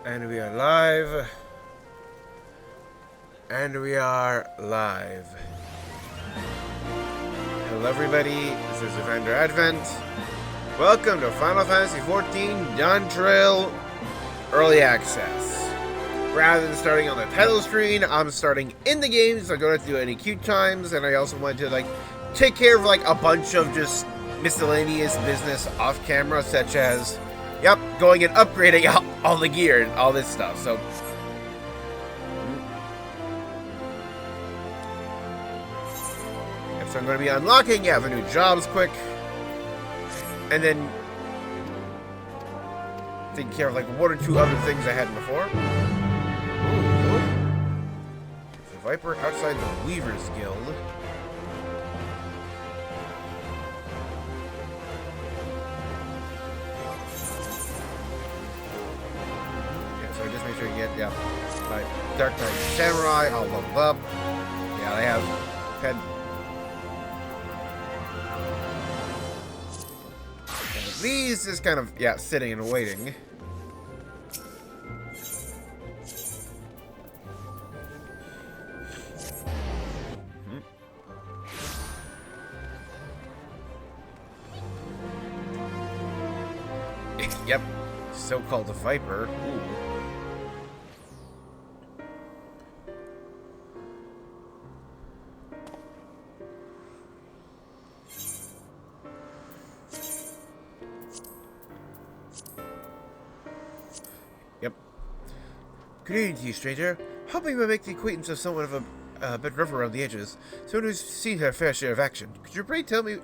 And we are live. And we are live. Hello everybody, this is Evander Advent. Welcome to Final Fantasy XIV Dawntrail Early Access. Rather than starting on the title screen, I'm starting in the game, so I don't have to do any queue times, and I also want to take care of a bunch of just miscellaneous business off camera, such as going and upgrading all the gear and all this stuff. So I'm going to be unlocking the new jobs quick, and then taking care of one or two other things I hadn't before. Ooh. There's a Viper outside the Weaver's Guild. So I just make sure you get my Dark Knight Samurai all leveled up. Yeah, I have had. These is kind of sitting and waiting. Yep, so-called a Viper. Ooh. Yep. Good evening to you, stranger. Hoping to make the acquaintance of someone of a bit rough around the edges, someone who's seen her fair share of action. Could you tell me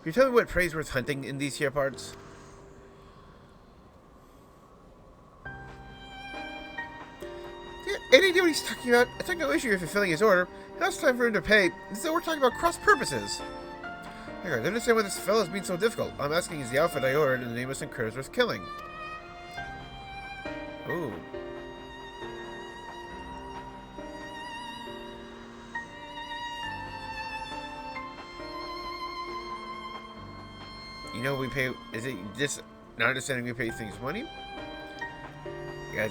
what prey's worth hunting in these here parts? Any idea what he's talking about? I took no issue with fulfilling his order. Now it's time for him to pay. So we're talking about cross purposes. I don't understand why this fellow's being so difficult. I'm asking is the outfit I ordered and the nameless and critters worth killing. Ooh. You know we pay. Is it just not understanding we pay things money? Yeah,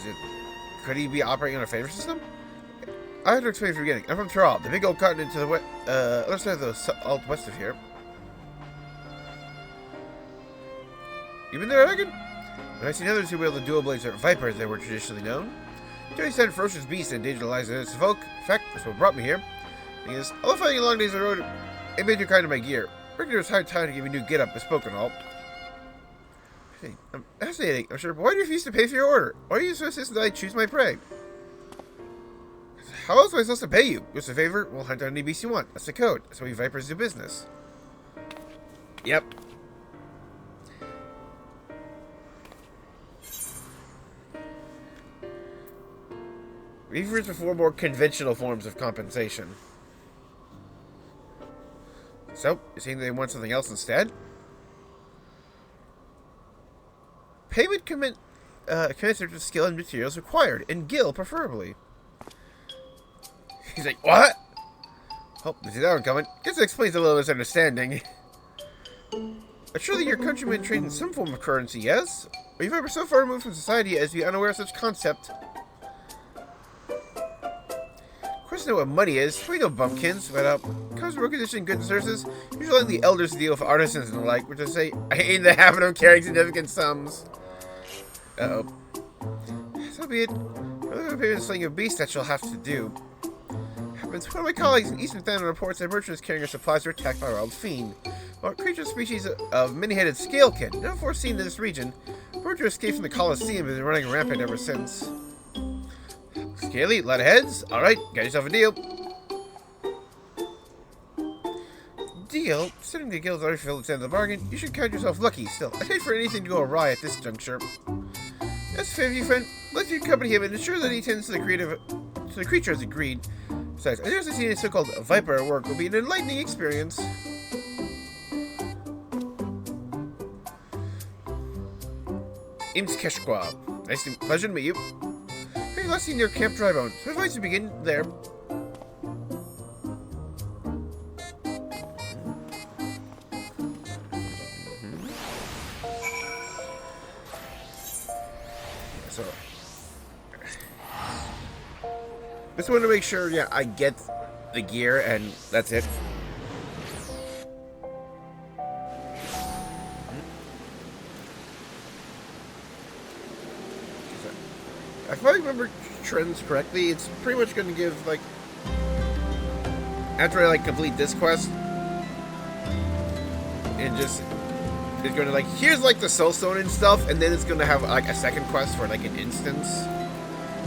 could he be operating on a favor system? I had to explain from the beginning. I'm from Tural, the big old continent to the other side of the west of here. You been there, Hagen? When I seen others who wield the dual blades or vipers they were traditionally known. Johnny said ferocious beasts and endanger the lives of innocent folk. In fact, that's what brought me here. Thing is, although fighting long days on the road, it made you kind of my gear. Regular was high time to give me a new get-up, bespoke and all. Hey, I'm fascinating, I'm sure, but why do you refuse to pay for your order? Why are you so insistent that I choose my prey? How else am I supposed to pay you? What's a favor? We'll hunt down any beast you want. That's the code. That's how we vipers do business. Yep. Reavers before more conventional forms of compensation. So, you saying they want something else instead? Payment commensurate with skill and materials required, and gil preferably. He's like, what? Oh, I see that one coming. Guess that explains a little misunderstanding. But surely your countrymen trade in some form of currency, yes? Are you ever so far removed from society as to be unaware of such concept? Of course, I know what money is. We know bumpkins, but comes from condition goods and services. Usually, letting the elders deal with artisans and the like, which I say, I hate the habit of carrying significant sums. Uh-oh. So be it. I'll pay the slaying of beasts that shall have to do. Happens one of my colleagues in Eastern Thanon reports that merchants carrying our supplies are attacked by a wild fiend. While creature species of many-headed scalekin, never before seen in this region, Virtue escaped from the Colosseum and has been running rampant ever since. Scaly, a lot of heads? Alright, got yourself a deal. Deal? Considering the guild's already filled its end of the bargain, you should count yourself lucky. Still, I'd hate for anything to go awry at this juncture. That's fair of you, friend. Let you accompany him and ensure that he tends to the creature as agreed. Besides, I dare seeing a so-called Viper at work will be an enlightening experience. Imps Keshqua. Pleasure to meet you. Very last seen near Camp Drybone, so I advise you begin there. So, Just want to make sure, yeah, I get the gear, and that's it. If I remember trends correctly, it's pretty much going to give, like, after I, like, complete this quest, and just, it's going to, like, here's, like, the soulstone and stuff, and then it's going to have, like, a second quest for, like, an instance.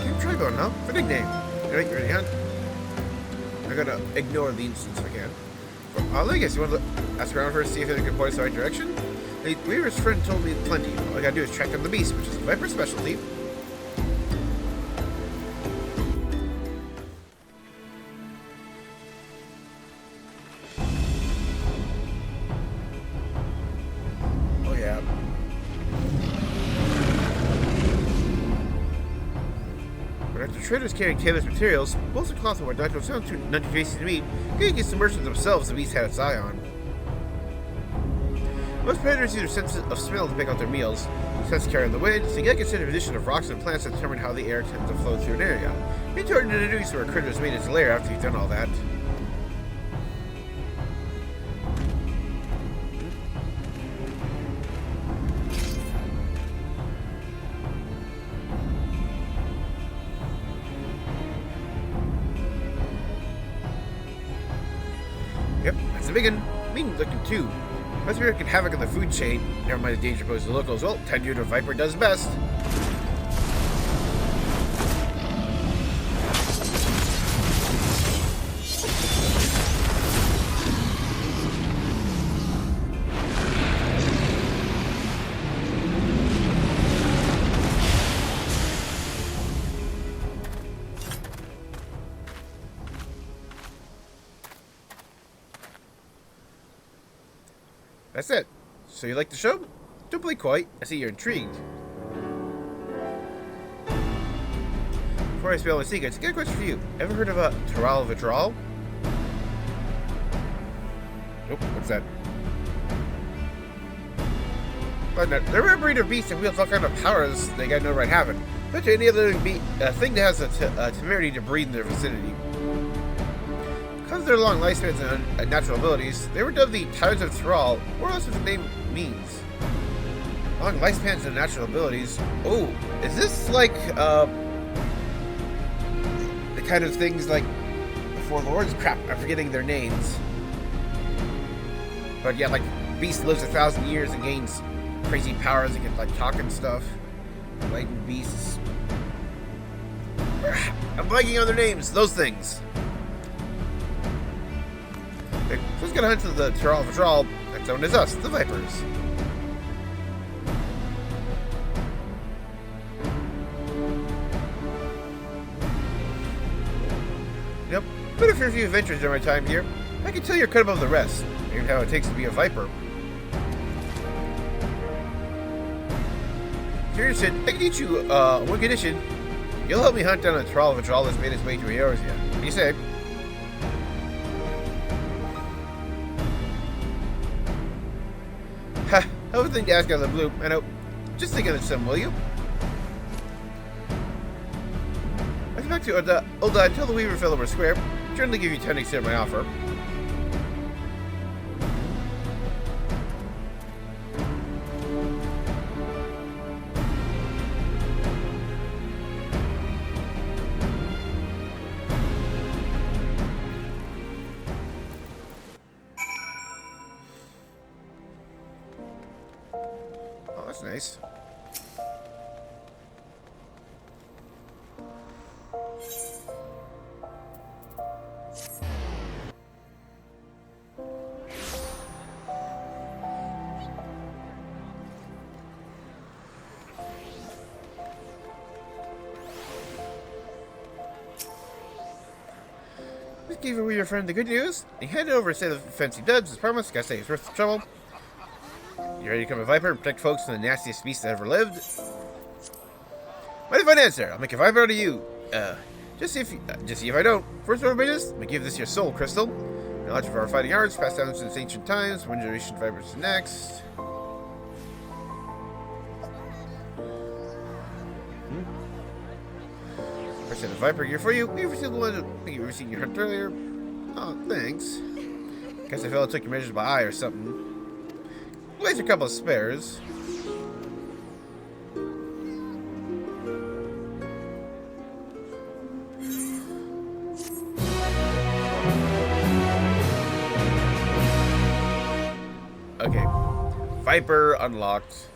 Keep try going now, for nickname. Alright, you ready, hunt? I gotta ignore the instance if I can. Oh, I guess you want to ask around first, see if they can point us the right direction? The Weaver's friend told me plenty. All I gotta do is track down the beast, which is Viper's specialty. Oh, yeah. But after traders carrying Taylor's materials, bolts of cloth and whatnot don't sound too non-adjacent to me. Getting against the merchants themselves, the beast had its eye on. Most predators use their sense of smell to pick out their meals. Sense carry on the wind, so you gotta consider the position of rocks and plants to determine how the air tends to flow through an area. It's hard to deduce where a critter's made its lair after you've done all that. Yep, that's a big one. Mean looking too. Must be wreaking havoc on the food chain. Never mind the danger posed to the locals. Well, tend to do what a viper does best. That's it. So you like the show? Don't believe quite. I see you're intrigued. Before I spill my secrets, I got a question for you. Ever heard of a Tural? Nope, what's that? But no, they're a breed of beasts that wields all kind of powers they got no right having. Bet you any other thing that has a temerity to breed in their vicinity. Because of their long lifespans and natural abilities, they were dubbed the Tyrants of Tural, more or less what the name means. Long lifespans and natural abilities. Oh, is this like the kind of things like the Four Lords? Crap, I'm forgetting their names. But yeah, like Beast lives 1,000 years and gains crazy powers and can like talk and stuff. Enlightened beasts. I'm blanking on their names. Those things. Okay, so let's get a hunt to the Tural. That's known as us, the Vipers. Yep, been a fair few adventures during my time here. I can tell you're cut above the rest, and how it takes to be a Viper. If you're interested, I can teach you one condition. You'll help me hunt down a Tural that's made its way to Eorzea. What do you say? Ha! Hell of a thing to ask out of the blue. I know. Just think of some, will you? I come back to Ulda and tell the Weaver fellow we're square. I'm trying to give you 10 to my offer. That's nice. Just gave away your friend the good news. He handed over a set of fancy duds as promised. Gotta say, it's worth the trouble. You ready to become a Viper and protect folks from the nastiest beast that ever lived? Mighty fine answer. I'll make a Viper out of you. Just see if I don't. First order of business, I'm gonna give this your soul crystal. Knowledge of our fighting arts, passed down since ancient times. One generation of Vipers to next. I said a Viper gear for you. We've received the one that you've received your hunt earlier. Oh, thanks. Guess I felt I took your measures by eye or something. Place a couple of spares. Okay. Viper unlocked.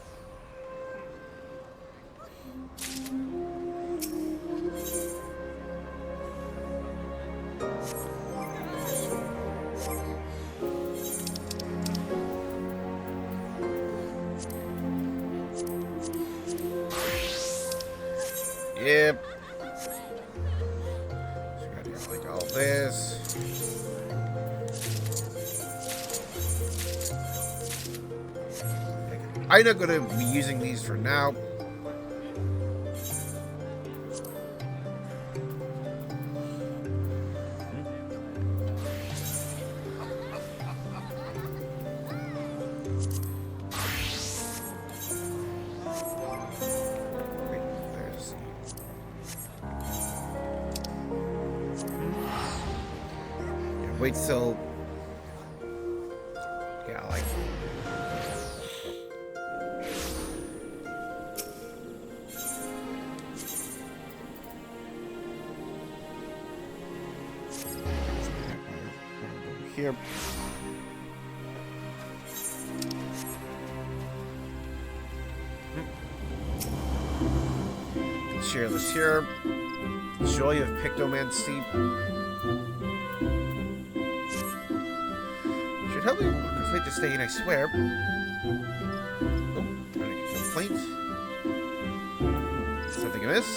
Yep. So gotta do like all this. I'm not gonna be using these for now. Wait till... Yeah, like... Here. Share this here. Joy of Pictomancy. Should help me complete this stain, I swear. Oh, trying to get some complaint. Something amiss.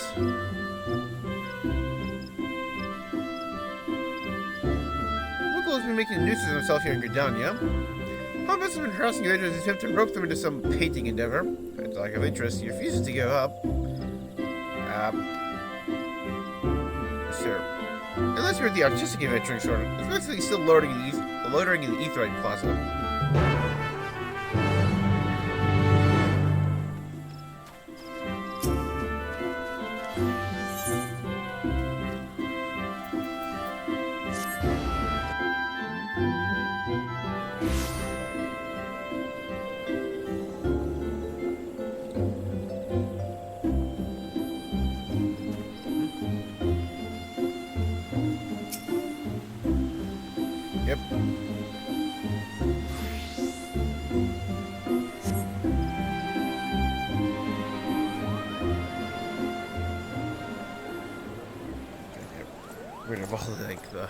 Wickle has been making a nuisance of himself here in Gridania. How must have been harassing you in his attempt to rope them into some painting endeavor. It's like of interest, he refuses to give up. Sir. Unless you're at the artistic adventuring sort of. It's basically still loitering in the Etherite Plaza. Yep. Rid of all the like the.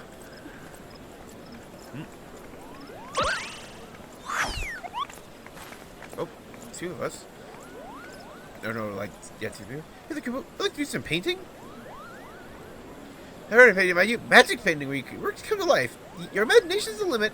Oh, two of us. No, like yeah, two people. Hey, look, I'd like to do some painting. I heard a painting about you. Magic painting where you can work to come to life. Your imagination's the limit.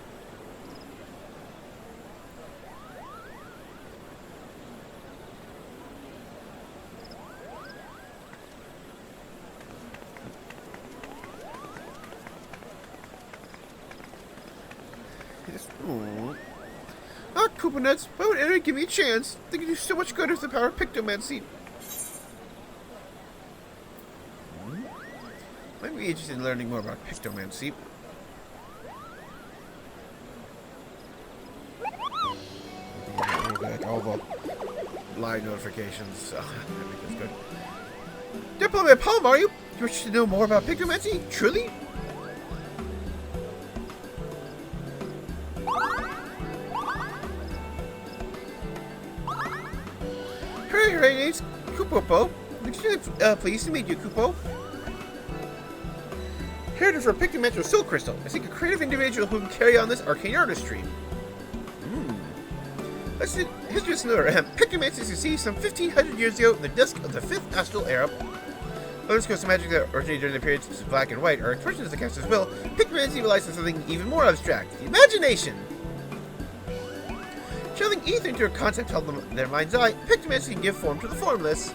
Ah, Koopa Nuts, why would anyone give me a chance? They can do so much good with the power of Pictomancy. Might be interested in learning more about Pictomancy. All the live notifications. So I think that's good. Diplomat Palm, are you? You wish to know more about Pictomancy? Truly? Hooray, name's Kupopo. I'm extremely pleased to meet you, Kupo. Heritage for Pictomancer Soul Crystal. I seek a creative individual who can carry on this arcane artistry. Let's see. History is another. Pictomancy is conceived some 1,500 years ago in the dusk of the 5th Astral Era. Others coast of magic that originated during the periods of black and white are expressions of the caster's will. Pictomancy relies on something even more abstract: the imagination. Channeling ether into a concept held in their mind's eye, Pictomancy can give form to the formless.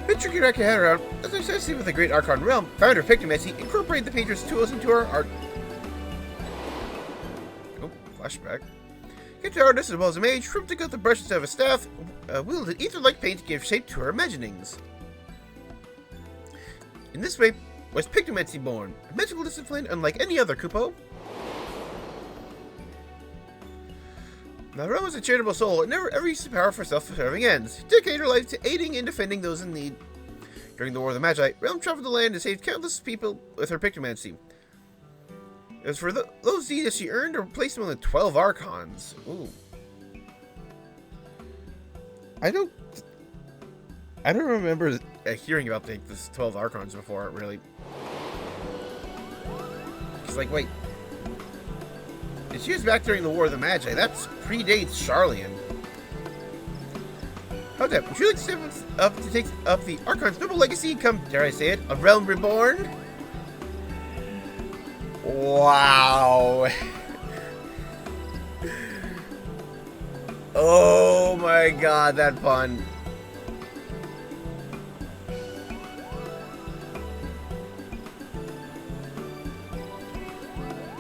Bit tricky to wrap your head around. As I associated with the Great Archon Realm, founder of Pictomancy incorporated the painter's tools into our art. Oh, flashback. Guitar artist as well as a mage, Shrimp took out the brush instead of a staff, wielded ether-like paint to give shape to her imaginings. In this way was Pictomancy born, a magical discipline unlike any other, Kupo. Now, Rome was a charitable soul and never ever used the power for self-serving ends. She dedicated her life to aiding and defending those in need. During the War of the Magi, Realm traveled the land and saved countless people with her Pictomancy. It was for those deeds that she earned or placed among the 12 Archons. Ooh. I don't remember hearing about this 12 Archons before, really. It's like, wait. She was back during the War of the Magi. That predates Charlian. How that? Would you like to step up to take up the Archon's noble legacy and come, dare I say it, a realm reborn? Wow. Oh my god, that pun.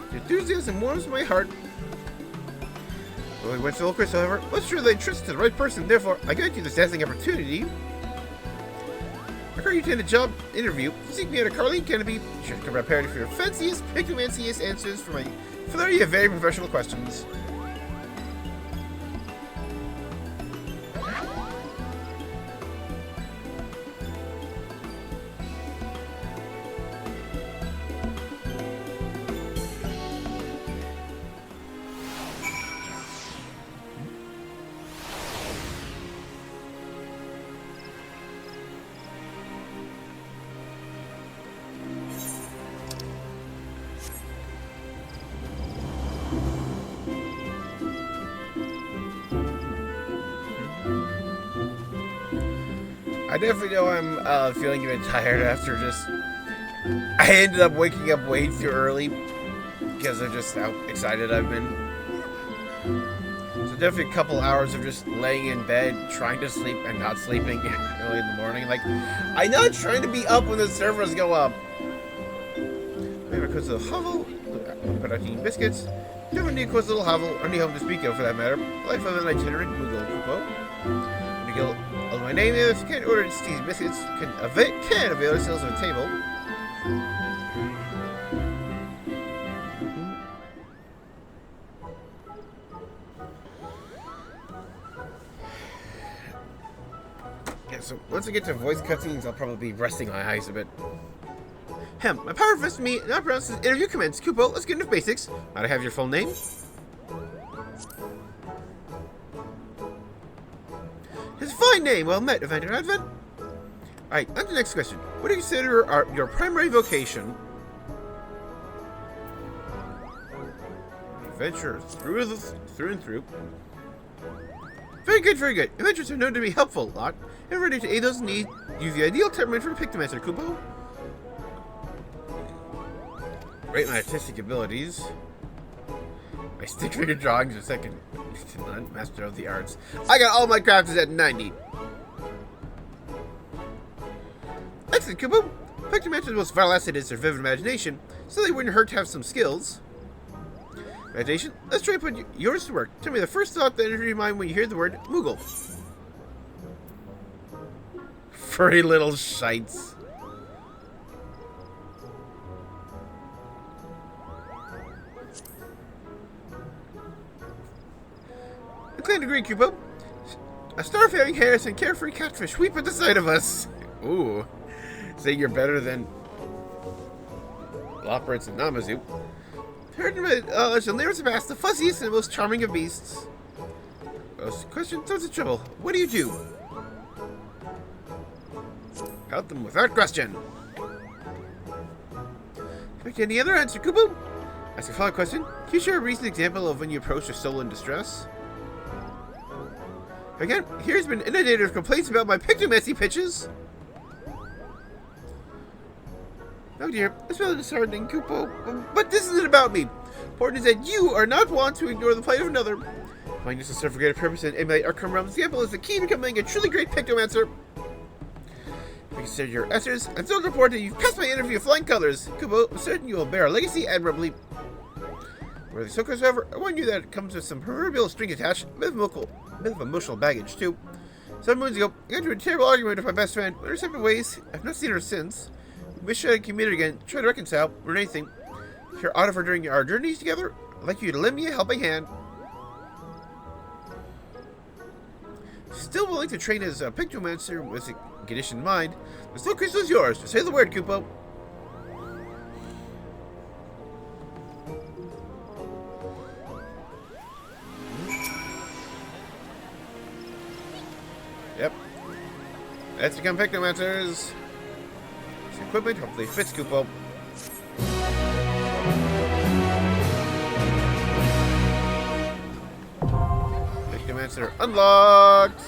The enthusiasm warms my heart. Well, we went to Chris, however, let's sure they trust to the right person. Therefore, I grant you this dazzling opportunity. I call you to a job interview. Seek me out of Carleen Kennedy. You should come prepared for your fanciest, pictomanciest answers for my flurry of very professional questions. I definitely know I'm feeling a bit tired after just... I ended up waking up way too early because of just how excited I've been. So definitely a couple hours of just laying in bed, trying to sleep and not sleeping early in the morning. Like, I'm not trying to be up when the servers go up. Maybe because of the hovel, but I'm eating biscuits. Never need cause little hovel, or any home to speak of for that matter. Life of an itinerant Moogle Kupo. To kill my name is, can order these biscuits, can avail yourselves of a table. Yeah, so once I get to voice cutscenes, I'll probably be resting my eyes a bit. My power vests me, and I pronounce this interview commence. Kupo, let's get into basics. Might I have your full name? It's a fine name. Well met, Evander Advent. Alright, on to the next question. What do you consider your primary vocation? Adventure through and through. Very good, very good. Adventures are known to be helpful a lot, and ready to aid those in need. Use the ideal temperament for Pictomancer, Kupo. Rate my artistic abilities. My stick figure drawings are second. Master of the arts. I got all my crafts at 90. Excellent, Kupo. Pictomancer's most vital asset is their vivid imagination, so they wouldn't hurt to have some skills. Imagination, let's try and put yours to work. Tell me the first thought that enters your mind when you hear the word Moogle. Furry little shites. Acclaimed degree, Kupo. A starfaring Harris and carefree catfish weep at the sight of us. Ooh. Say you're better than Loporits and Namazu. Heard shall never surpass the fuzziest and most charming of beasts. Question throws the trouble. What do you do? Help them without question. Any other answer, Kupo? Ask a follow-up question. Can you share a recent example of when you approached a soul in distress? Again, here's been inundated with complaints about my Pictomancy pitches. Oh dear, it's rather disheartening, Kupo. But this isn't about me. Important is that you are not one to ignore the plight of another. Finding this to serve for greater purpose and emulate our Realm example is the key to becoming a truly great Pictomancer. If I consider your answers, I'm thrilled to report that you've passed my interview with flying colors. Kupo, I'm certain you will bear a legacy admirably. Where the Sokas, however, I warn you that it comes with some proverbial string attached, a bit of emotional baggage, too. Some moons ago, I got into a terrible argument with my best friend. We were separate ways. I've not seen her since. We wish I could meet her again, try to reconcile, or anything. If you're out of her during our journeys together, I'd like you to lend me a helping hand. Still willing to train as a pictomancer with a condition in mind. The stone crystal is yours. Just say the word, Kupo. Yep. Let's become pictomancers. This equipment hopefully fits Kupo. Pictomancer unlocked.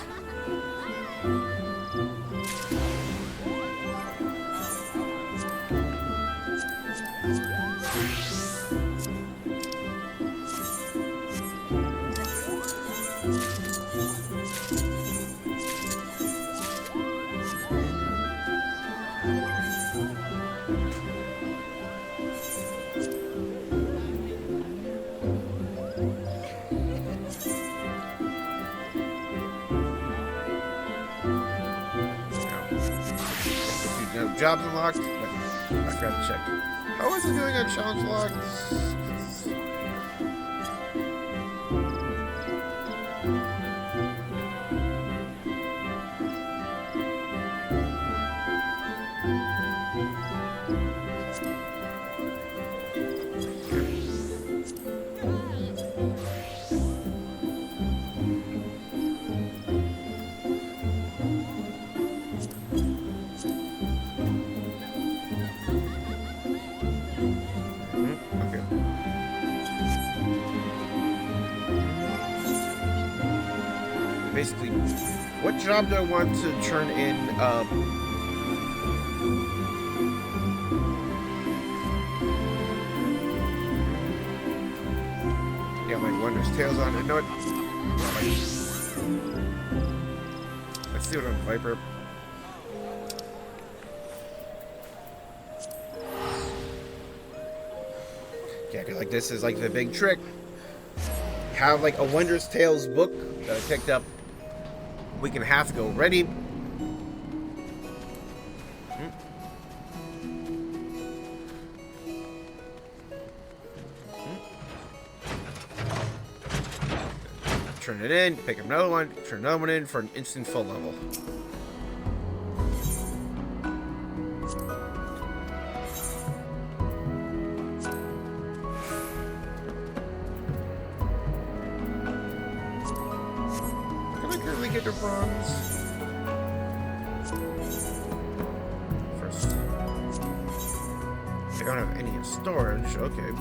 Jobs unlocked, but I forgot to check. How is it doing on challenge locked? Basically, what job do I want to turn in? Yeah, my Wondrous Tails on. I know it. Let's see what on Viper. Yeah, I feel like this is like the big trick. Have like a Wondrous Tales book that I picked up a week and a half ago ready. Turn it in, pick up another one, turn another one in for an instant full level. Get your bronze first. I don't have any in storage. Okay.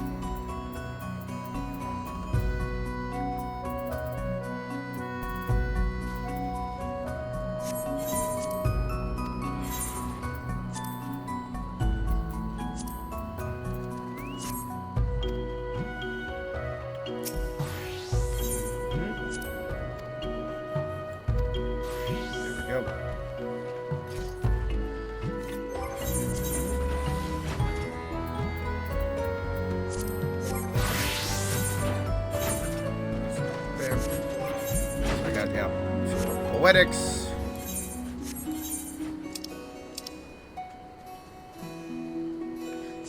Poetics.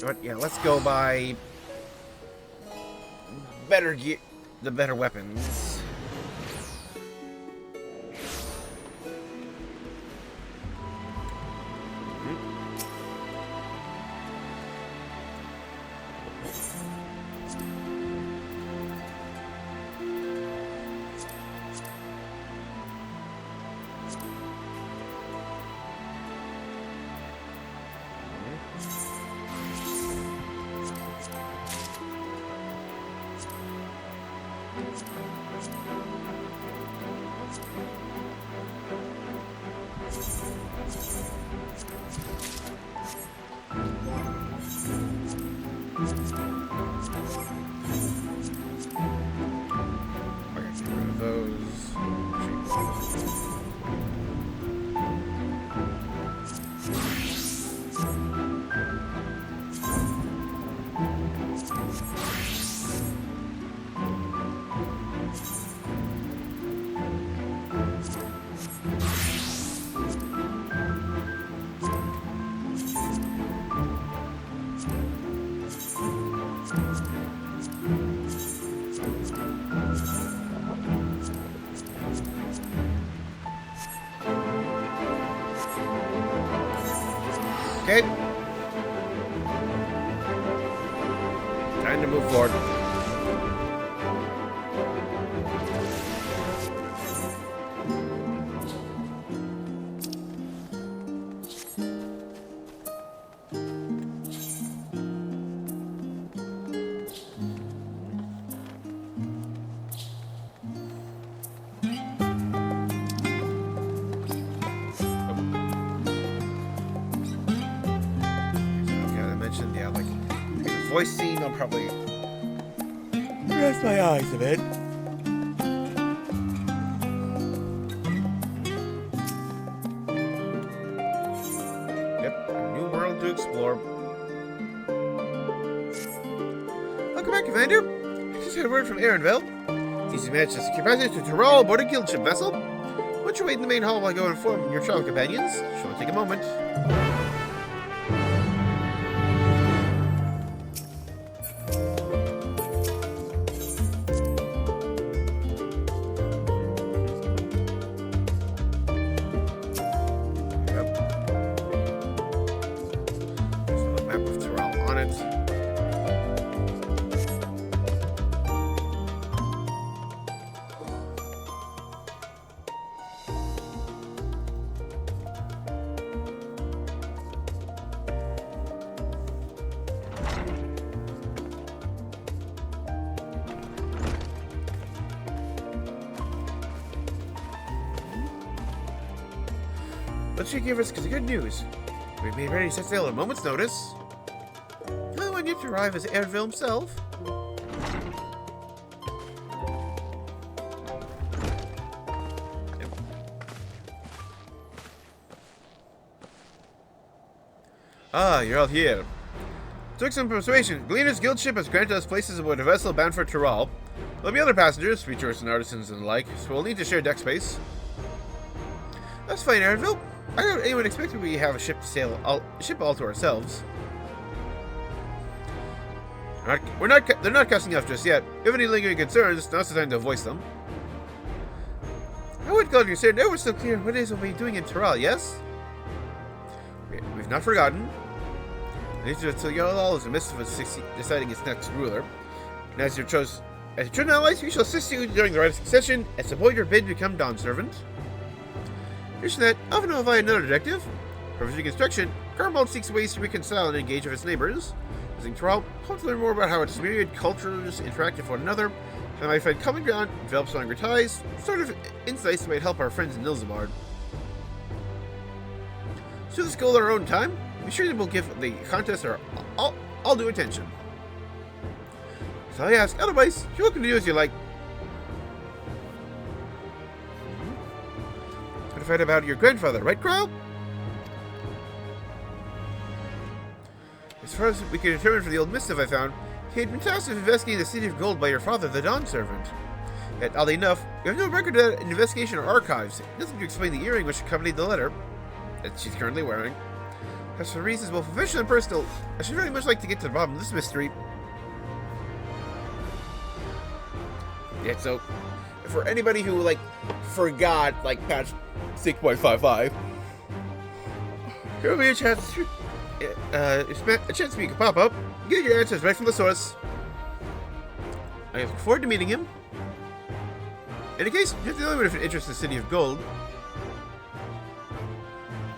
But yeah, let's go by better gear, the better weapons. Okay. Time to move forward. Yeah, like the voice scene, I'll probably rest my eyes a bit. Yep, a new world to explore. Welcome back, Commander. I just had word from Aaronville. Since you managed to secure passage to Tural aboard a guild ship vessel, why don't you wait in the main hall while I go inform your travel companions? Shall take a moment. Let's check your risk because of good news. We've made ready to set sail at a moment's notice. The only one yet to arrive is Aaronville himself. Ah, you're all here. Took some persuasion. Gleaner's guild ship has granted us places aboard a vessel bound for Tural. There'll be other passengers, free tourists and artisans and the like, so we'll need to share deck space. That's fine, Aaronville. I don't anyone expected we have a ship to sail, all to ourselves. They're not casting off just yet. If you have any lingering concerns, now's the time to voice them. I would call you said, no, we're still clear. What is we'll be doing in Tural, yes? We've not forgotten. I need to tell you all is the midst of deciding its next ruler. And as your chosen allies, we shall assist you during the rite of succession and support your bid to become Dawn Servant. Here's that. I often know if I had another objective. Providing instruction, Carmel seeks ways to reconcile and engage with its neighbors. Using Tural, hope to learn more about how its myriad cultures interact with one another, and might find common ground, develop stronger ties, sort of insights that might help our friends in Nilzamard. So this goal at our own time, be sure that we'll give the contest our all due attention. So I ask, otherwise, you're welcome to do as you like. Fight about your grandfather, right, Crow? As far as we can determine from the old missive I found, he had been tasked with investigating the City of Gold by your father, the Dawn Servant. Yet, oddly enough, we have no record of that investigation or archives. Nothing to explain the earring which accompanied the letter that she's currently wearing. As for reasons both professional and personal, I should very much like to get to the bottom of this mystery. Yeah, so for anybody who forgot patch 6.55, here will be a chance for you can pop up, get your answers right from the source. I look forward to meeting him. In any case, you're the only one with an interest in the City of Gold.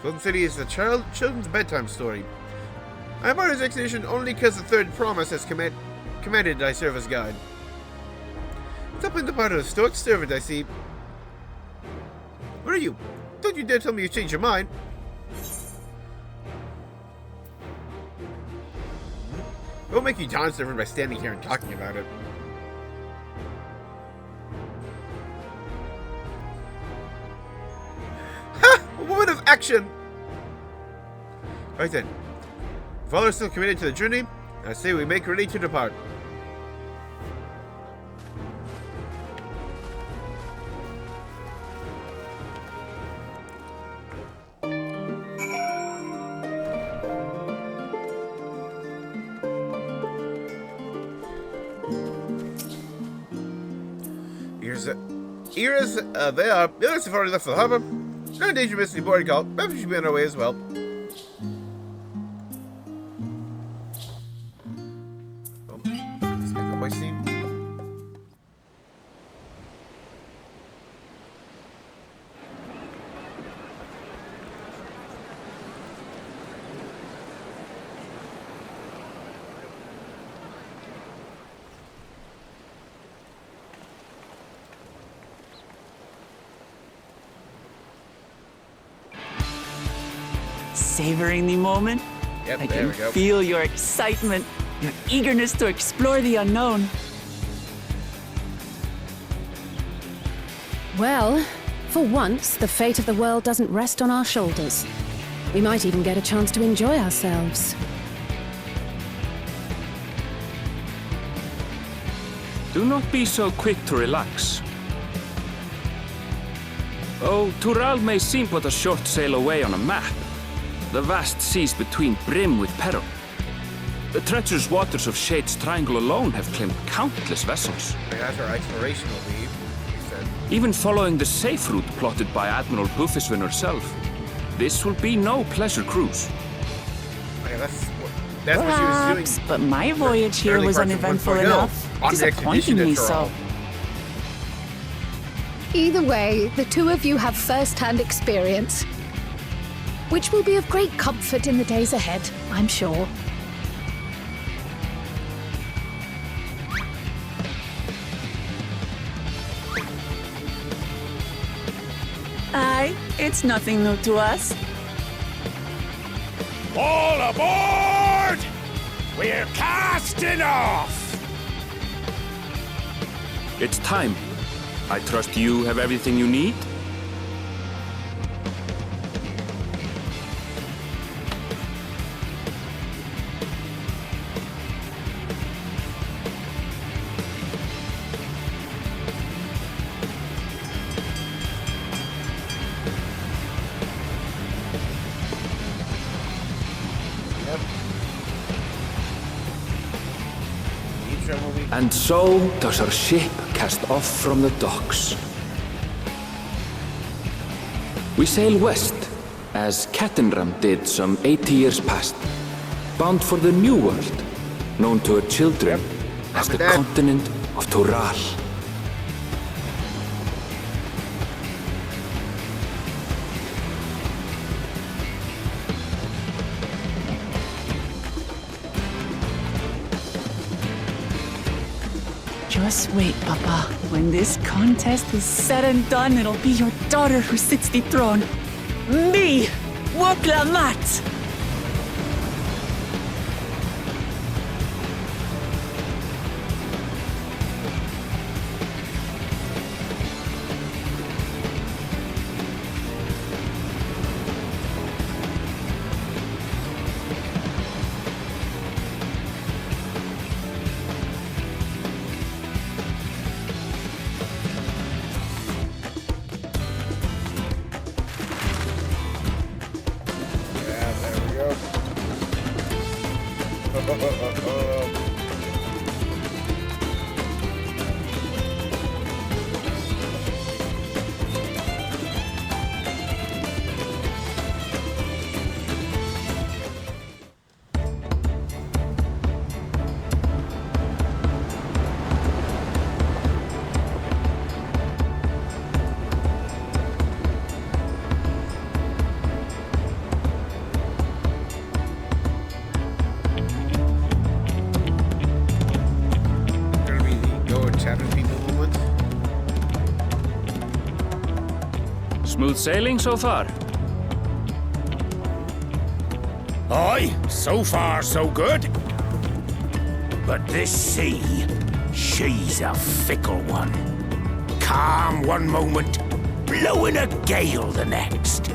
Golden City is the children's bedtime story. I bought his expedition only because the third promise has commanded I serve as guide. It's up in the part of the stoic servant, I see. What are you? Don't you dare tell me you changed your mind. It won't make you Dawn Servant by standing here and talking about it. Ha! A woman of action! Right then. If all are still committed to the journey, I say we make ready to depart. They are. The others have already left for the harbor. No danger of missing the boarding call. Perhaps we should be on our way as well. Savoring the moment? Yep, I there can we go. feel your excitement, your eagerness to explore the unknown. Well, for once, the fate of the world doesn't rest on our shoulders. We might even get a chance to enjoy ourselves. Do not be so quick to relax. Oh, Tural may seem but a short sail away on a map. The vast seas between brim with peril. The treacherous waters of Shade's Triangle alone have claimed countless vessels. That's our exploration will be, he said. Even following the safe route plotted by Admiral Bufiswin herself, this will be no pleasure cruise. Okay, that's what Perhaps, she was doing. but my voyage here early was parts of uneventful 1.0 enough, on the expedition disappointing to me Tural. so. Either way, the two of you have first-hand experience, which will be of great comfort in the days ahead, I'm sure. Aye, it's nothing new to us. All aboard! We're casting off! It's time. I trust you have everything you need? And so does our ship cast off from the docks. We sail west, as Cattenram did some 80 years past, bound for the New World, known to her children as the continent of Tural. Just wait, Papa. When this contest is said and done, it'll be your daughter who sits the throne. Me, Woklamat! Smooth sailing so far? Aye, so far so good. But this sea, she's a fickle one. Calm one moment, blowing a gale the next.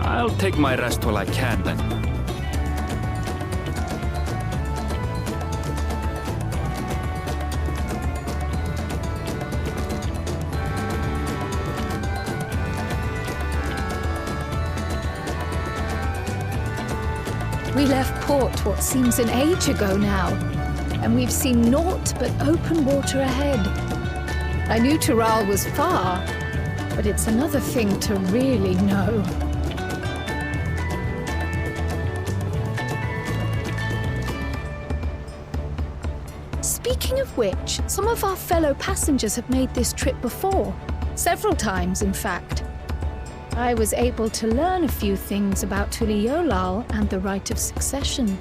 I'll take my rest while I can then. We left port what seems an age ago now, and we've seen naught but open water ahead. I knew Tural was far, but it's another thing to really know. Speaking of which, some of our fellow passengers have made this trip before. Several times, in fact. I was able to learn a few things about Tuliolal and the right of succession.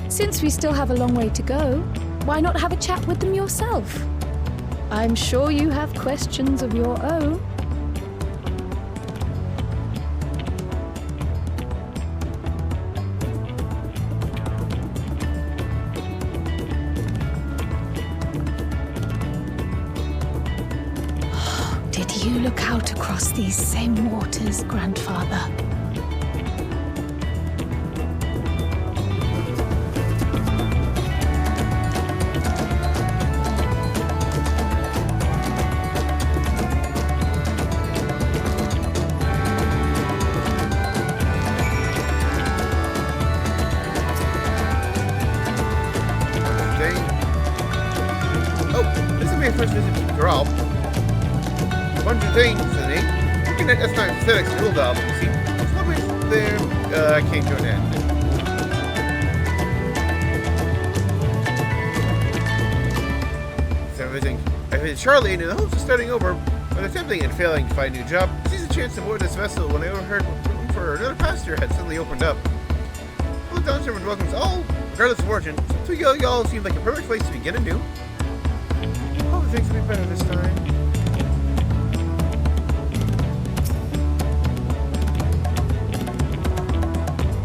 Since we still have a long way to go, why not have a chat with them yourself? I'm sure you have questions of your own. Did you look out across these same waters, Grandfather? First visit to Tural. Bunch of things, isn't he? Looking at S9 aesthetics and build up, you see, it's one way there came to an end. So I visit Charlie in the hopes of starting over, but attempting and failing to find a new job, sees a chance to board this vessel when I overheard room for another passenger had suddenly opened up. Well, the Dawntrail welcomes all, regardless of origin, so y'all seemed like a perfect place to begin anew. Things will be better this time.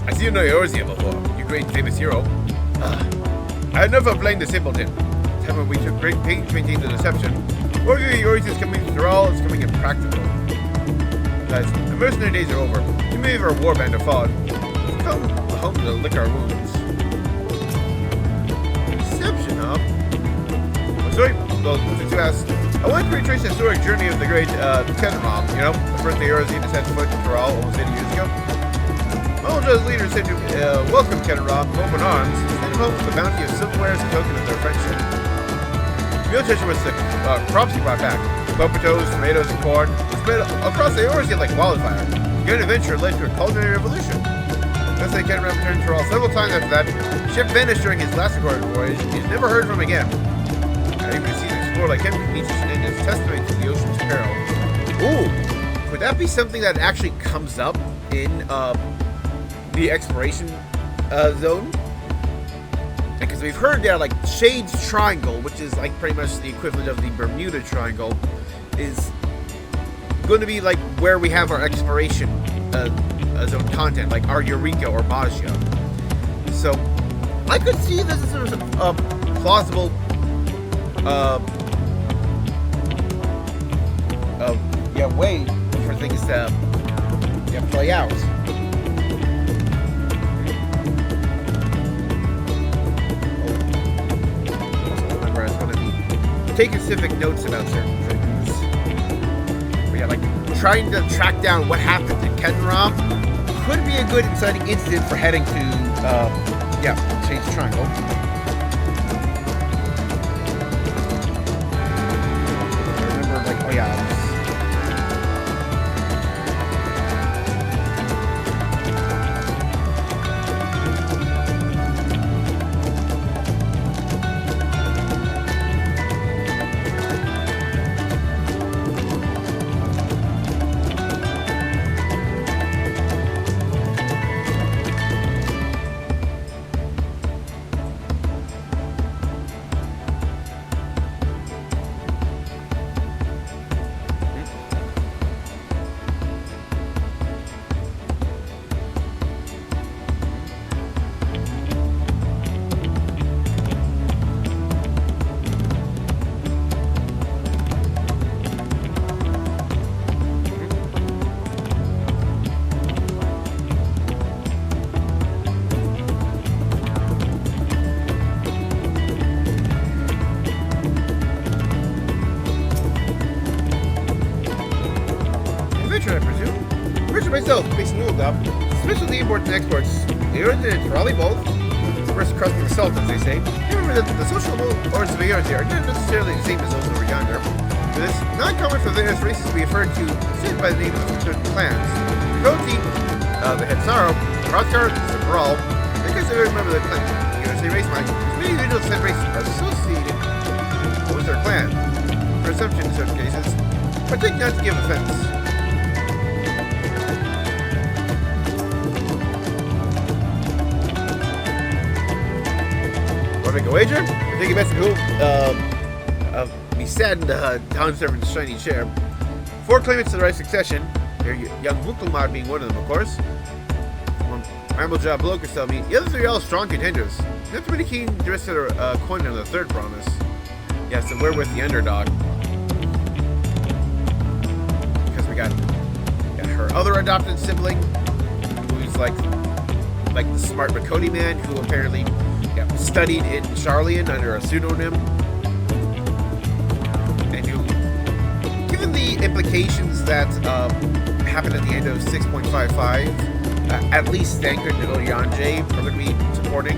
I see you know yours here before, you great famous hero. I had enough of playing the simpleton. Time when we took great pains to maintain the deception. More of yours is coming to Tural, it's coming impractical. Guys, the mercenary days are over. Too many of our warband are fallen. Let's come home to lick our wounds. Deception, huh? Sorry, well, since you asked, I wanted to retrace the historic journey of the great XIV, you know, the first Eorzi to set foot in Tural almost 80 years ago. Malja's leader said to welcome XIV with open arms, send him home with the bounty of silverware as a token of their friendship. Meal treasure was the crops he brought back. Potatoes, tomatoes, and corn were spread across the Eorzi like wildfire. The great adventure led to a culinary revolution. Thus, XIV returned to Tural several times after that. The ship vanished during his last recorded voyage. He's never heard from him again. Even to see the explorer like him needs to end as testament to the ocean's peril. Ooh, could that be something that actually comes up in the exploration zone? Because we've heard there, like Shade's Triangle, which is like pretty much the equivalent of the Bermuda Triangle, is going to be like where we have our exploration zone content, like our Eureka or Magia. So I could see this as a plausible way for things to play out. Remember, I was going to be taking specific notes about certain things. But yeah, like trying to track down what happened to Kenram could be a good inciting incident for heading to Shade's Triangle. Oh yeah. I presume. First myself, facing old up, especially imports and exports. The Earth and Turali both. First crusting the salt, as they say. Remember that the social origins of the Earth are not necessarily the same as those over yonder. It is not common for various races to be referred to instead by the name of certain clans. Koti, the head Sorrow, Rothgar, Zabral, because they remember their clan. The Earth's race might, many individual said races are associated with their clan. For assumption in certain cases, but take not to give offense. Want to make a wager? I think you best who me sat in the town servant's shiny chair. 4 claimants to the right succession. Your young Mukulmad being one of them, of course. One Ramblejawed bloke is telling me. The other 3 are all strong contenders. Not too many keen to risk their coin on the 3rd promise. Yeah, so we're with the underdog. Because we got her other adopted sibling, who's like the smart Makoti man, who apparently studied in Charlian under a pseudonym. And who, given the implications that happened at the end of 6.55, at least Stanker and Nidal Yanje are going to be supporting.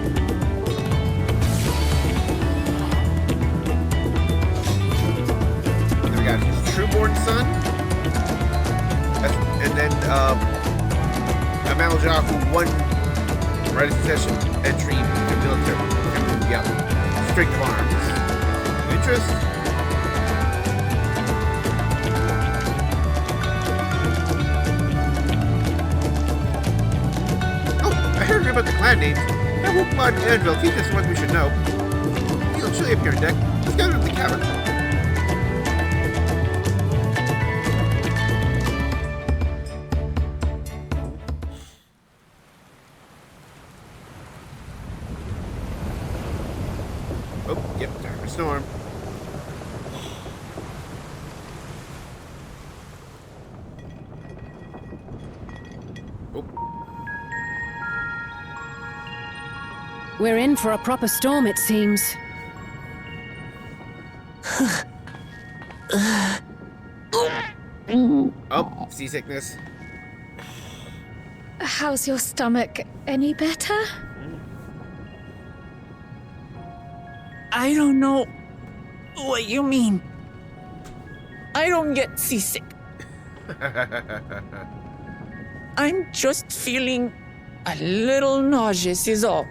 And we got his trueborn son. And then a Malajah who won right of succession entry to military. Yeah, strength of arms. Interest? Oh, I heard about the clan names. That Wukmod and Anvil teach us what we should know. Feeling chilly up here, Deck. Let's go to the cabin. Storm. Oh. We're in for a proper storm, it seems. Oh, seasickness. How's your stomach? Any better? I don't know what you mean. I don't get seasick. I'm just feeling a little nauseous is all.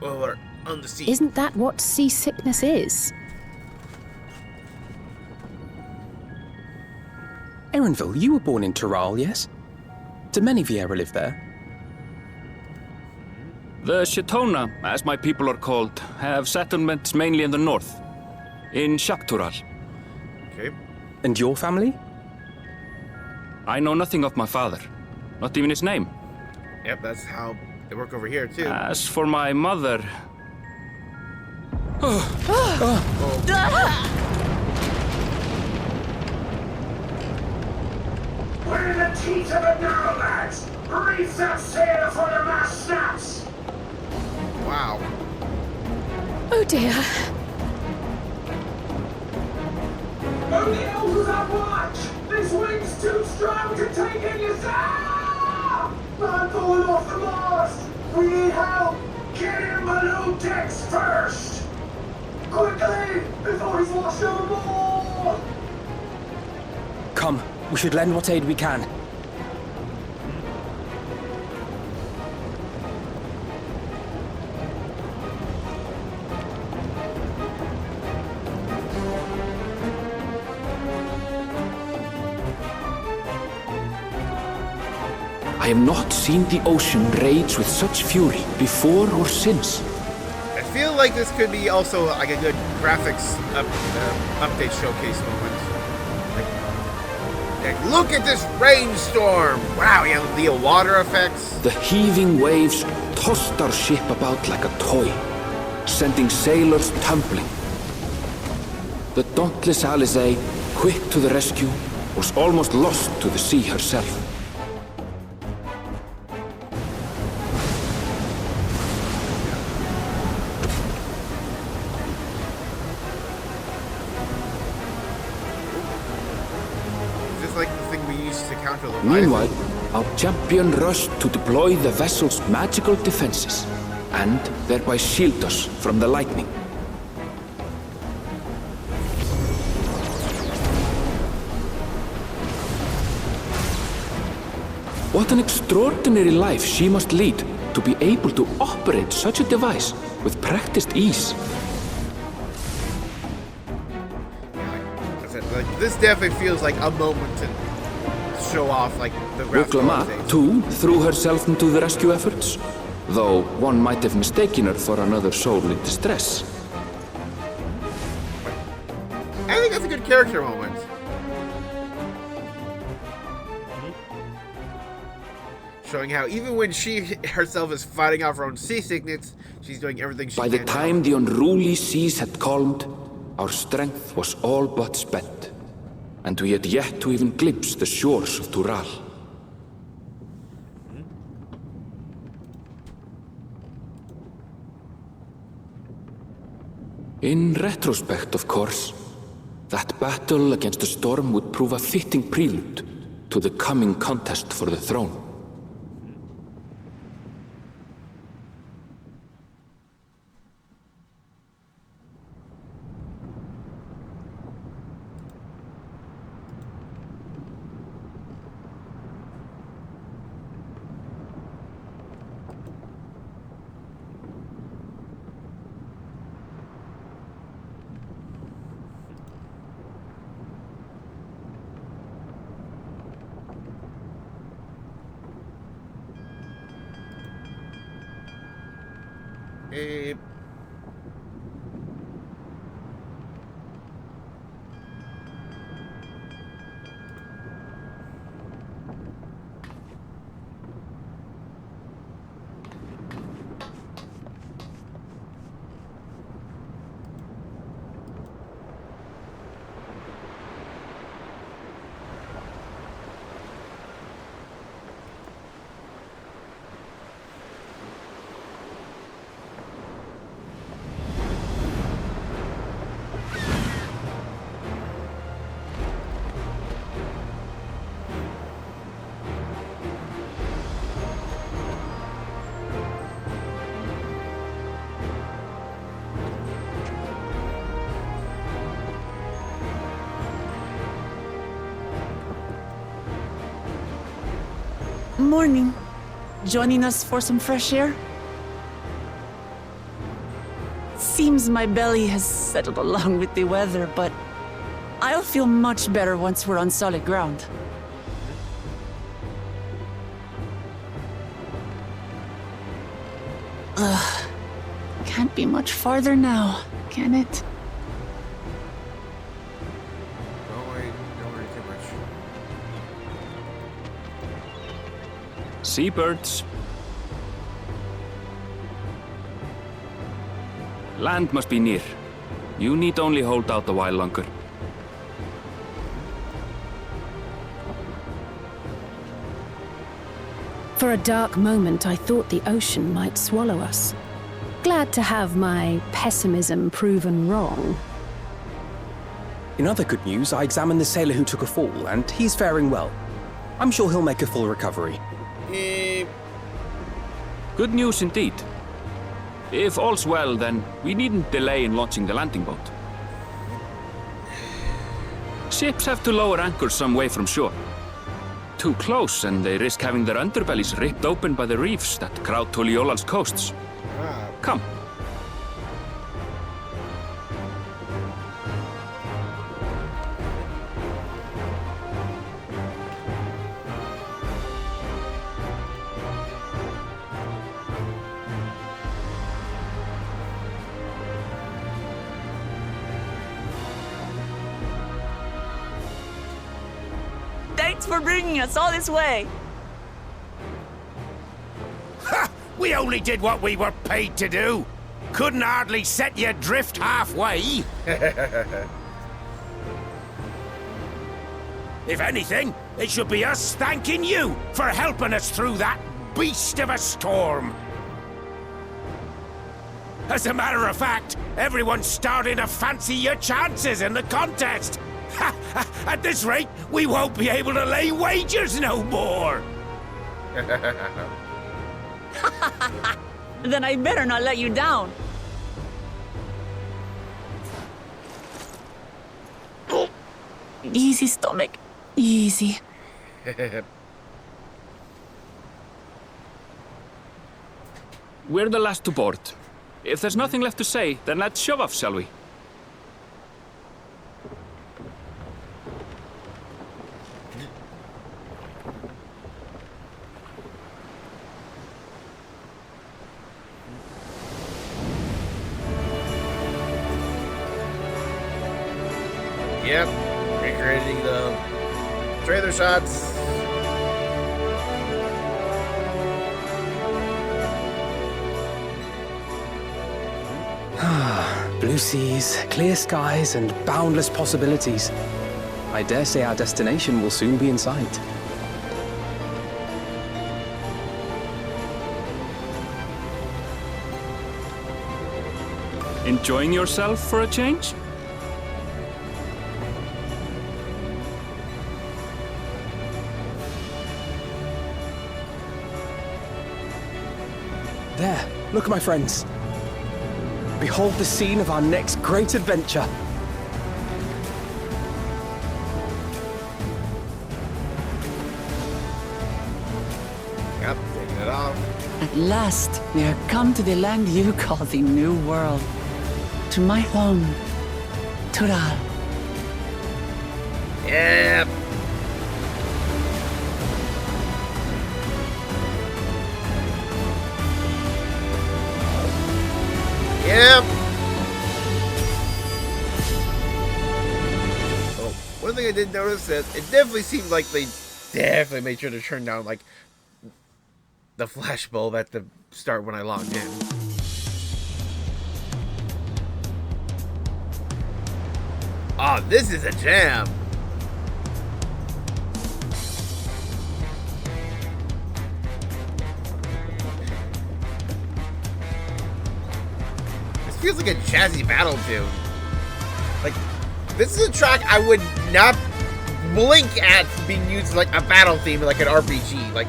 Well, we're on the sea. Isn't that what seasickness is? Erenville, you were born in Tural, yes? Do many Vieira live there? The Shetona, as my people are called, have settlements mainly in the north, in Tural. Okay. And your family? I know nothing of my father, not even his name. Yep, that's how they work over here, too. As for my mother... We're in the teeth of it now, lads! Reef that sail before the mast snaps! Wow. Oh dear. Only elders on watch! This wind's too strong to take in yourself! I'm pulling off the mast! We need help! Get him below decks first! Quickly! Before he's washed overboard! Come, we should lend what aid we can. I have not seen the ocean rage with such fury before or since. I feel like this could be also like a good graphics update showcase moment. Like, look at this rainstorm! Wow, you know, the water effects. The heaving waves tossed our ship about like a toy, sending sailors tumbling. The dauntless Alizé, quick to the rescue, was almost lost to the sea herself. Meanwhile, our champion rushed to deploy the vessel's magical defenses, and thereby shield us from the lightning. What an extraordinary life she must lead to be able to operate such a device with practiced ease. Like, this definitely feels like a moment to show off, like, the Wuklama, too, threw herself into the rescue efforts, though one might have mistaken her for another soul in distress. character moment. Showing how even when she herself is fighting off her own seasickness, she's doing everything she can. By the time the unruly seas had calmed, our strength was all but spent, and we had yet to even glimpse the shores of Tural. In retrospect, of course, that battle against the storm would prove a fitting prelude to the coming contest for the throne. Morning. Joining us for some fresh air? Seems my belly has settled along with the weather, but I'll feel much better once we're on solid ground. Ugh. Can't be much farther now, can it? Don't worry too much. Seabirds. Land must be near. You need only hold out a while longer. For a dark moment, I thought the ocean might swallow us. Glad to have my pessimism proven wrong. In other good news, I examined the sailor who took a fall, and he's faring well. I'm sure he'll make a full recovery. Good news indeed. If all's well, then we needn't delay in launching the landing boat. Ships have to lower anchors some way from shore. Too close, and they risk having their underbellies ripped open by the reefs that crowd Tuliola's coasts. Come. Thanks for bringing us all this way. Ha! We only did what we were paid to do. Couldn't hardly set you adrift halfway. If anything, it should be us thanking you for helping us through that beast of a storm. As a matter of fact, everyone's starting to fancy your chances in the contest. At this rate, we won't be able to lay wagers no more. Then I better not let you down. Easy, stomach. Easy. We're the last to board. If there's nothing left to say, then let's shove off, shall we? Yeah, Yep. Recreating the trailer shots. Blue seas, clear skies, and boundless possibilities. I dare say our destination will soon be in sight. Enjoying yourself for a change? There, look, my friends. Behold the scene of our next great adventure. Yep, taking it off. At last, we are come to the land you call the New World. To my home, Tural. Yep. Yep. Oh, one thing I did notice that it definitely seemed like they definitely made sure to turn down like the flash bulb at the start when I logged in. Oh, this is a jam. This feels like a jazzy battle tune. Like, this is a track I would not blink at being used as like a battle theme in like an RPG. Like,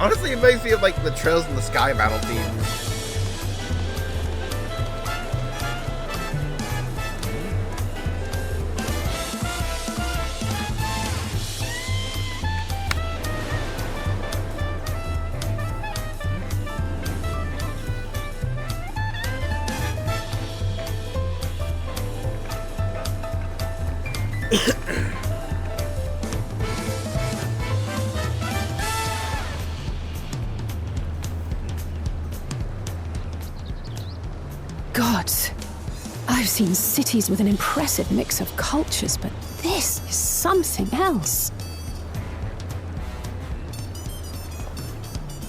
honestly, it makes me of like the Trails in the Sky battle themes. Gods, I've seen cities with an impressive mix of cultures, but this is something else.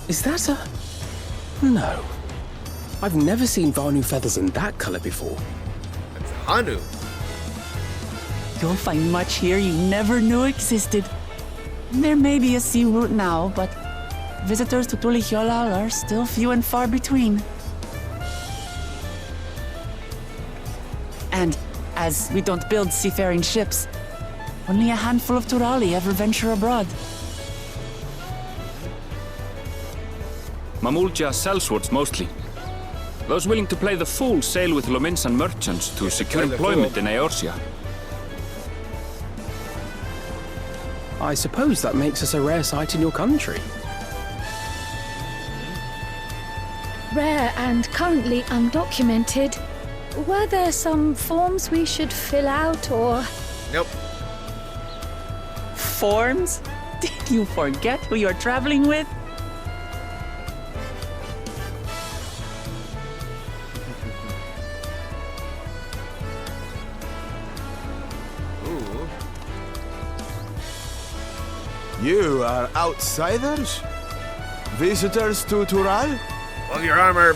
Is that a... No. I've never seen Vanu feathers in that color before. That's Hanu. You'll find much here you never knew existed. There may be a sea route now, but visitors to Tulihyolal are still few and far between. And as we don't build seafaring ships, only a handful of Turali ever venture abroad. Mamulja sellswords mostly. Those willing to play the fool sail with Lominsan merchants to secure employment in Eorzea. I suppose that makes us a rare sight in your country. Rare and currently undocumented. Were there some forms we should fill out or... Nope. Forms? Did you forget who you're traveling with? Ooh. You are outsiders? Visitors to Tural? Love your armor.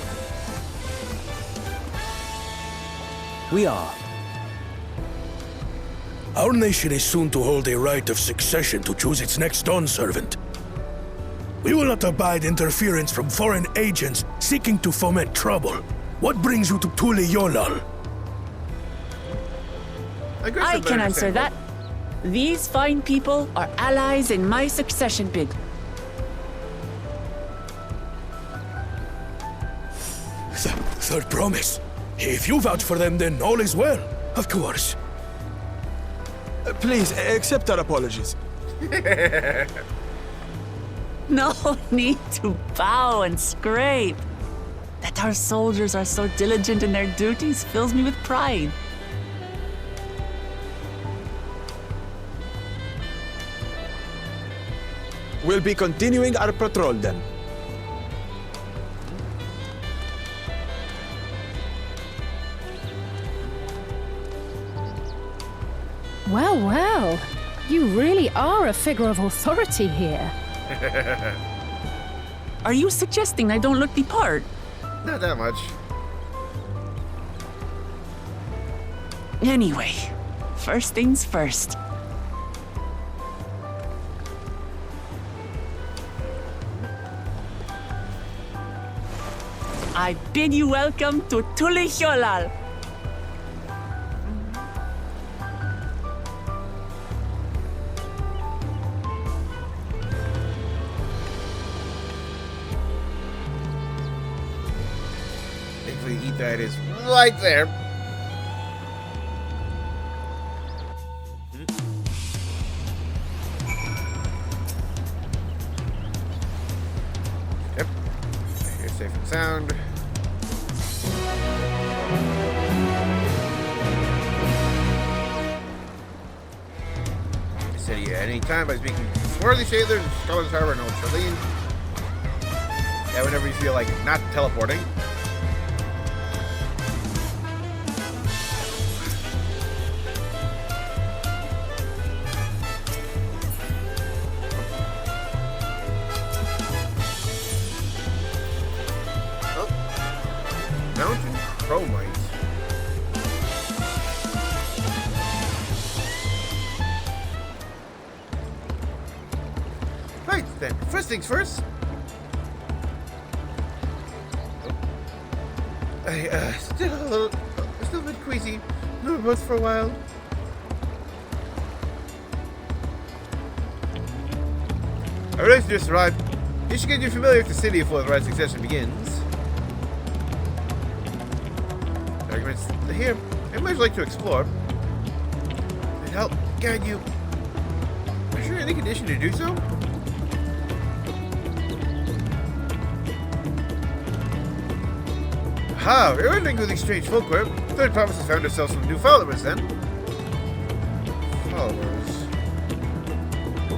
We are. Our nation is soon to hold a right of succession to choose its next dawn servant. We will not abide interference from foreign agents seeking to foment trouble. What brings you to Tulihyolal? I can answer that. These fine people are allies in my succession bid. Third promise. If you vouch for them, then all is well. Of course. Please, accept our apologies. No need to bow and scrape. That our soldiers are so diligent in their duties fills me with pride. We'll be continuing our patrol then. Well, well. You really are a figure of authority here. Are you suggesting I don't look the part? Not that much. Anyway, first things first. I bid you welcome to Tural. Thankfully, the Etherite is right there. Yep. You're safe and sound. City at any time by speaking swarthy sailors, Scholars Harbor, and Old Charlene. Yeah, whenever you feel like not teleporting. Mountain Chromite. Right then, first things first. Still a bit queasy. No both for a while. I realize you just arrived. You should get you familiar with the city before the right succession begins. Arguments here. I might like to explore and help guide you. Are you in any condition to do so? Aha, we're wondering who these strange folk were. Third Province has found herself some new followers then. Followers.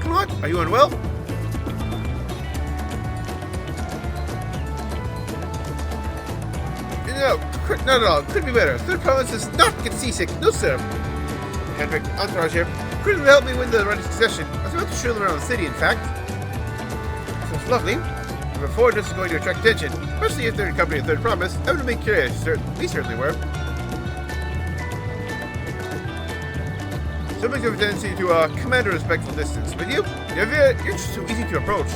What? Are you unwell? No, not at all. Could be better. Third Province does not get seasick. No, sir. Hendrik, entourage here. Couldn't help me win the right succession. I was about to show them around the city, in fact. Sounds lovely. Before this is going to attract attention, especially if they're in company of Third Promise. I would be curious. We certainly were. Some have a tendency to command a respectful distance, but you're just so easy to approach.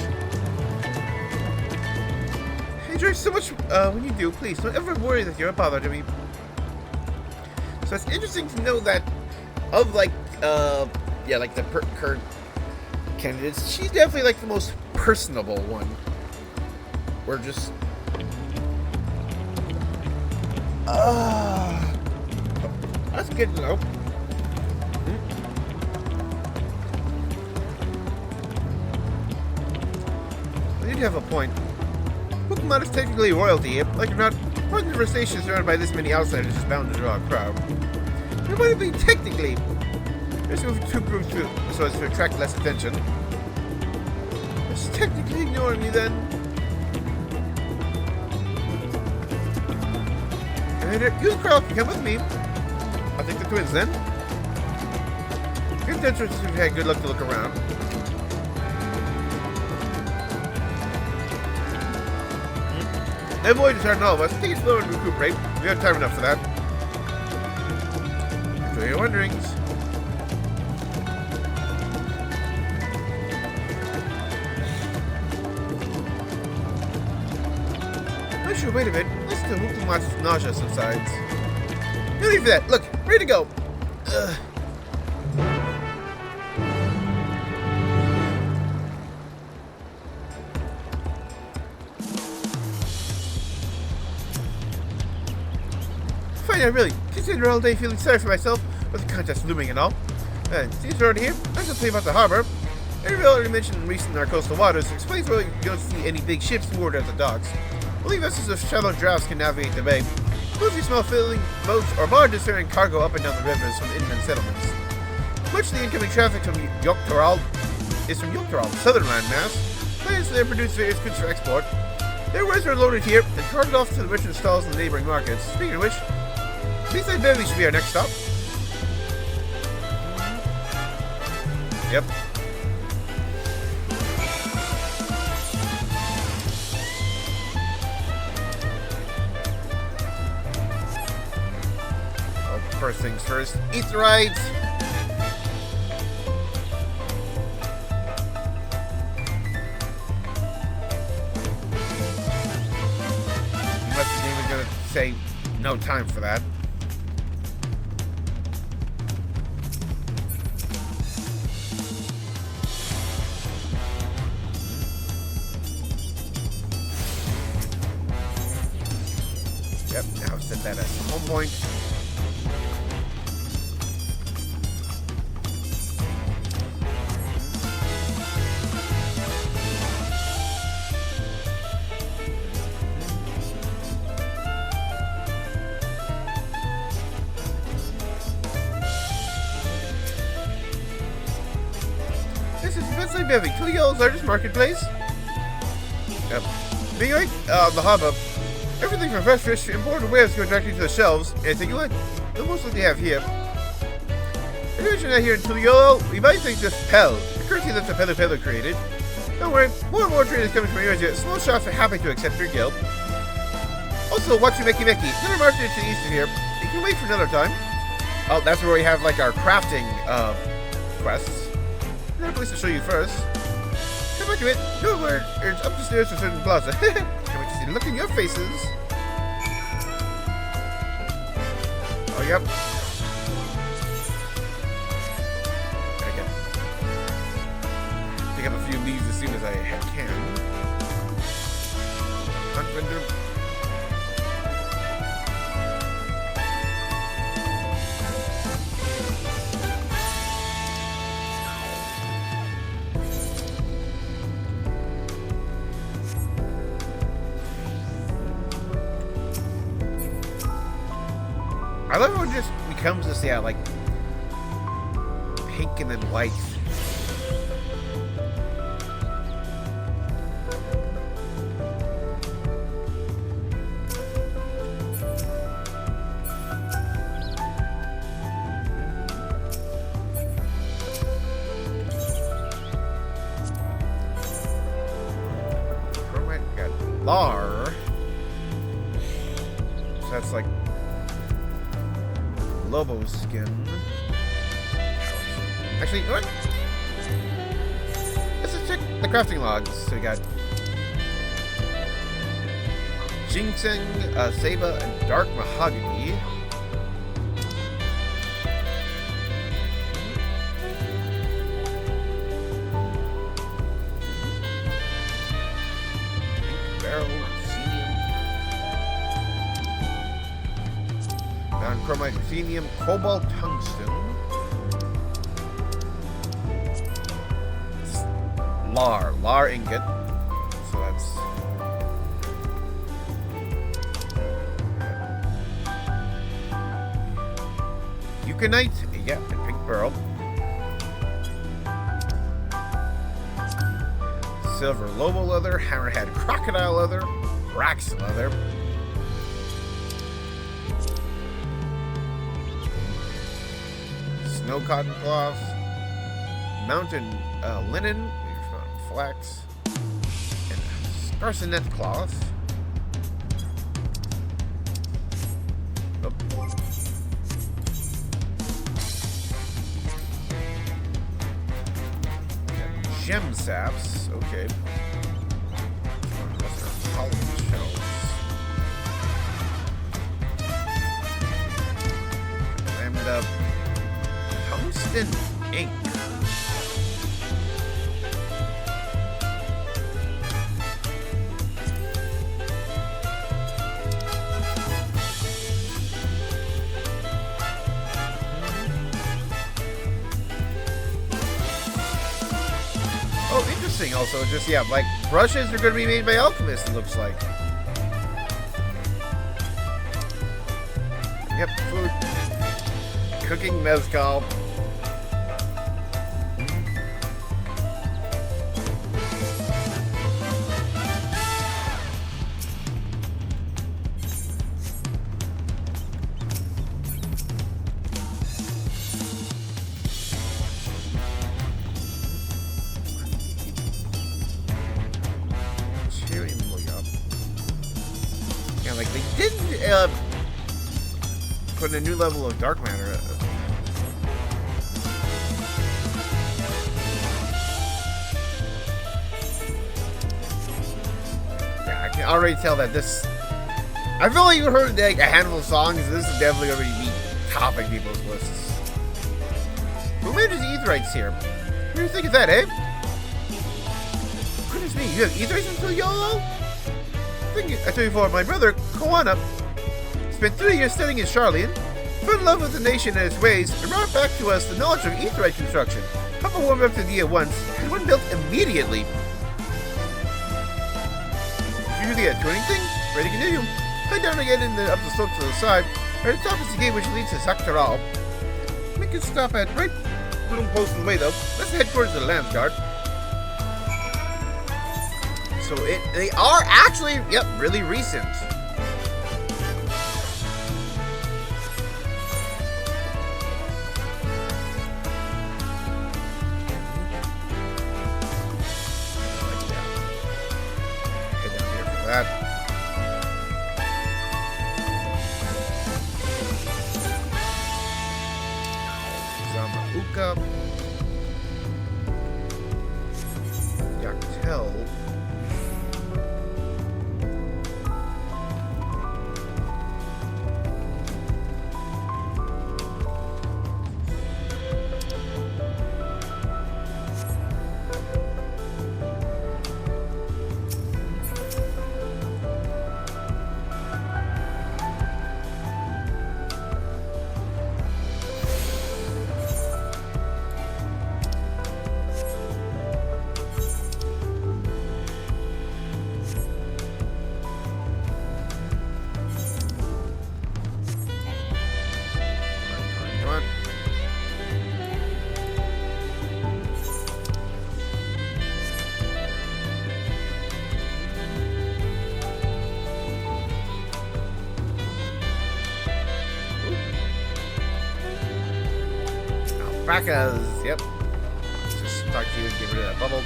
I enjoy so much when you do. Please don't ever worry that you're a bother to me. So it's interesting to know that of like the current candidates, she's definitely like the most personable one. We're just that's good to know. I did have a point. Pokemon is technically royalty, like or not, one conversation surrounded by this many outsiders is bound to draw a crowd. It might be technically. There's two groups so as to attract less attention. It's technically ignoring me then. And you and Carl can come with me. I'll take the twins then. Good entrance if you had good luck to look around. Avoid return all of us. Take it slow and recuperate. We have time enough for that. Enjoy your wanderings. Oh sure, wait a minute. Listen to Wukumat's nausea subsides. No need for that. Look, ready to go. Fine, I really consider all day feeling sorry for myself with the contest looming and all. Since we're already here, I shall tell you about the harbor. Ariel already mentioned recent our coastal waters, explains why you don't see any big ships moored at the docks. Only vessels of shallow drafts can navigate the bay. Mostly small filling boats or barges ferrying cargo up and down the rivers from inland settlements. Much of the incoming traffic from Tural is from Tural, southern landmass. Plants there produce various goods for export. Their wares are loaded here and carted off to the merchant stalls in the neighboring markets. Speaking of which, Seaside Bevy should be our next stop. Yep. Well, first things first, Aetheryte. Unless the game is going to say no time for that. Yep, now set that as home point. This is immensely busy. Tuliel's largest marketplace. Yep. Being right on the hub-up, everything from fresh fish to imported wares go directly to the shelves. Anything you like, the most of they have here. If you're mentioned out here in Tuliel, we might think just Pell, the currency that the Pelu created. Don't worry, more and more traders coming from areas. Small shops are happy to accept your guild. Also, watch you Mickey. Another market to the east of here. You can wait for another time. Oh, that's where we have like our crafting quests. Another place to show you first. Come back to it. Go where it's up the stairs to a certain plaza. Can't wait to see the look in your faces. Oh, yep. There we go. Pick up a few leaves as soon as I can. Hunt vendor. I love how it just becomes this, yeah, like pink and then white. Chromite got Lar. So that's like Lobo skin. Actually, you know what? Let's just check the crafting logs. So we got Ginseng, Saba, and Dark Mahogany. Pink Barrel, Chromite, ruthenium, cobalt, tungsten. Lar ingot. So that's Euconite, yeah, and pink pearl. Silver lobo leather, hammerhead crocodile leather, Rax leather. Snow cotton cloth, mountain linen, flax, and scarcinet cloth. Oh. Gem saps, okay. Polished shells. And tungsten ink. Oh, interesting. Also, just yeah, like brushes are going to be made by alchemists. It looks like. Yep, food. Cooking mezcal. put in a new level of dark matter. Yeah, I can already tell that this. I've only heard like a handful of songs. This is definitely already be topping people's lists. Who manages Aetherites here? What do you think of that, eh? Goodness me, you have Aetherites until YOLO? I told you before, my brother, Koana, spent 3 years studying in Charlian, fell in love with the nation and its ways, and brought back to us the knowledge of Aetherite construction. Papa warmed up to the idea once, and one built immediately. Did you do the tuning thing? Ready to continue. Head down again up the slope to the side. Right at the top is the gate which leads to Tural. We can stop at right little post in the way though. That's the headquarters of the Landsguard. So they are actually, yep, really recent. Head down here for that. Zamauka. Yaktel. Alpacas, yep. Just talk to you and get rid of that bubble.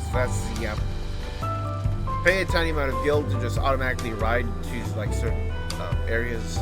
So that's the, pay a tiny amount of guild to just automatically ride to like certain areas.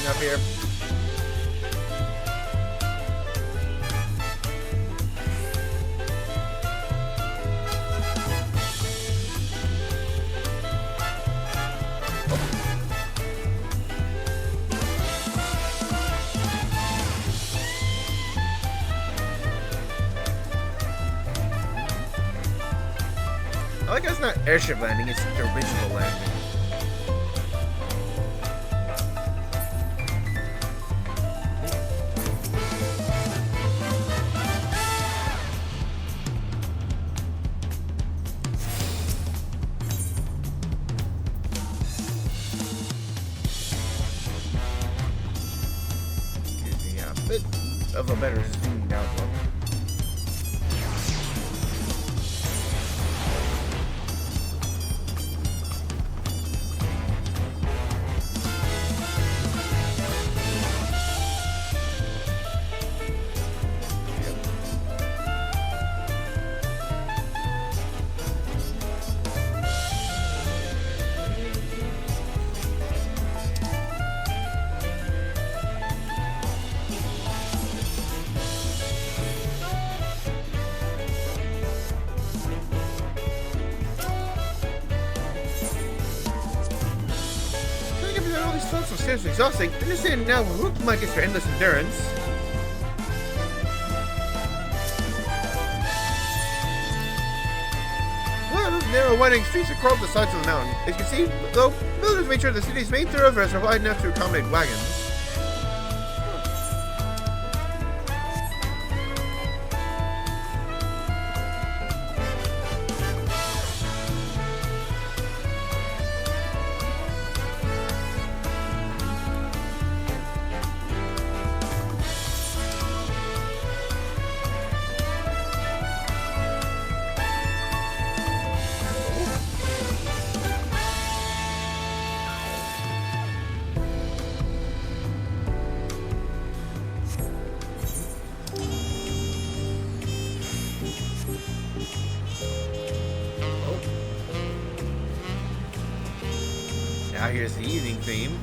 Up here. I like how it's not airship landing, it's the original landing. Of a better zoom outlook. This felt so seriously exhausting. I understand now what looked like it's for endless endurance. Well, those narrow, winding streets that crawl up the sides of the mountain. As you can see, though, builders made sure the city's main thoroughfares are wide enough to accommodate wagons. Now here's the evening theme.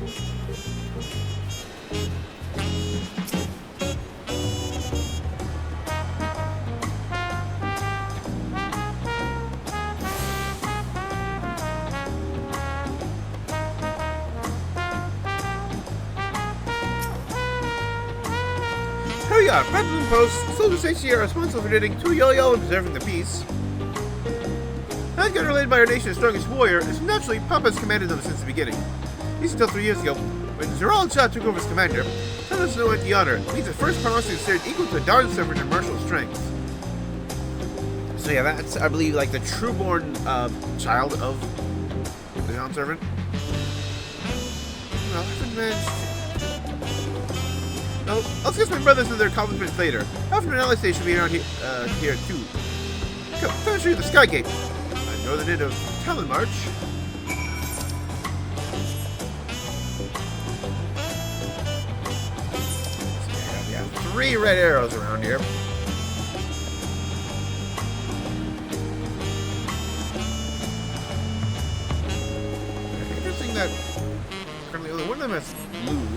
Hurry up! Battle posts, soldiers HC are responsible for getting to Yo-Yo and preserving the peace. Asgard, led by our nation's strongest warrior, is naturally Papa's commanded them since the beginning. At least until 3 years ago, when Tural took over as commander, none of us know the honor. It means the first promise is considered equal to a Dawntrail in martial strength. So yeah, that's, I believe, like the true-born child of the Dawntrail. Well, I haven't managed. No, I'll discuss my brothers and their accomplishments later. After an ally station will be around here too. Come, let me show you the Sky Gate. Northern end of Talon March. So we have 3 red arrows around here. Interesting that currently only one of them has blue.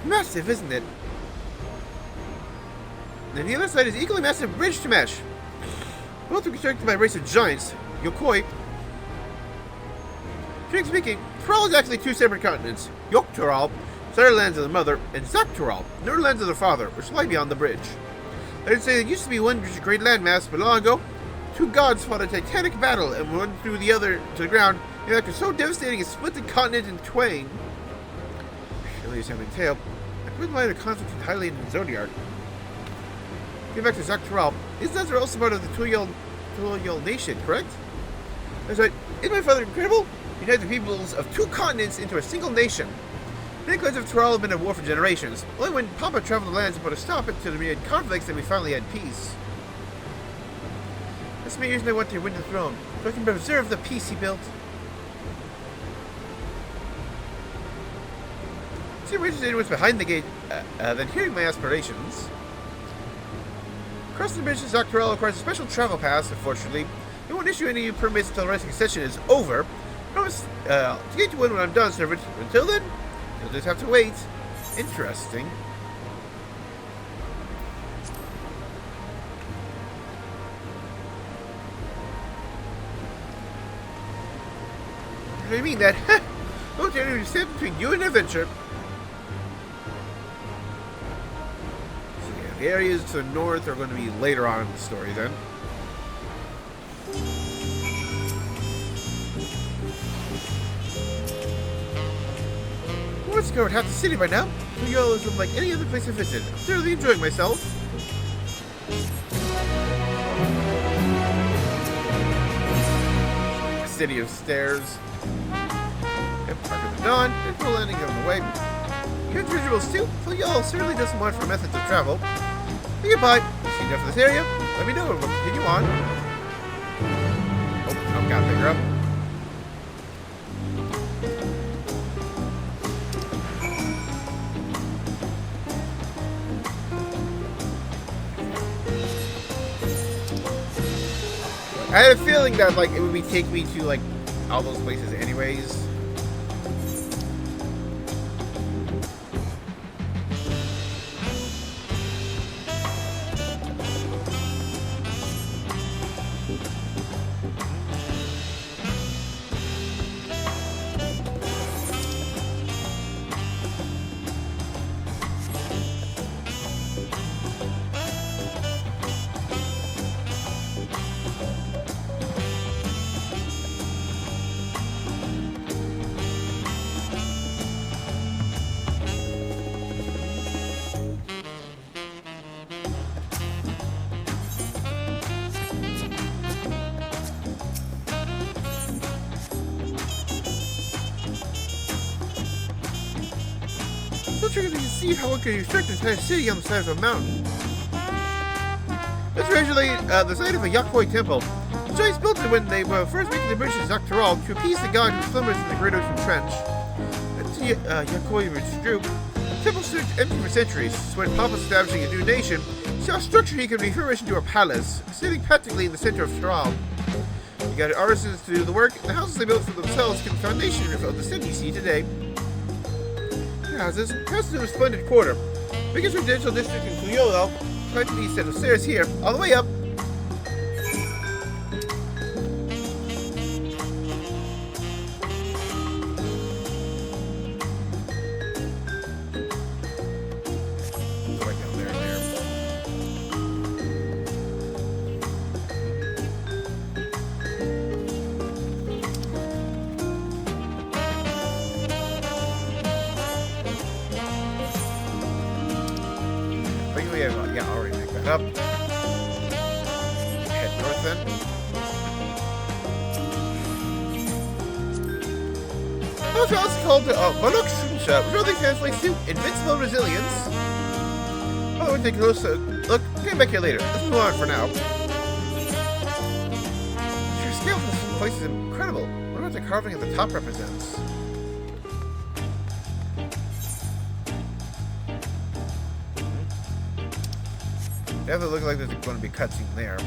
Massive, isn't it? And the other side is equally massive bridge to mesh. Both were constructed by a race of giants, Yokoi. Strictly speaking, Tural is actually 2 separate continents. Tural, southern lands of the mother, and Tural, northern lands of the father, which lie beyond the bridge. I'd say there used to be one great landmass, but long ago, 2 gods fought a titanic battle, and one threw the other to the ground, and after so devastating it split the continent in twain. Surely sounding tale. I couldn't lie the conflict entirely in Zodiac. Get back to Tural. These lands are also part of the Tural nation, correct? That's right. Isn't my father incredible? He united the peoples of 2 continents into a single nation. Many clans of Tural have been at war for generations. Only when Papa traveled the lands and put a stop to the myriad conflicts that we finally had peace. That's the reason I want to win the throne, so I can preserve the peace he built. See, we're interested in what's behind the gate, than hearing my aspirations. Crossing the bridge to Tural requires a special travel pass, unfortunately. They won't issue any permits until the rest of the session is over. Promise to get to one when I'm done, servant. Until then, you'll just have to wait. Interesting. What do you mean that? Don't tell you to stand between you and adventure. So yeah, the areas to the north are going to be later on in the story then. I've discovered half the city by now. Tural is unlike any other place I've visited. I'm thoroughly enjoying myself. A city of stairs. Yep, Park of the Dawn. There's no landing on the way. Good visuals too. Tural certainly doesn't want for methods of travel. Say goodbye. See enough of this area. Let me know and we'll continue on. Oh, gotta pick her up. I had a feeling that, like, it would be take me to, like, all those places anyways. So tricky to see how one could restrict an entire city on the side of a mountain. It's originally the site of a Yakoi temple. The Giants built it when they were first making the bridge to Tural to appease the god who slumbers in the Great Ocean Trench. Until Yakoi withdrew, the temple stood empty for centuries. So when Papa was establishing a new nation, he saw a structure he could refurbish into a palace, sitting practically in the center of Tural. He got artisans to do the work, and the houses they built for themselves became the foundation of the city you see today. The houses passed through a splendid quarter. Biggest residential district in Tural, right to the set of stairs here, all the way up. Go right down there and there. Yeah, I'll already make that up. Head north then. Also, it's called Baluk Shunsha, which really translates to Invincible Resilience. Oh, we'll take a closer look. Get back here later. Let's move on for now. Your scale for this place is incredible. What about the carving at the top represents? Definitely looks like there's going to be a cutscene there.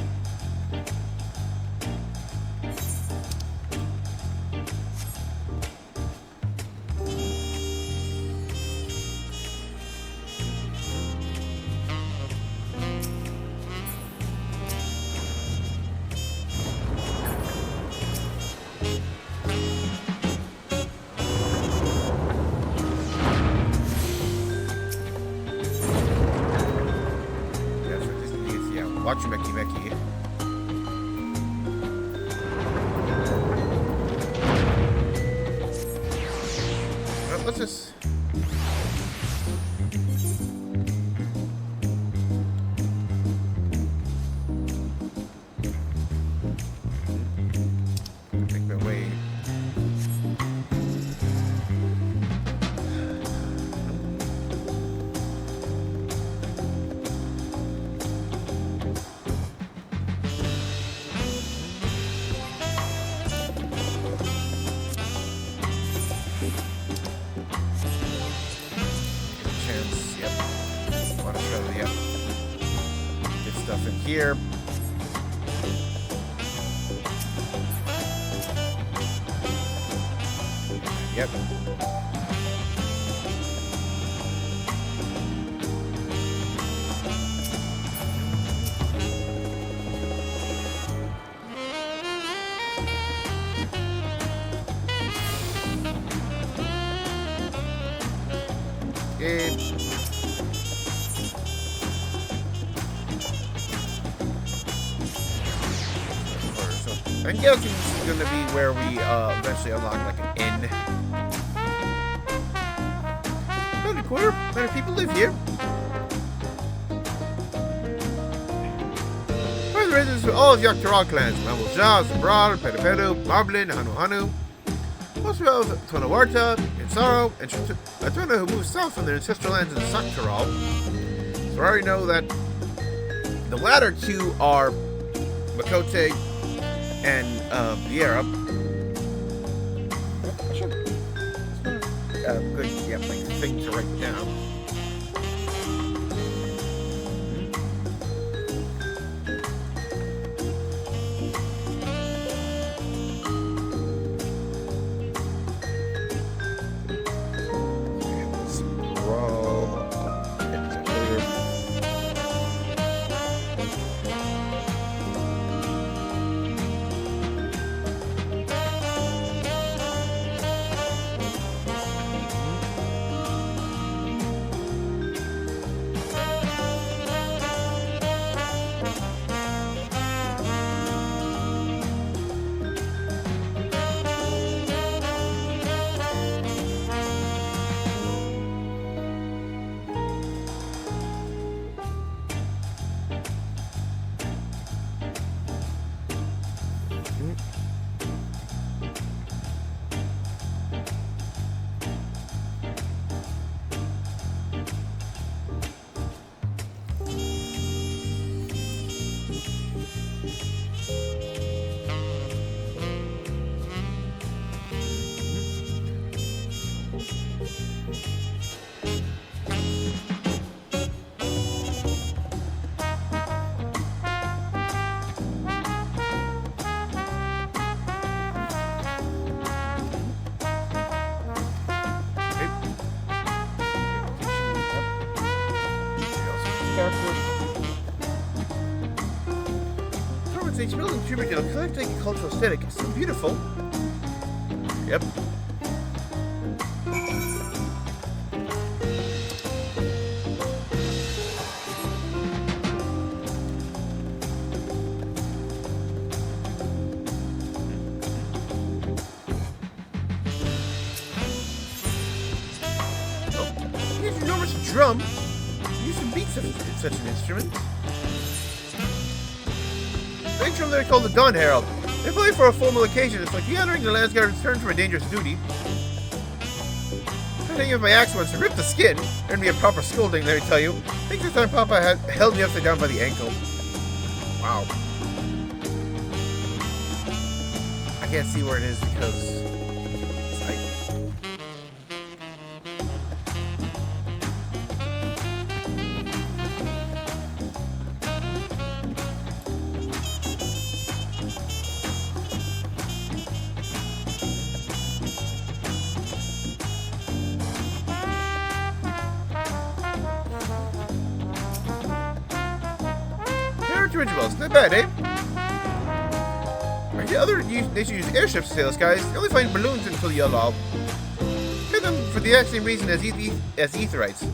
Watch Mickey Mickey. Well, let's just... make my way. Here. Yep. I'm guessing this is going to be where we eventually unlock like an inn. About a quarter, 100 people live here. Where are the residents of all of Tural clans? Mamulja, Zabral, Pedapedo, Marblin, Hanu. Most of Tonawarta, Insaro, and Atona who moved south from their ancestral lands in Tural. So I already know that the latter two are Makote and Vieira. Good, yeah, like thing to write down. each building contribute to a collective cultural aesthetic. It's so beautiful. Yep. Here's an enormous drum. Use some beats of such an instrument. The big drum there called the Dawntrail. They play for a formal occasion. It's like honoring the Landsguard return from a dangerous duty. Trying with my axe once to rip the skin. Earned me a proper scolding, let me tell you. I think this time Papa had held me upside down by the ankle. Wow. I can't see where it is because it's tight. Rituals, not bad, eh? The other nations use airships to sail the skies. They only find balloons until Tural. Hit them for the exact same reason as Aetherites.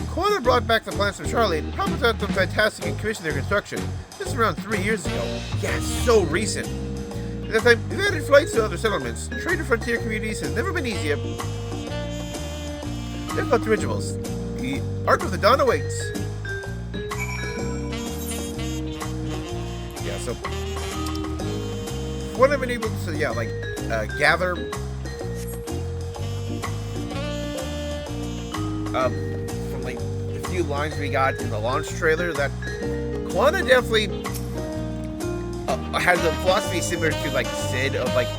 Koala brought back the plants from Charlie and Papa taught them fantastic and commissioned their construction. This is around 3 years ago. Yeah, it's so recent. At that time, they've added flights to other settlements. Trade to frontier communities has never been easier. Then about the rituals. The Ark of the Dawn awaits. So, what I've been able to, gather from, like, the few lines we got in the launch trailer, that Quana definitely has a philosophy similar to, like, Sid, of, like,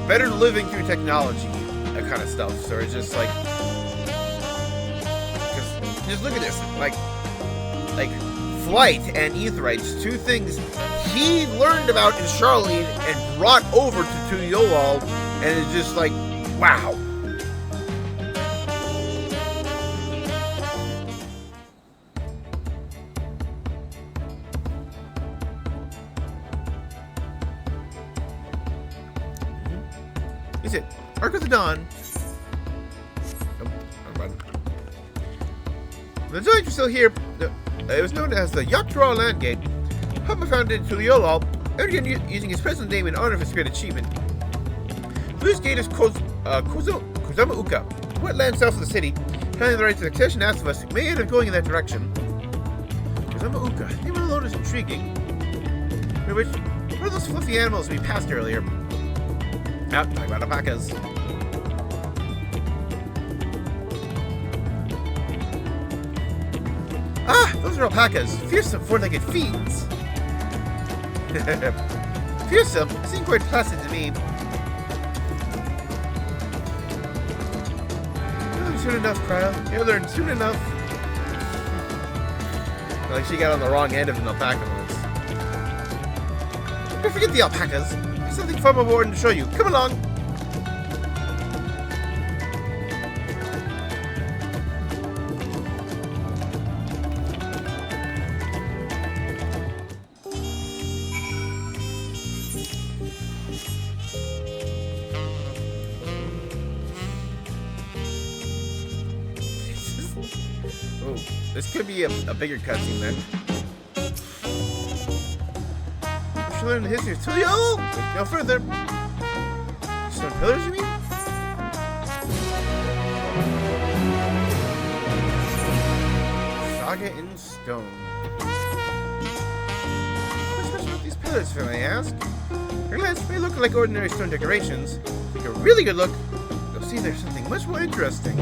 better living through technology, that kind of stuff. So it's just, like, just look at this, like, flight and Aetherites, two things he learned about in Charlene and brought over to Tural, and it's just like, wow. Is it Ark of the Dawn? Nope, never mind. The giants are still here. It was known as the Tural Land Gate. Papa founded it in Tural, again using his present name in honor of his great achievement. This gate is Kozama-uka, wetland south of the city. Having the right to succession asked of us may end up going in that direction. Kozama-uka, name alone is intriguing. What are those fluffy animals we passed earlier? Talking about alpacas. Ah, those are alpacas. Fearsome, four-legged fiends. Fearsome seem quite placid to me. You'll learn soon enough, Kyle. You'll learn soon enough. Like she got on the wrong end of an alpaca once. Don't forget the alpacas. There's something far more important to show you. Come along. This could be a bigger cutscene then. We should learn the history of Tural. Go further. Stone pillars, you mean? Saga in stone. What's special about these pillars, if I may ask? Your glance may look like ordinary stone decorations. Take a really good look. You'll see there's something much more interesting.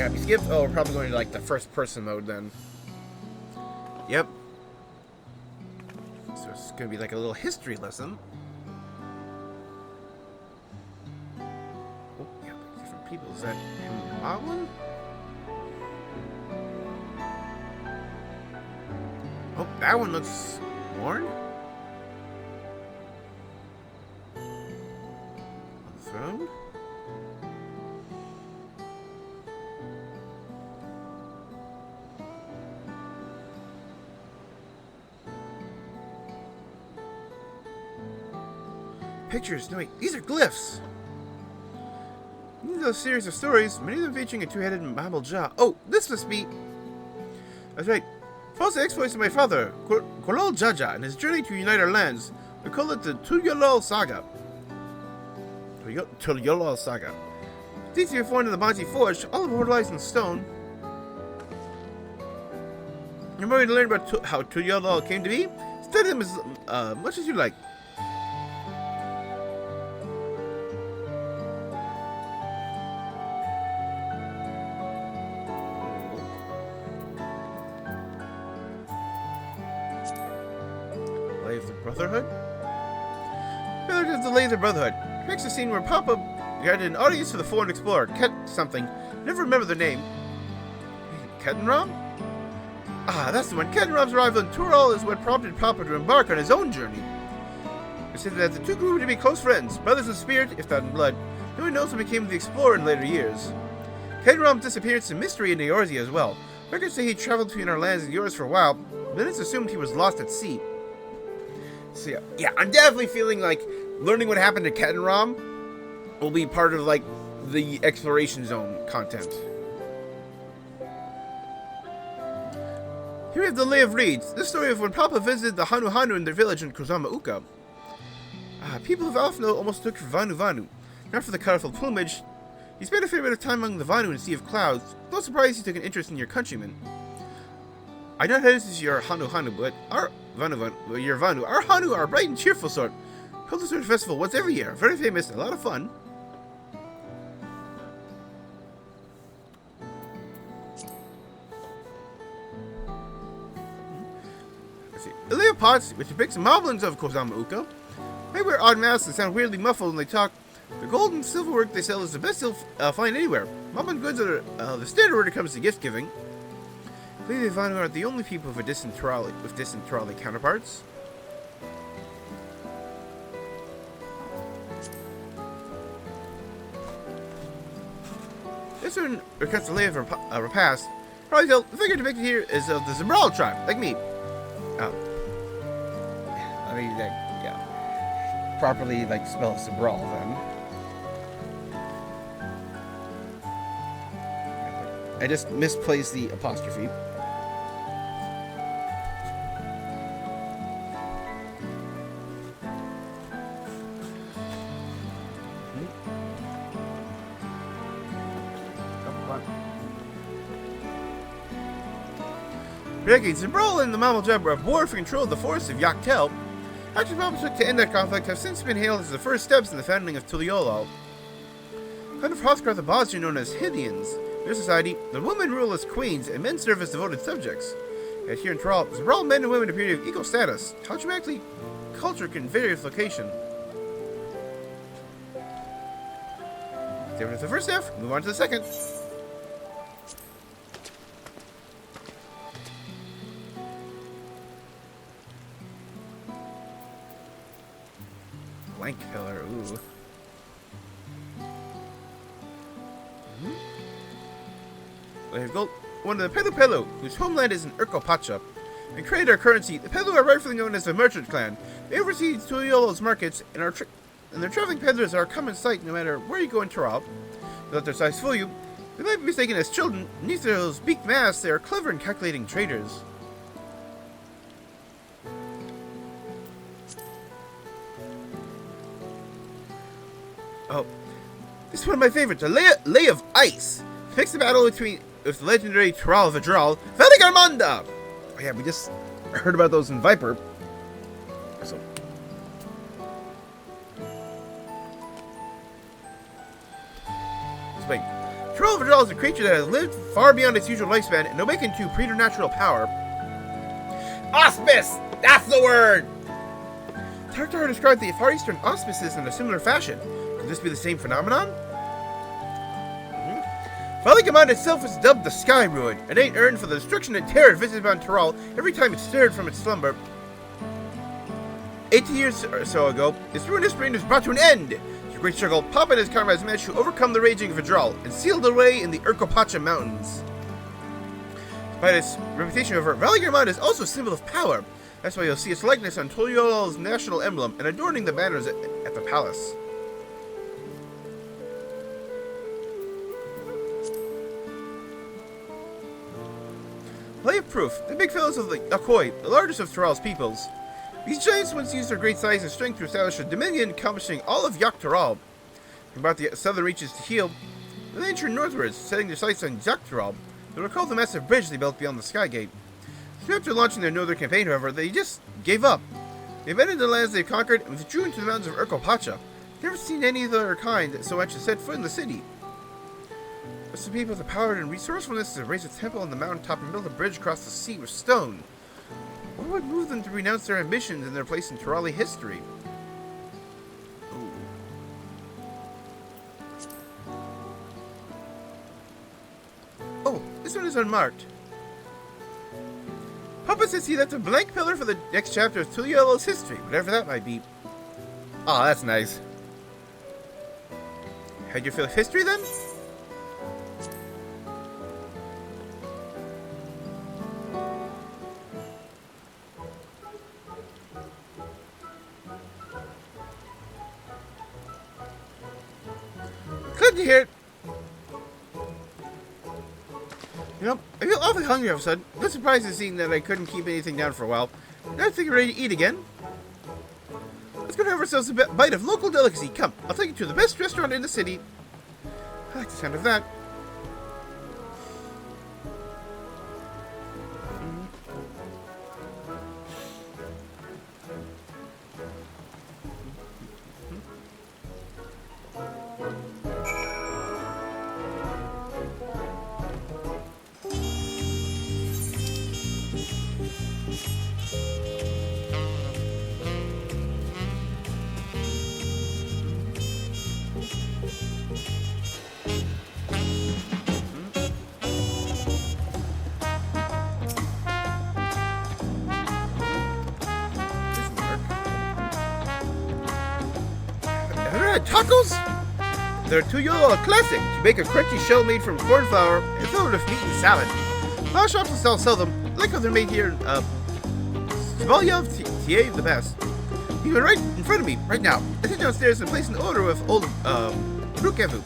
We skipped. Oh, we're probably going to like the first person mode then. Yep. So it's gonna be like a little history lesson. Oh, yeah, different people. Is that him, Moglin? Oh, that one looks worn. On the throne. Pictures. No, wait. These are glyphs. These are a series of stories, many of them featuring a two-headed mammal jaw. Oh, this must be... That's right. Follows the exploits of my father, Kolol Jaja, and his journey to unite our lands. We call it the Tural Saga. Tural Saga. These were formed in the Bonzi Forge, all immortalized in stone. You're going to learn about how Tural came to be? Study them as much as you like. Lay of the Brotherhood? Failure to delay the Brotherhood. Next a scene where Papa granted an audience to the foreign explorer, Ket something. Never remember the name. Ketenram? Ah, that's the one. Ketenram's arrival in Tural is what prompted Papa to embark on his own journey. It said that the two grew to be close friends, brothers in spirit, if not in blood. No one knows what became of the explorer in later years. Ketenram's disappearance is a mystery in Eorzea as well. Records say he traveled between our lands and yours for a while, but then it's assumed he was lost at sea. So yeah, I'm definitely feeling like learning what happened to Ketenram will be part of like the exploration zone content. Here we have the Lay of Reeds, this story of when Papa visited the Hanu Hanu in their village in Kozama Uka. People of Alphno almost took for Vanu Vanu, not for the colorful plumage. He spent a fair bit of time among the Vanu in a sea of clouds. No surprise he took an interest in your countrymen. I know this is your Hanu Hanu, but our your Vanu, our Hanu are a bright and cheerful sort. Hold this festival once every year, very famous and a lot of fun. Let's see. The Lay of Pots, which depicts moblins of Kozama Uka. They wear odd masks and sound weirdly muffled when they talk. The gold and silver work they sell is the best you'll find anywhere. Moblin goods are the standard when it comes to gift giving. Clearly, the Vanu aren't the only people with distant Turali counterparts. This one recounts the lay of a repast. Probably the figure depicted here is of the Zabral tribe, like me. Oh. I mean, yeah. Properly, spell Zabral, then. I just misplaced the apostrophe. For decades, Zabral and the Mammal Jeb were at war for control of the forests of Yaktel. Actions Papa took to end that conflict have since been hailed as the first steps in the founding of Tuliolal. Kind of Hrothgar the Bosnian known as Hythians. In their society, the women rule as queens and men serve as devoted subjects. Yet here in Tural, Zabral men and women appear to have equal status. How dramatically culture can vary with location. Stay with the first half, move on to the second. Blank pillar, ooh. We've got one of the Pelu Pelu, whose homeland is in Urkopacha. And created our currency, the Pelu are rightfully known as the merchant clan. They oversee Tuliolo's markets, and their traveling peddlers are a common sight no matter where you go in Tural. Don't let their size fool you. They might be mistaken as children. Beneath those beaked masks, they are clever in calculating traders. Oh, this is one of my favorites, a Lay of Ice. Picks the battle with the legendary Tural Vidral, Veligarmanda! Oh yeah, we just heard about those in Viper. So. Explain. Tural Vidral is a creature that has lived far beyond its usual lifespan and awakened to preternatural power. Auspice! That's the word! Tartar described the Far Eastern auspices in a similar fashion. Could this be the same phenomenon? Veligamand itself is dubbed the Sky Ruin, a name earned for the destruction and terror visited on Tural every time it stirred from its slumber. 80 years or so ago, its ruinous reign was brought to an end. Through great struggle, Papa and his comrades managed to overcome the raging Vidral and sealed away in the Urkopacha Mountains. Despite its reputation, however, Veligamand is also a symbol of power. That's why you'll see its likeness on Turyal's national emblem and adorning the banners at the palace. Live proof. The big fellows of the Akoi, the largest of Tural's peoples. These giants once used their great size and strength to establish a dominion encompassing all of Yak Tural. They brought the southern reaches to heal. Then they turned northwards, setting their sights on Yak Tural. They recall the massive bridge they built beyond the Sky Gate. Soon after launching their northern campaign, however, they just gave up. They abandoned the lands they've conquered and withdrew into the mountains of Urkopacha. Never seen any of their kind so much as set foot in the city. But some people with the power and resourcefulness to raise a temple on the mountaintop and build a bridge across the sea with stone. What would move them to renounce their ambitions and their place in Turali history? Ooh. Oh, this one is unmarked. Papa says he left a blank pillar for the next chapter of Turyal's history, whatever that might be. Aw, that's nice. How'd you feel of history then? Glad to hear it. You know, I feel awfully hungry all of a sudden. I'm not surprised at seeing that I couldn't keep anything down for a while. Now I think we're ready to eat again. Let's go have ourselves a bite of local delicacy. Come, I'll take you to the best restaurant in the city. I like the sound of that. Tacos? They're Tural classic. You make a crunchy shell made from corn flour and fill it with meat and salad. A lot of shops will still sell them. I like how they're made here in Svalyav TA the best. You can right in front of me right now. I sit downstairs and place an order with old Rukevu.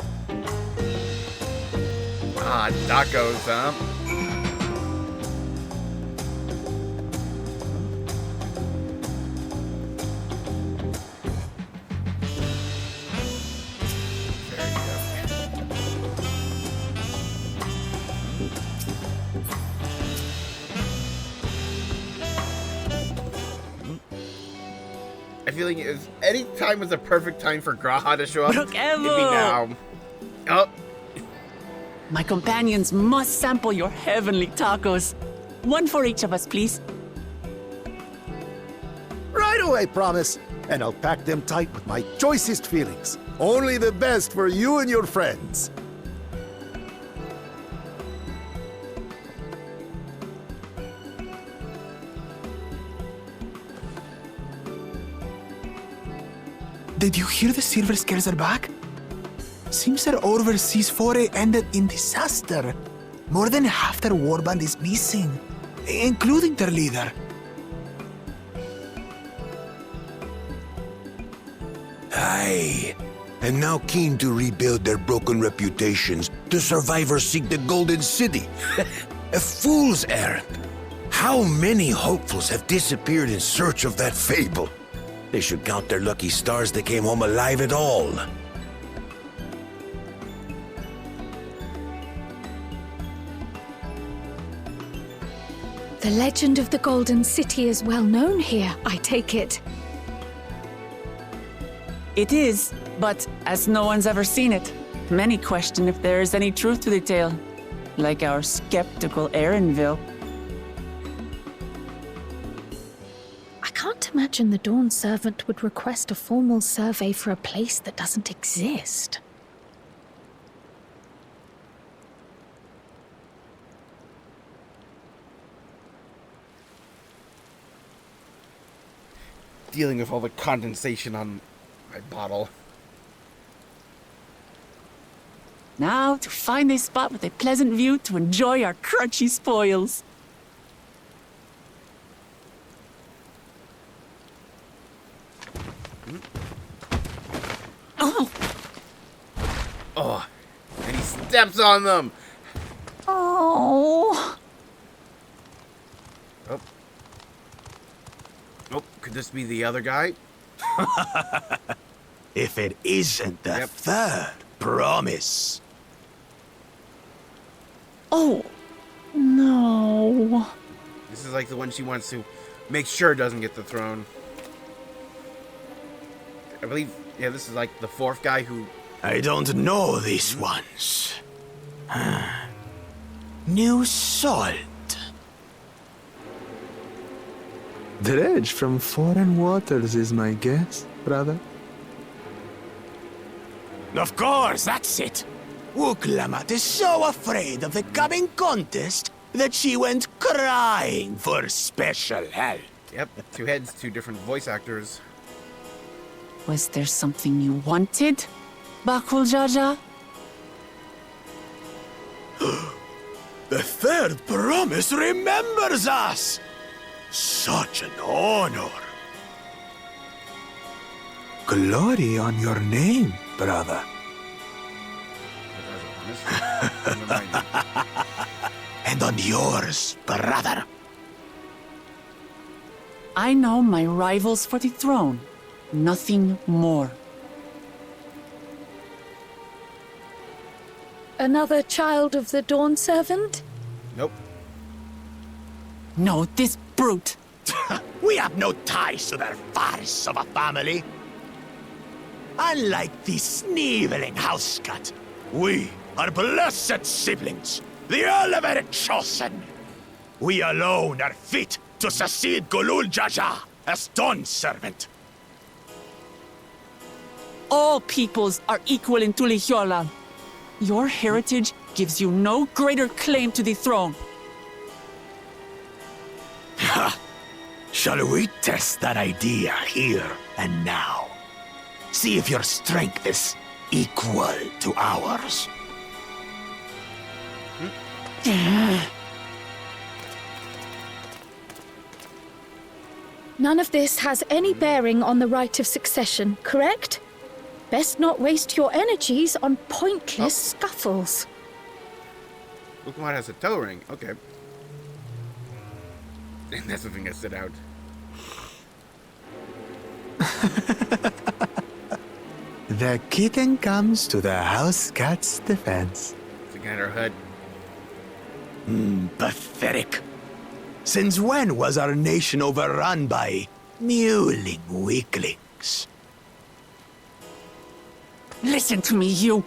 Ah, tacos, huh? I feel like if any time was the perfect time for Graha to show up, it'd be now. Oh. My companions must sample your heavenly tacos. One for each of us, please. Right away, promise. And I'll pack them tight with my choicest feelings. Only the best for you and your friends. Did you hear the Silver Scares are back? Seems their overseas foray ended in disaster. More than half their warband is missing, including their leader. Aye. And now keen to rebuild their broken reputations, the survivors seek the Golden City. A fool's errand. How many hopefuls have disappeared in search of that fable? They should count their lucky stars they came home alive at all. The legend of the Golden City is well known here, I take it. It is, but as no one's ever seen it, many question if there is any truth to the tale. Like our skeptical Erinville. I can't imagine the Dawn Servant would request a formal survey for a place that doesn't exist. Dealing with all the condensation on my bottle. Now to find a spot with a pleasant view to enjoy our crunchy spoils. Oh, and he steps on them. Oh. Oh, could this be the other guy? If it isn't the third promise. Oh. No. This is like the one she wants to make sure doesn't get the throne. I believe, yeah, this is like the fourth guy who... I don't know these ones. New salt. Dredge from foreign waters is my guess, brother. Of course, that's it. Wuklamat is so afraid of the coming contest that she went crying for special help. Yep, two heads, two different voice actors. Was there something you wanted, Bakul Jaja? The third promise remembers us! Such an honor. Glory on your name, brother. And on yours, brother. I know my rivals for the throne. Nothing more. Another child of the Dawn Servant? Nope. No, this brute. We have no ties to their farce of a family. Unlike the sneevling housecut, we are blessed siblings, the elevated chosen. We alone are fit to succeed Golul Jaja as Dawn Servant. All peoples are equal in Tulihiola. Your heritage gives you no greater claim to the throne. Ha! Shall we test that idea here and now? See if your strength is equal to ours. None of this has any bearing on the right of succession, correct? Best not waste your energies on pointless scuffles. Pokemon has a toe ring. Okay. And that's the thing that stood out. The kitten comes to the house cat's defense. Looking at her hood. Pathetic. Since when was our nation overrun by mewling weaklings? Listen to me, you.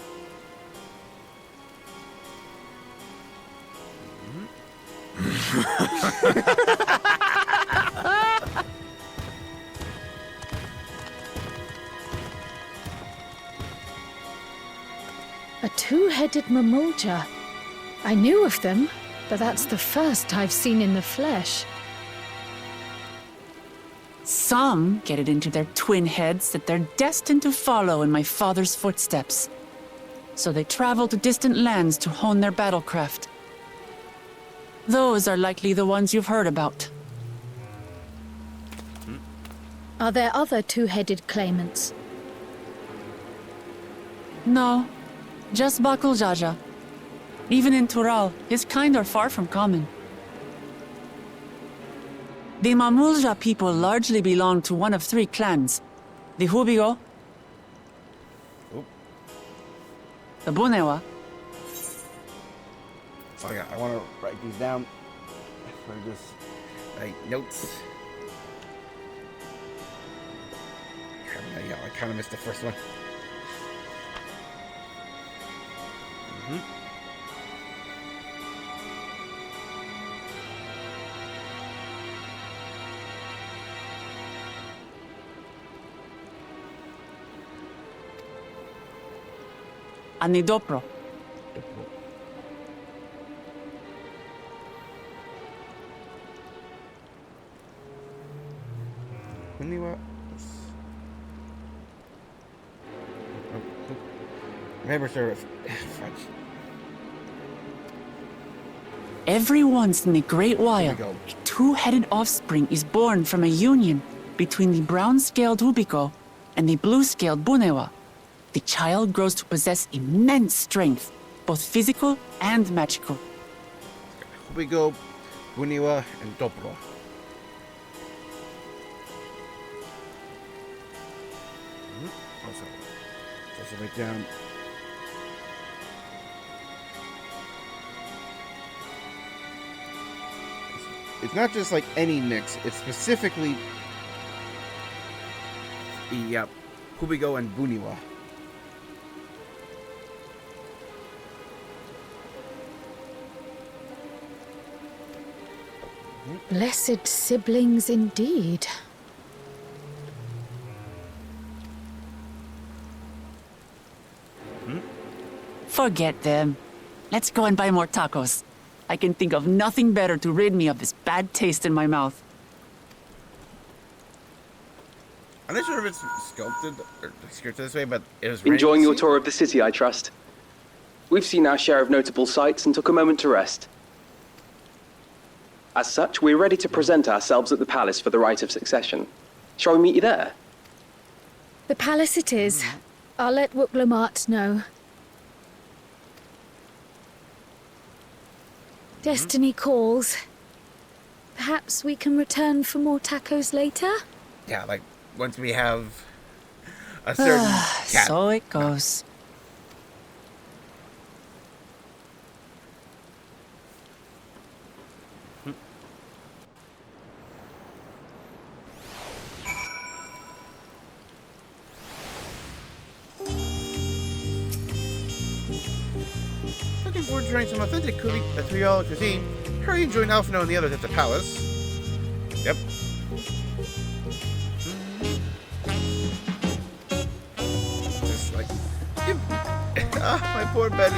A two-headed Mamulja. I knew of them, but that's the first I've seen in the flesh. Some get it into their twin heads that they're destined to follow in my father's footsteps. So they travel to distant lands to hone their battlecraft. Those are likely the ones you've heard about. Are there other two-headed claimants? No, just Bakul Jaja. Even in Tural, his kind are far from common. The Mamulja people largely belong to one of three clans. The Hubigo, the Bunewa, Oh yeah, I want to write these down. For just write notes. Yeah, I kind of missed the first one. Anidopro. Member service. French. Every once in a great while, Here we go. a two-headed offspring is born from a union between the brown-scaled Hubico and the blue-scaled Bunewa. The child grows to possess immense strength, both physical and magical. Here we go, Buniwa and Dobro. Also write down. It's not just like any mix, it's specifically the Hubigo and Buniwa. Blessed siblings indeed. Forget them. Let's go and buy more tacos. I can think of nothing better to rid me of this bad taste in my mouth. I'm not sure if it's sculpted or scripted this way, but it was Enjoying your tour of the city, I trust. We've seen our share of notable sights and took a moment to rest. As such, we're ready to present ourselves at the palace for the rite of succession. Shall we meet you there? The palace it is. I'll let Wuklamart know. Destiny calls. Perhaps we can return for more tacos later? Yeah, like once we have a certain cat. So it goes. Looking forward to trying some authentic Tural cuisine. Hurry and join Alphino and the others at the palace. Yep. Just like... my poor Betty.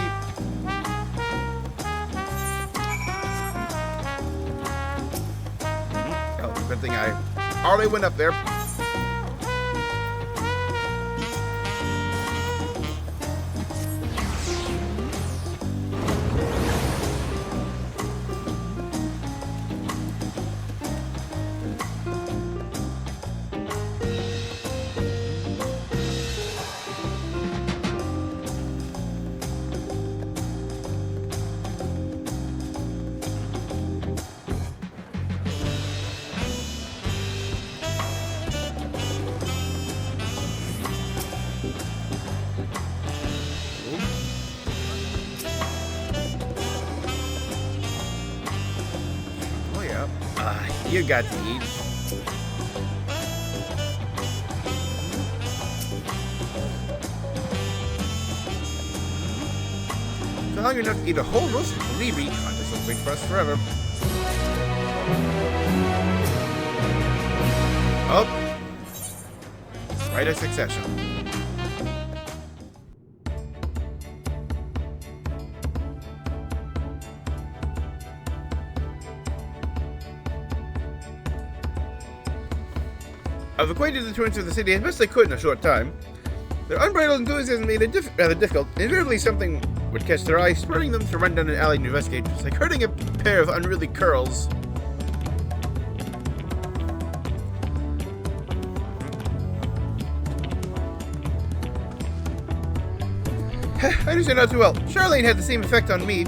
Oh, good thing I already went up there. You got to eat. So hungry enough to eat a whole roasted kalibi. This will wait for us forever. Oh, right of succession. I've acquainted the twins of the city as best I could in a short time. Their unbridled enthusiasm made it rather difficult. Invariably something would catch their eye, spurring them to run down an alley to investigate. It's like herding a pair of unruly curls. I understand not too well. Charlene had the same effect on me.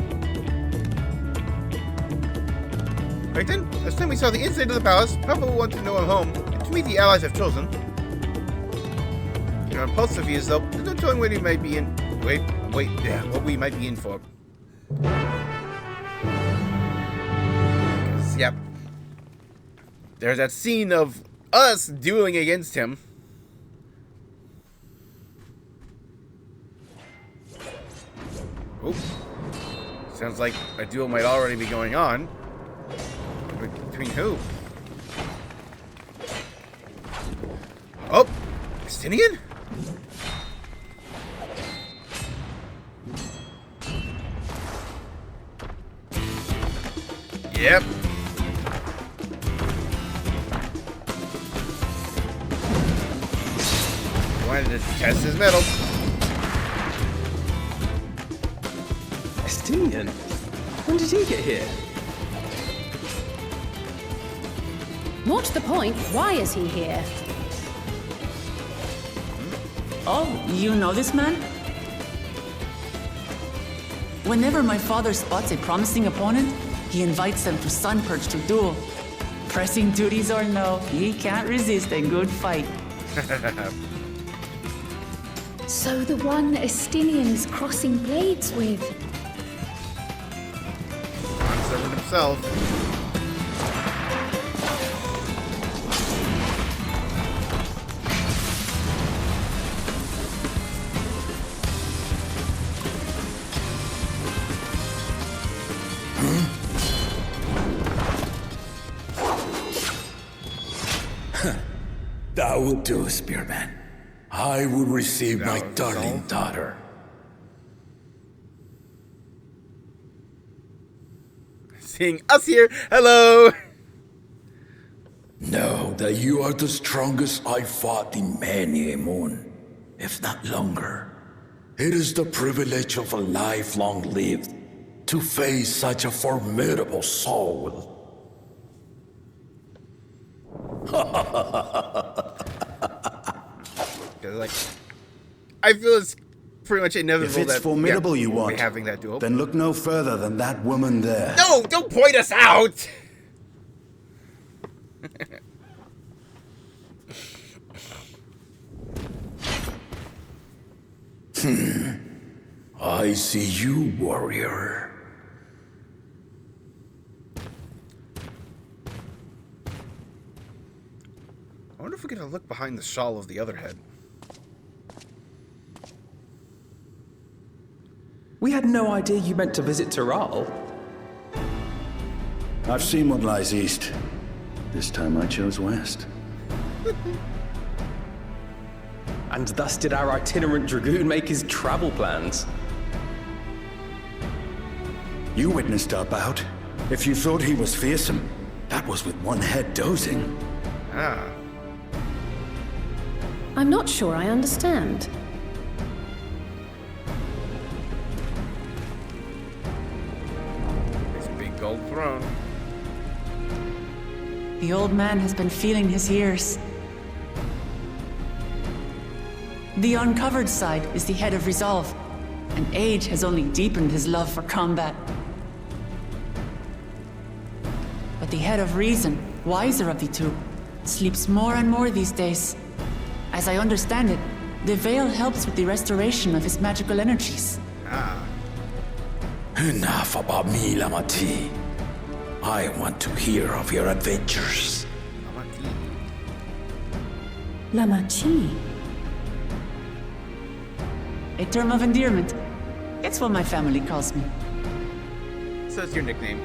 Right then, last time we saw the inside of the palace, Papa will want to know I'm home. To meet the allies I've chosen. You know, impulsive he is though. There's no telling what he might be in. What we might be in for. Yep. There's that scene of us dueling against him. Oop. Sounds like a duel might already be going on. Between who? Oh, Justinian? Yep. Wanted to test his metal. Justinian? When did he get here? More to the point, why is he here? Oh, you know this man? Whenever my father spots a promising opponent, he invites them to Sunperch to duel. Pressing duties or no, he can't resist a good fight. So the one Estinian is crossing blades with. Servant himself. That would do, Spearman. I will receive my darling daughter. Seeing us here, hello! Know that you are the strongest I fought in many a moon, if not longer. It is the privilege of a life long lived to face such a formidable soul. Like, I feel it's pretty much inevitable If it's that formidable yeah, you we'll be want, having that duel. then look no further than that woman there. No, don't point us out! I see you, warrior. I wonder if we get a look behind the shawl of the other head. We had no idea you meant to visit Tural. I've seen what lies east. This time I chose west. And thus did our itinerant dragoon make his travel plans. You witnessed our bout. If you thought he was fearsome, that was with one head dozing. Ah. I'm not sure I understand. This big gold throne. The old man has been feeling his years. The uncovered side is the head of resolve, and age has only deepened his love for combat. But the head of reason, wiser of the two, sleeps more and more these days. As I understand it, the veil helps with the restoration of his magical energies. Ah. Enough about me, Lamati. I want to hear of your adventures. Lamachi. A term of endearment. It's what my family calls me. So it's your nickname.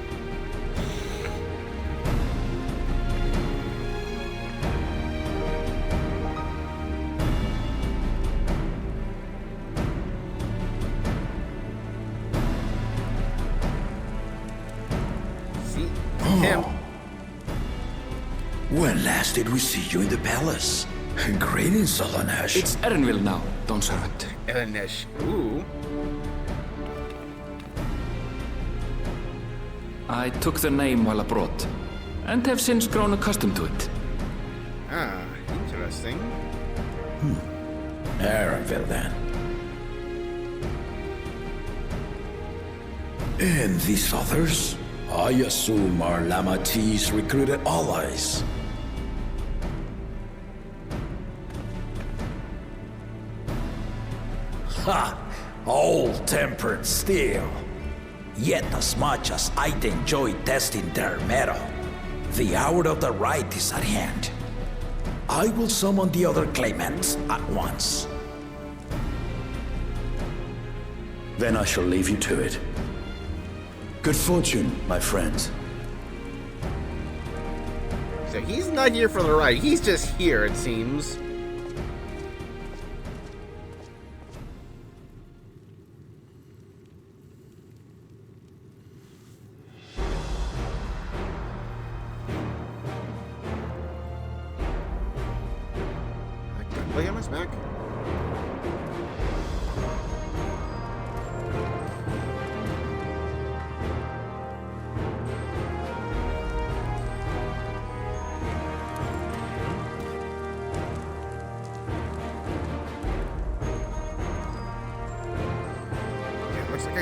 See? Him. When last did we see you in the palace? Greetings, Solanesh. It's Erenville now, Don Servant. Elenesh. Ooh. I took the name while abroad, and have since grown accustomed to it. Ah, interesting. Erenville, then. And these others? I assume are Lamati's recruited allies. Ha! Old-tempered steel. Yet as much as I'd enjoy testing their metal, the hour of the right is at hand. I will summon the other claimants at once. Then I shall leave you to it. Good fortune, my friends. So he's not here for the ride. He's just here, it seems. Gunplay on his back?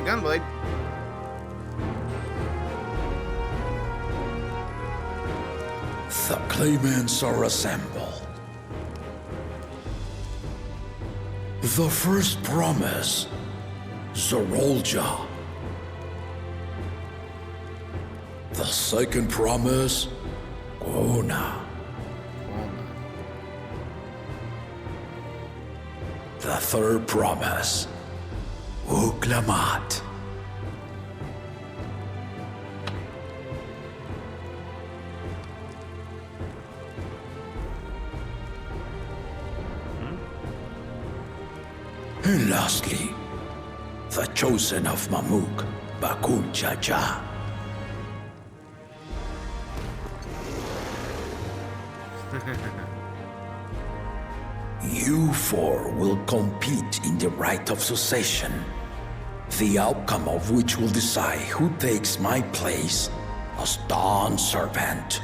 a gunblade. The claimants are assembled. The first promise, Zorolja. The second promise, Gona. The third promise, Uklamat. And lastly, the chosen of Mamuk, Bakul Jaja. You four will compete in the rite of succession, the outcome of which will decide who takes my place as Dawn Servant.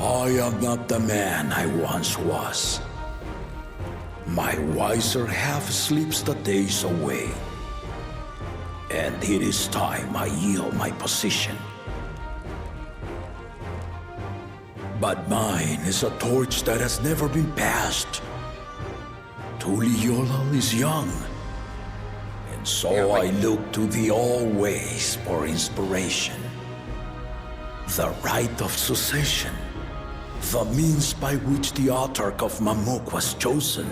I am not the man I once was. My wiser half sleeps the days away, and it is time I yield my position. But mine is a torch that has never been passed. Tuliyola is young, and so I look to the always for inspiration. The rite of succession, the means by which the autarch of Mamuk was chosen.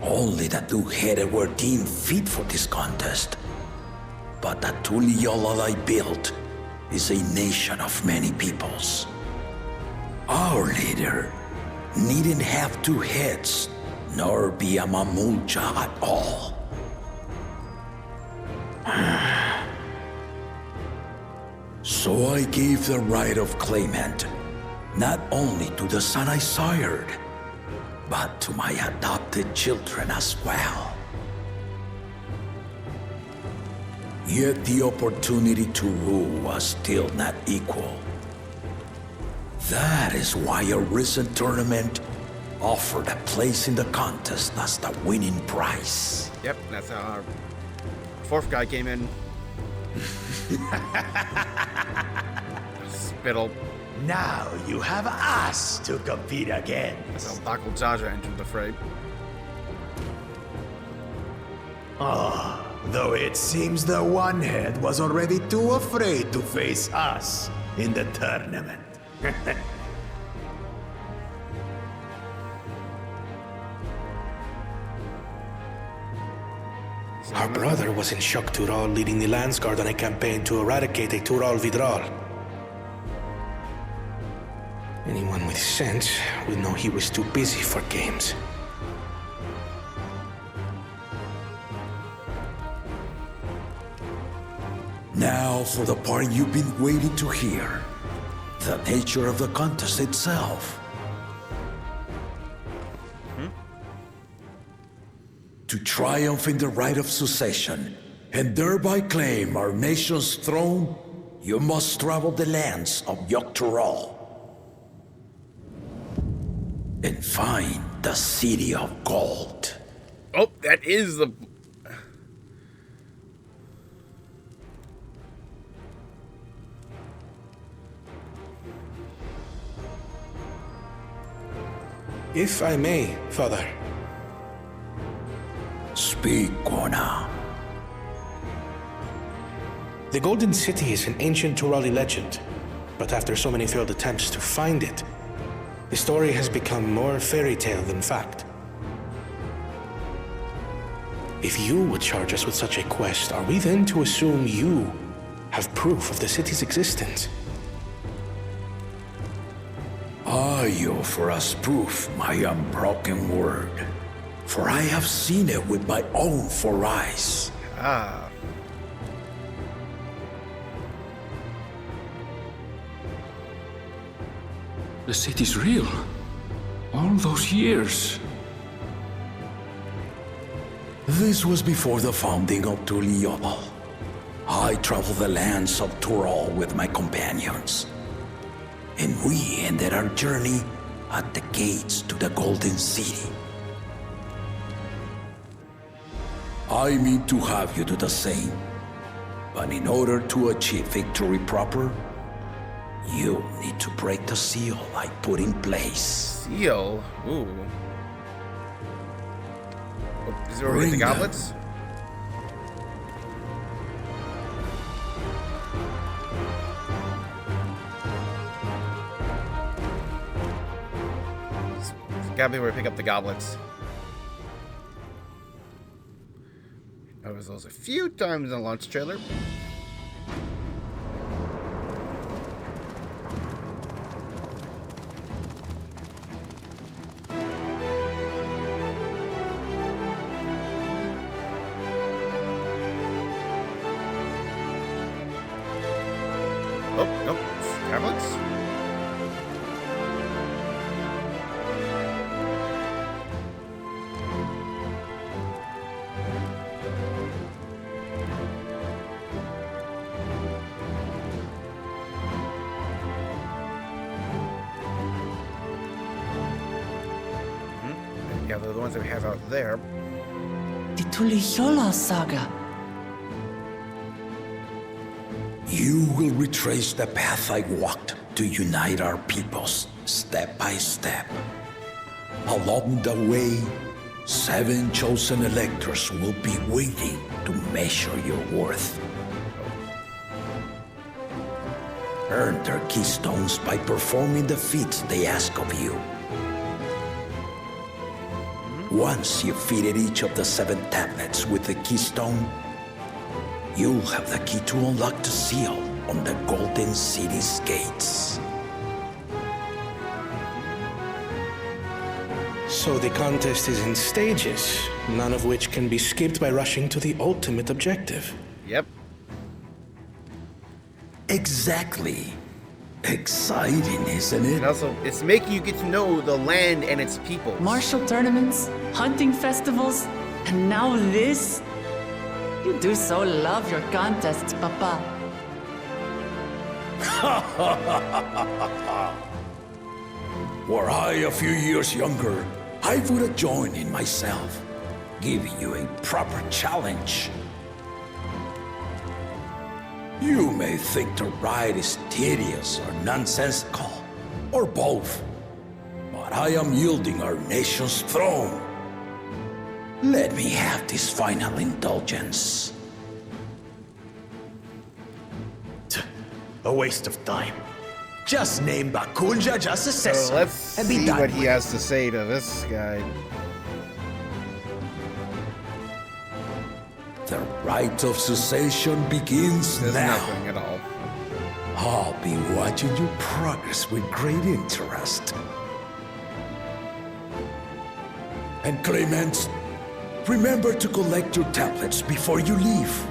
Only the two-headed were deemed fit for this contest, but the Tuliyola I built is a nation of many peoples. Our leader needn't have two heads, nor be a Mamulcha at all. So I gave the right of claimant, not only to the son I sired, but to my adopted children as well. Yet the opportunity to rule was still not equal. That is why a recent tournament offered a place in the contest as the winning prize. Yep, that's how our fourth guy came in. Spittle. Now you have us to compete against. That's how Bakul Jaja entered the fray. Oh, though it seems the one-head was already too afraid to face us in the tournament. Our brother was in Shock Tural leading the Landsguard on a campaign to eradicate a Tural Vidral. Anyone with sense would know he was too busy for games. Now for the part you've been waiting to hear. The nature of the contest itself. To triumph in the rite of succession, and thereby claim our nation's throne, you must travel the lands of Tural and find the City of Gold. Oh, that is the... If I may, Father. Speak, Gona. The Golden City is an ancient Turali legend, but after so many failed attempts to find it, the story has become more fairy tale than fact. If you would charge us with such a quest, are we then to assume you have proof of the city's existence? I offer as proof my unbroken word, for I have seen it with my own four eyes. Ah. The city's real. All those years. This was before the founding of Tuliyola. I traveled the lands of Tural with my companions. And we ended our journey at the gates to the Golden City. I mean to have you do the same. But in order to achieve victory proper, you need to break the seal I put in place. Seal? Ooh. Oh, is it where we get the goblets? Gotta be where we pick up the goblets. I was those a few times in the launch trailer. Oh, nope. Tablets? Yeah, they're the ones that we have out there. The Tural saga. You will retrace the path I walked to unite our peoples, step by step. Along the way, 7 chosen electors will be waiting to measure your worth. Earn their keystones by performing the feats they ask of you. Once you've fitted each of the 7 tablets with the keystone, you'll have the key to unlock the seal on the Golden City's gates. So the contest is in stages, none of which can be skipped by rushing to the ultimate objective. Yep. Exactly. Exciting, isn't it? And also, it's making you get to know the land and its people. Martial tournaments, hunting festivals, and now this? You do so love your contests, Papa. Were I a few years younger, I would have joined in myself, giving you a proper challenge. You may think the ride is tedious or nonsensical, or both, but I am yielding our nation's throne. Let me have this final indulgence. A waste of time. Just name Bakunja just assess So let's and be see done what with he it. has to say to this guy. The rite of cessation begins There's now. nothing at all. I'll be watching your progress with great interest. And Clemens, remember to collect your tablets before you leave.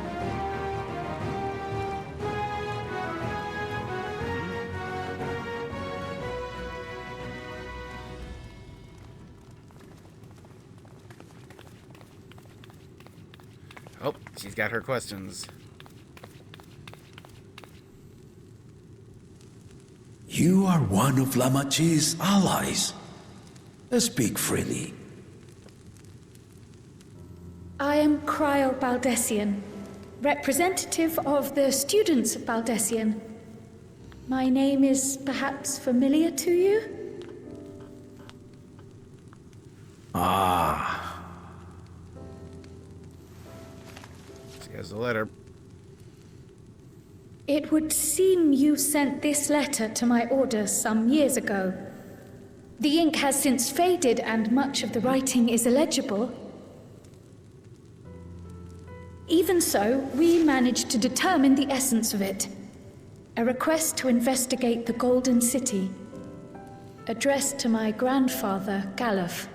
Oh, she's got her questions. You are one of Lamachi's allies. Speak freely. I am Cryle Baldessian, representative of the students of Baldessian. My name is perhaps familiar to you? Ah. She has a letter. It would seem you sent this letter to my orders some years ago. The ink has since faded and much of the writing is illegible. Even so, we managed to determine the essence of it. A request to investigate the Golden City, addressed to my grandfather, Galuf.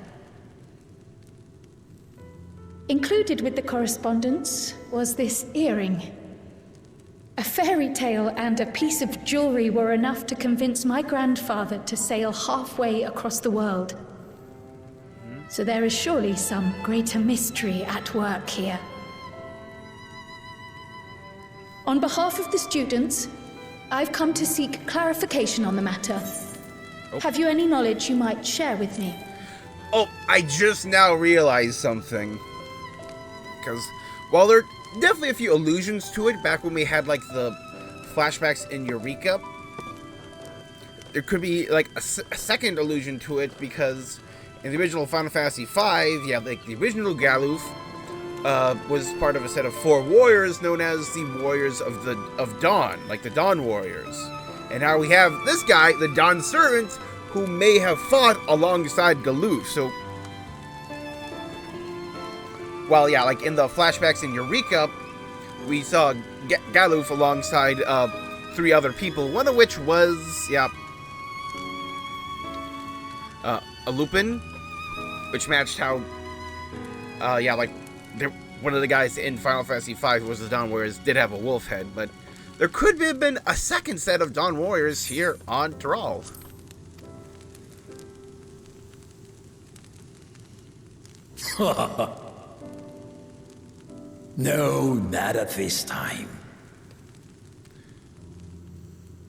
Included with the correspondence was this earring. A fairy tale and a piece of jewelry were enough to convince my grandfather to sail halfway across the world. So there is surely some greater mystery at work here. On behalf of the students, I've come to seek clarification on the matter. Have you any knowledge you might share with me? Oh, I just now realized something. Because while there are definitely a few allusions to it back when we had like the flashbacks in Eureka, there could be like a second allusion to it because in the original Final Fantasy V, yeah, like the original Galuf was part of a set of 4 warriors known as the Warriors of Dawn, like the Dawn Warriors. And now we have this guy, the Dawn Servant, who may have fought alongside Galuf. So, well, yeah, like in the flashbacks in Eureka, we saw Galuf alongside 3 other people, one of which was, yeah, a Lupin, which matched how, yeah, like, one of the guys in Final Fantasy V who was the Dawn Warriors did have a wolf head, but there could have been a second set of Dawn Warriors here on Tural. No, not at this time.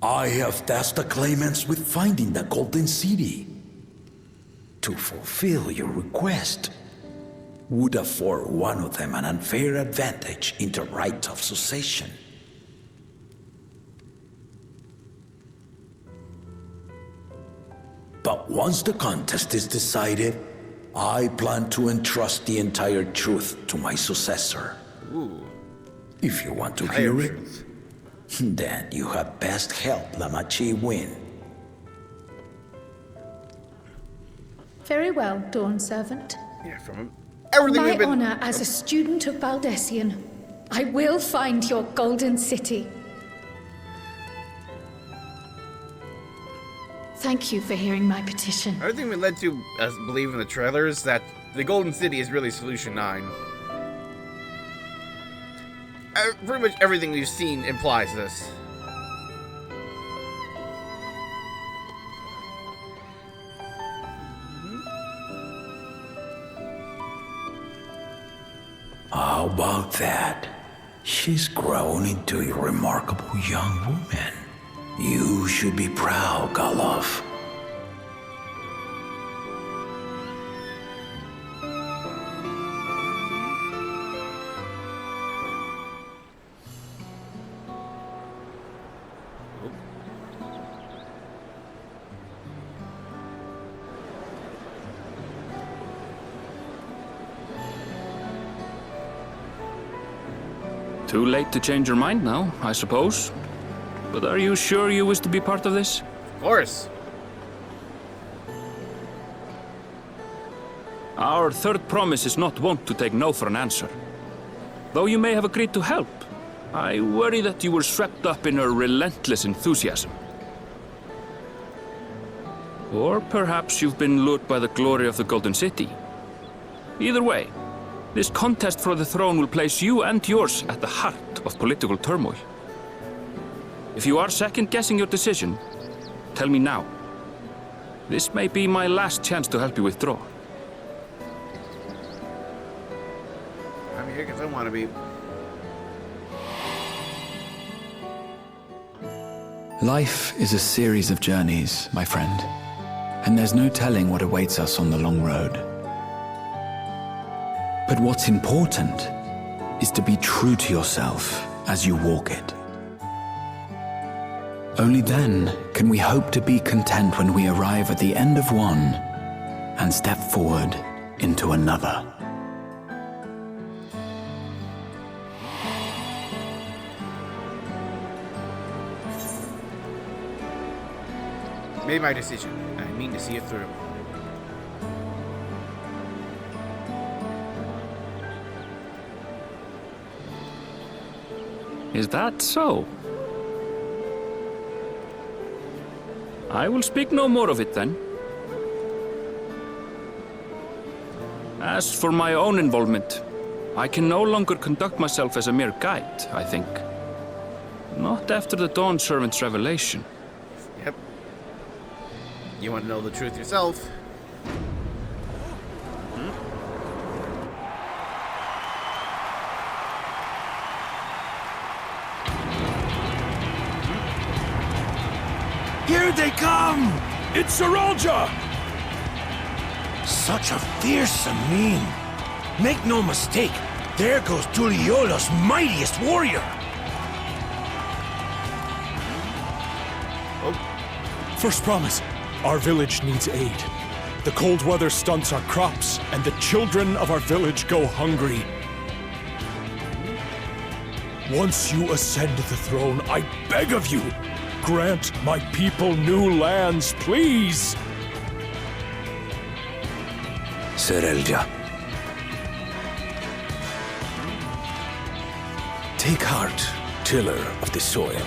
I have tasked the claimants with finding the Golden City. To fulfill your request would afford one of them an unfair advantage in the right of succession. But once the contest is decided, I plan to entrust the entire truth to my successor. Ooh. If you want to hear it, then you had best help Lamachi win. Very well, Dawn Servant. Yeah, from everything My we've been... honor as a student of Baldessian, I will find your Golden City. Thank you for hearing my petition. Everything we led to us believe in the trailers that the Golden City is really Solution 9. Pretty much everything we've seen implies this. How about that? She's grown into a remarkable young woman. You should be proud, Galuf. Too late to change your mind now, I suppose. But are you sure you wish to be part of this? Of course. Our third promise is not wont to take no for an answer. Though you may have agreed to help, I worry that you were swept up in her relentless enthusiasm. Or perhaps you've been lured by the glory of the Golden City. Either way, this contest for the throne will place you and yours at the heart of political turmoil. If you are second-guessing your decision, tell me now. This may be my last chance to help you withdraw. I'm here because I want to be. Life is a series of journeys, my friend. And there's no telling what awaits us on the long road. But what's important is to be true to yourself as you walk it. Only then can we hope to be content when we arrive at the end of one and step forward into another. Made my decision. I mean to see it through. Is that so? I will speak no more of it then. As for my own involvement, I can no longer conduct myself as a mere guide, I think. Not after the Dawn Servant's revelation. Yep. You want to know the truth yourself? Here they come! It's Saralja! Such a fearsome mien. Make no mistake, there goes Tuliola's mightiest warrior. First promise, our village needs aid. The cold weather stunts our crops, and the children of our village go hungry. Once you ascend the throne, I beg of you, grant my people new lands, please! Serelja. Take heart, tiller of the soil.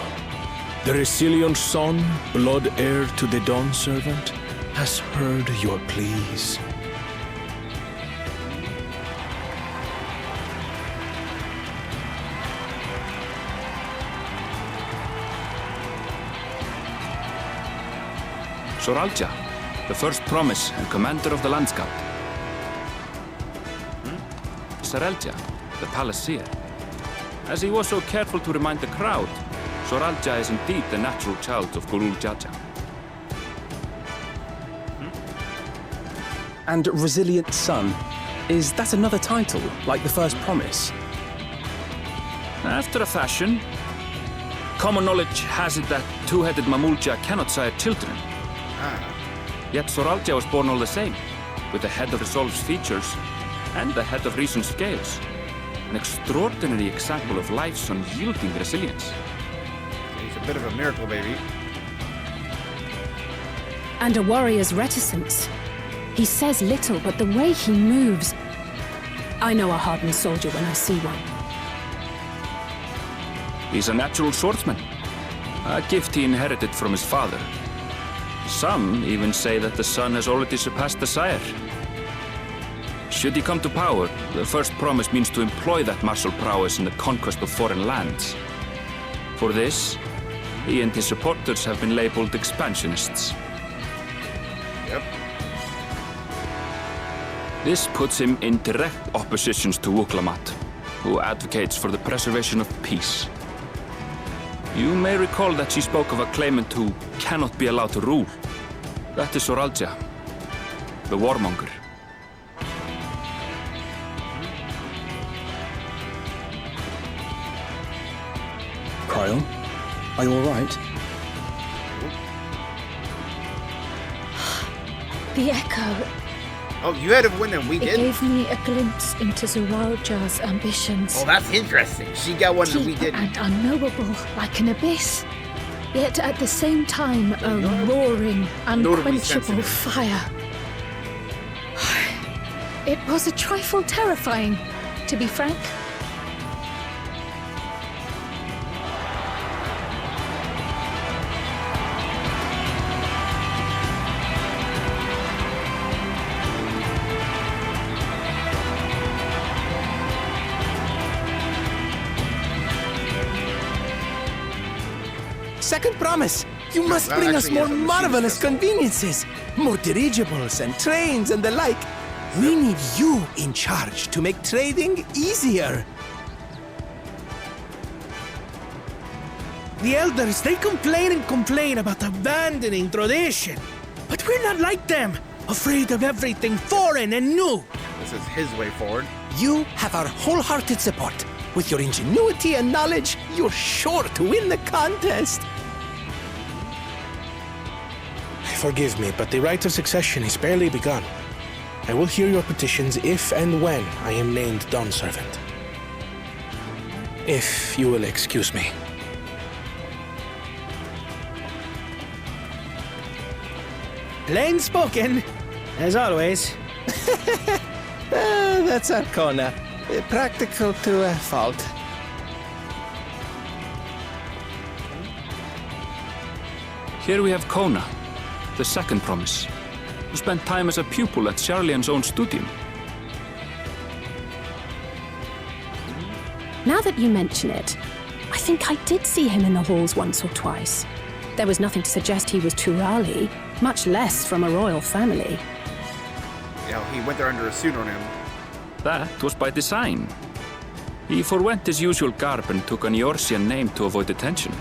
The Resilion son, blood heir to the Dawn servant, has heard your pleas. Soralja, the first promise and commander of the Landscape. Sarelja, the palace seer. As he was so careful to remind the crowd, Soralja is indeed the natural child of Gurul Jaja. And Resilient Son, is that another title, like the first promise? After a fashion. Common knowledge has it that two-headed Mamulja cannot sire children. Yet Soralja was born all the same, with the head of Resolve's features and the head of Reason's scales. An extraordinary example of life's unyielding resilience. He's a bit of a miracle baby. And a warrior's reticence. He says little, but the way he moves... I know a hardened soldier when I see one. He's a natural swordsman, a gift he inherited from his father. Some even say that the son has already surpassed the sire. Should he come to power, the first promise means to employ that martial prowess in the conquest of foreign lands. For this, he and his supporters have been labeled expansionists. Yep. This puts him in direct opposition to Wuklamat, who advocates for the preservation of peace. You may recall that she spoke of a claimant who cannot be allowed to rule. That is Soralja, the warmonger. Cryle, are you alright? The echo. Oh, you had a win and we It did? gave me a glimpse into Zoralja's ambitions. Oh, that's interesting. She got one and we Deep didn't. and unknowable, like an abyss. Yet at the same time, a roaring, unquenchable fire. It was a trifle terrifying, to be frank. Second promise, you must bring us more marvelous conveniences. More dirigibles and trains and the like. We need you in charge to make trading easier. The elders, they complain and complain about abandoning tradition. But we're not like them, afraid of everything foreign and new. This is his way forward. You have our wholehearted support. With your ingenuity and knowledge, you're sure to win the contest. Forgive me, but the right of succession is barely begun. I will hear your petitions if and when I am named Dawn Servant. If you will excuse me. Plain spoken, as always. That's Arcona. Practical to a fault. Here we have Kona, the second promise, who spent time as a pupil at Charlian's own studium. Now that you mention it, I think I did see him in the halls once or twice. There was nothing to suggest he was Turali, much less from a royal family. Yeah, he went there under a pseudonym. That was by design. He forwent his usual garb and took an Eorzean name to avoid attention.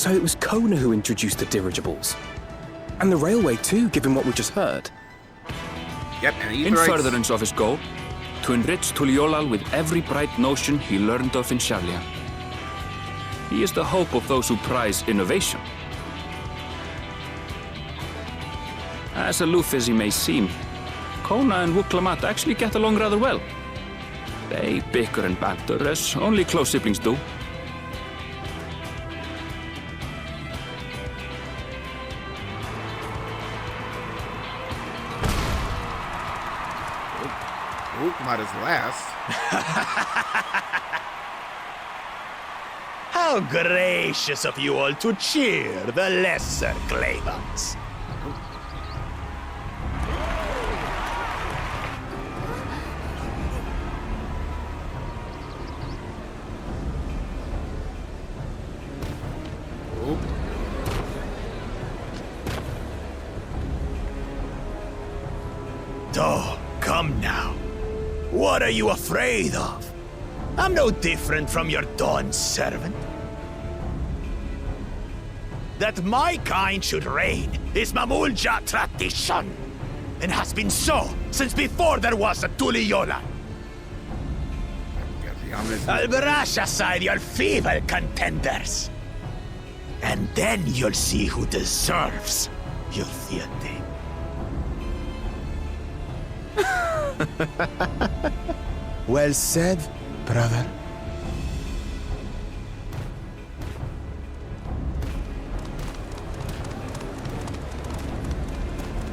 So it was Kona who introduced the dirigibles. And the railway too, given what we just heard. Yep, and In furtherance of his goal, to enrich Tuliolal with every bright notion he learned of in Sharlia. He is the hope of those who prize innovation. As aloof as he may seem, Kona and Wuklamat actually get along rather well. They bicker and banter as only close siblings do. Wuklamat is last. How gracious of you all to cheer the lesser claimants. Oh, come now. What are you afraid of? I'm no different from your Dawn servant. That my kind should reign is Mamulja tradition, and has been so since before there was a Tuliolal. I'll brush aside your feeble contenders, and then you'll see who deserves your deity. Well said, brother.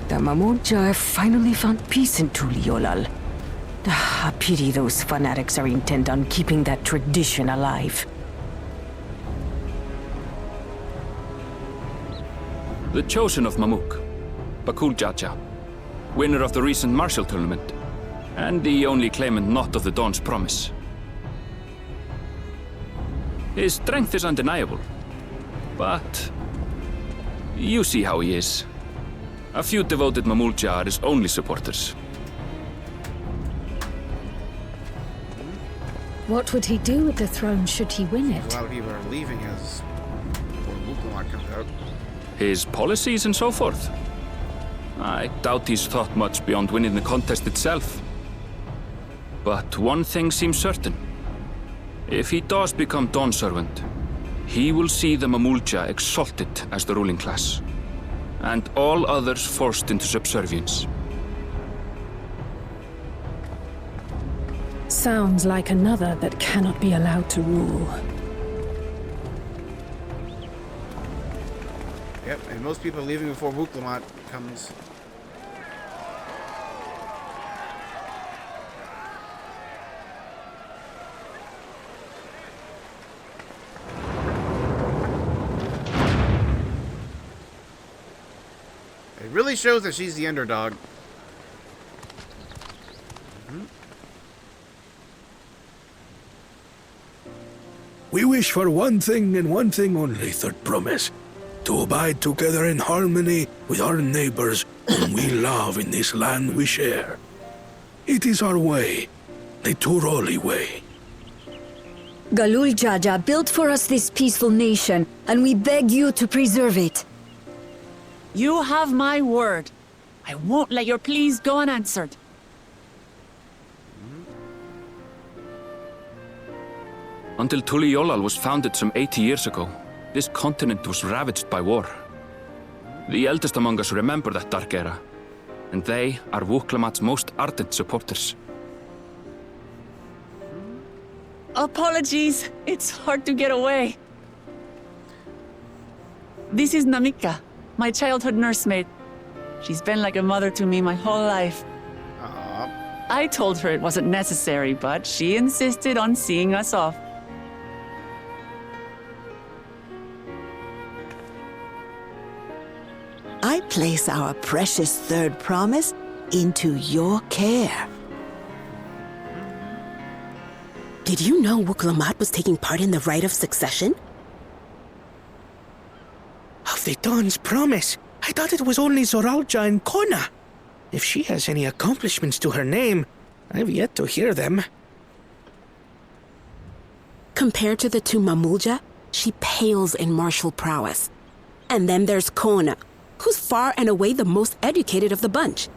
The Mamulja have finally found peace in Tuliolal. I pity those fanatics are intent on keeping that tradition alive. The chosen of Mamuk, Bakul Jaja, winner of the recent martial tournament, and the only claimant not of the Dawn's promise. His strength is undeniable, but you see how he is. A few devoted Mamulja are his only supporters. What would he do with the throne should he win it? A lot of people are leaving as Wuklamat comes out. His policies and so forth. I doubt he's thought much beyond winning the contest itself. But one thing seems certain. If he does become Dawn servant, he will see the Mamulja exalted as the ruling class, and all others forced into subservience. Sounds like another that cannot be allowed to rule. Yep, and most people are leaving before Wuklamat comes. It really shows that she's the underdog. We wish for one thing and one thing only, Third Promise. To abide together in harmony with our neighbors whom we love in this land we share. It is our way, the Turali way. Galul Jaja built for us this peaceful nation, and we beg you to preserve it. You have my word. I won't let your pleas go unanswered. Until Tuliolal was founded some 80 years ago, this continent was ravaged by war. The eldest among us remember that dark era, and they are Wuklamat's most ardent supporters. Apologies, it's hard to get away. This is Namika, my childhood nursemaid. She's been like a mother to me my whole life. I told her it wasn't necessary, but she insisted on seeing us off. I place our precious Third Promise into your care. Did you know Wuklamat was taking part in the rite of succession? Of the Dawn's Promise? I thought it was only Zoralja and Kona. If she has any accomplishments to her name, I've yet to hear them. Compared to the two Mamulja, She pales in martial prowess. And then there's Kona, who's far and away the most educated of the bunch.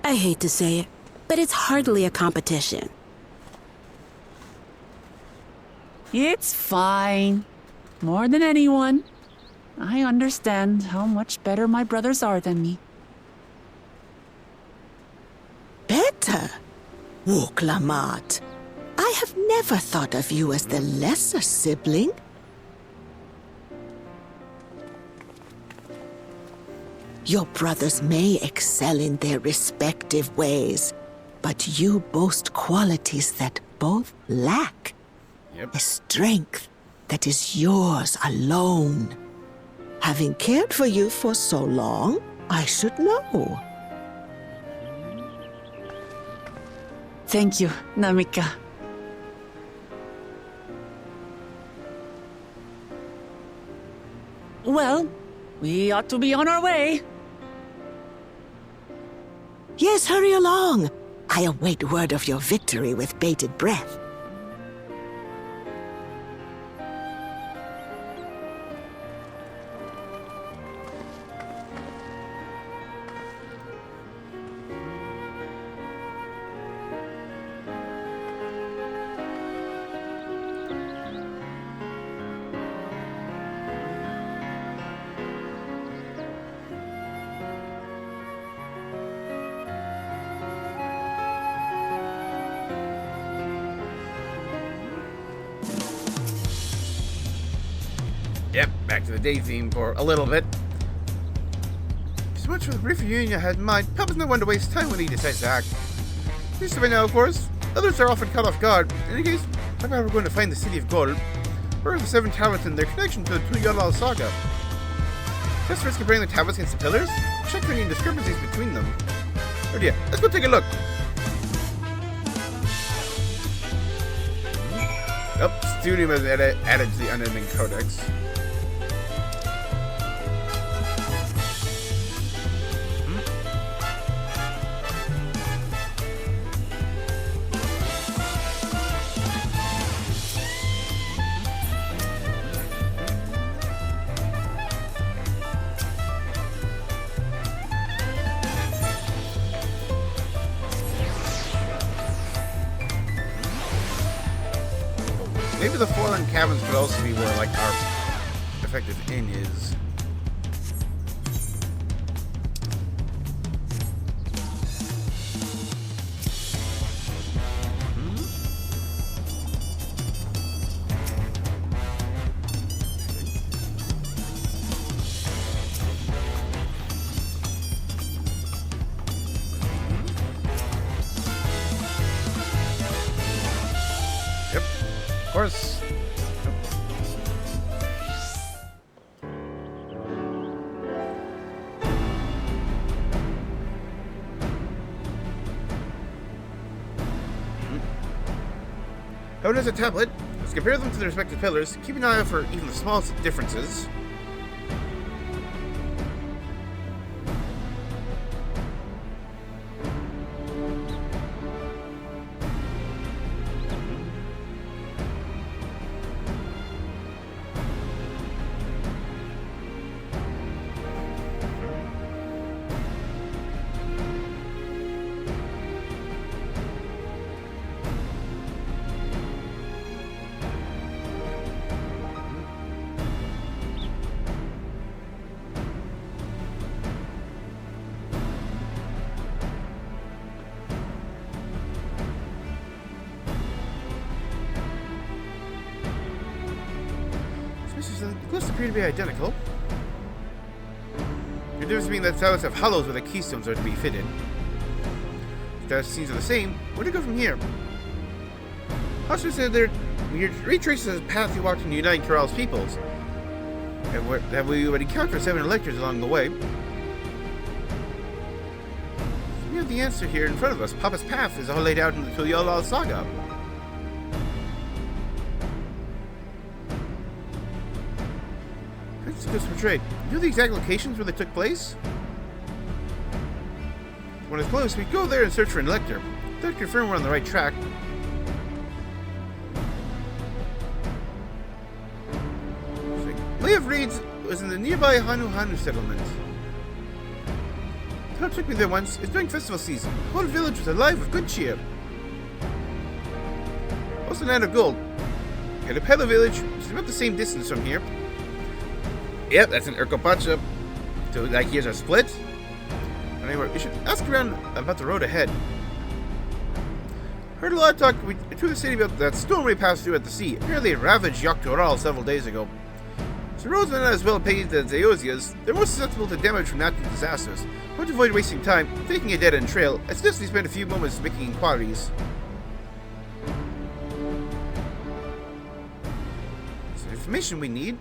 I hate to say it, but it's hardly a competition. It's fine. More than anyone. I understand how much better my brothers are than me. Better? Wuklamat. I have never thought of you as the lesser sibling. Your brothers may excel in their respective ways, but you boast qualities that both lack. Yep. A strength that is yours alone. Having cared for you for so long, I should know. Thank you, Namika. Well, we ought to be on our way. Yes, hurry along. I await word of your victory with bated breath. Yep, back to the day theme for a little bit. So much for the brief reunion I had in mind. Papa's not one to waste time when he decides to act. This way now, of course. Others are often caught off guard. In any case, Papa and I were going to find the City of Gold. Where are the 7 tablets and their connection to the Tural saga? Just risk comparing the tablets against the pillars? Check for any discrepancies between them. Oh yeah, let's go take a look. Oh, Studium has added to the unending codex. Maybe the foreign cabins could also be where, like, our effective inn is. Yep. Of course. How does a tablet? Let's compare them to their respective pillars. Keep an eye out for even the smallest differences. The glyphs appear to be identical. The difference being that tablets have hollows where the keystones are to be fitted. If the scenes are the same, where to go from here? Hostage said there retraces the path you walked in uniting Tural's peoples. And have we already encountered 7 electors along the way? We have the answer here in front of us. Papa's path is all laid out in the Tural saga. Just portrayed. You know the exact locations where they took place? When it's close, we go there and search for an elector. That confirm we're on the right track. Way of Reeds was in the nearby Hanu settlement. Todd took me there once. It's during festival season. The whole village was alive with good cheer. Also Land of Gold. Galapelo village, which is about the same distance from here. Yep, that's an Urkopacha. So, like, here's our split. Anyway, we should ask around about the road ahead. Heard a lot of talk through the city about that storm we passed through at the sea. Apparently it ravaged Tural several days ago. So roads are not as well paved as Eosia's. They're more susceptible to damage from natural disasters. I want to avoid wasting time taking a dead-end trail. I suggest we spend a few moments making inquiries. Some information we need.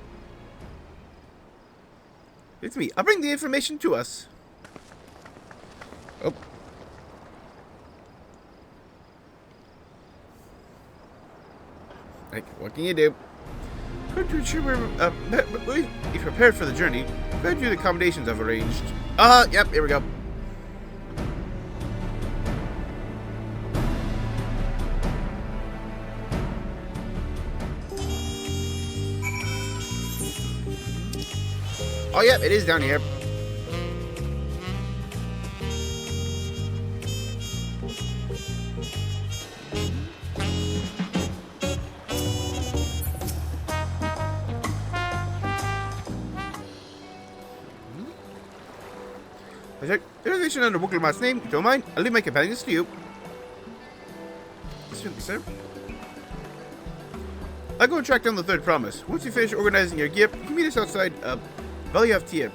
It's me. I'll bring the information to us. Oh. Like, what can you do? Good to ensure we're prepared for the journey. Glad you the accommodations I've arranged. Yep, here we go. Oh, yep, it is down here. Reservation under Wookelmat's name. If you don't mind, I'll leave my companions to you. Certainly, sir. I'll go and track down the third promise. Once you finish organizing your gear, you can meet us outside Valley of TA.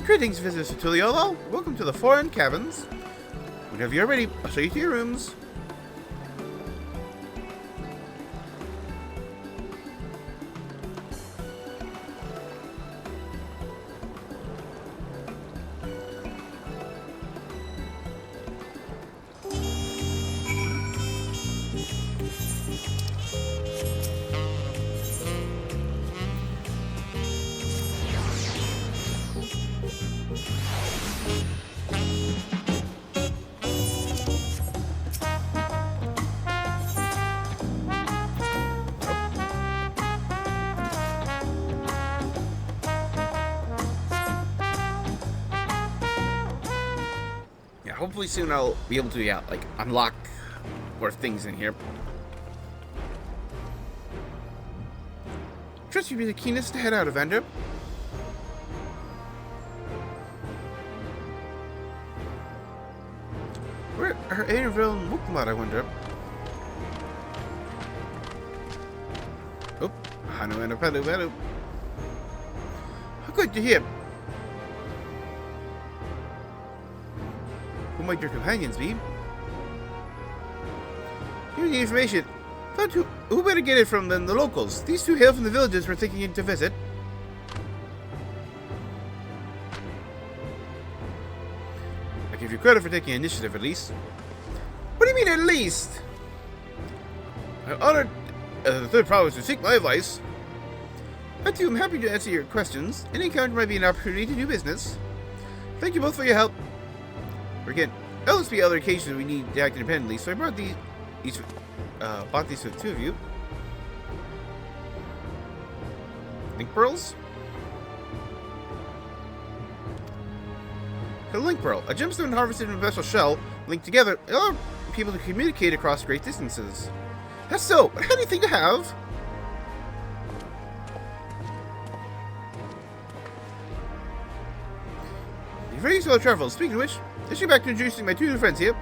Greetings, visitors to Tural. Welcome to the foreign cabins. Whenever you're ready, I'll show you to your rooms. Hopefully soon I'll be able to, like, unlock more things in here. Trust you'd be the keenest to head out, Evander. Where are Airville and Wookelmat, I wonder? Oh, Hanu and Apelu. How good to hear. Who might your companions be? Here's the information. But who better get it from than the locals? These two hail from the villages we're taking in to visit. I give you credit for taking initiative, at least. What do you mean, at least? I'm honored the third province to seek my advice. I too am happy to answer your questions. Any encounter might be an opportunity to do business. Thank you both for your help. Again, there'll be other occasions we need to act independently, so I brought these bought these for the two of you. Link pearls? The link pearl, a gemstone harvested in a special shell, linked together, allow people to communicate across great distances. That's so, a handy thing to have. You're very well traveled. Speaking of which, let's get back to introducing my two new friends here.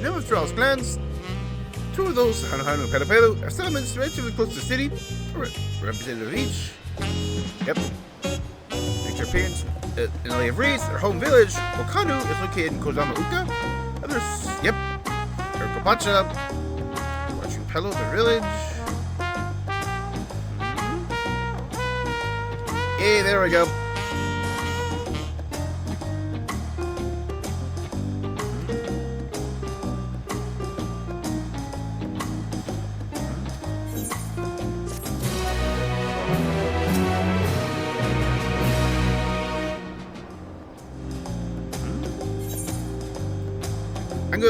None of Tural's clans. Two of those, Hanu and Pelopelo, are settlements relatively close to the city, representative of each. Yep. Makes their appearance in the Valley of Reeds, their home village. Okanu is located in Kozama Uka. Others, yep. Urkopacha, watching Pelo, the village. Hey, there we go.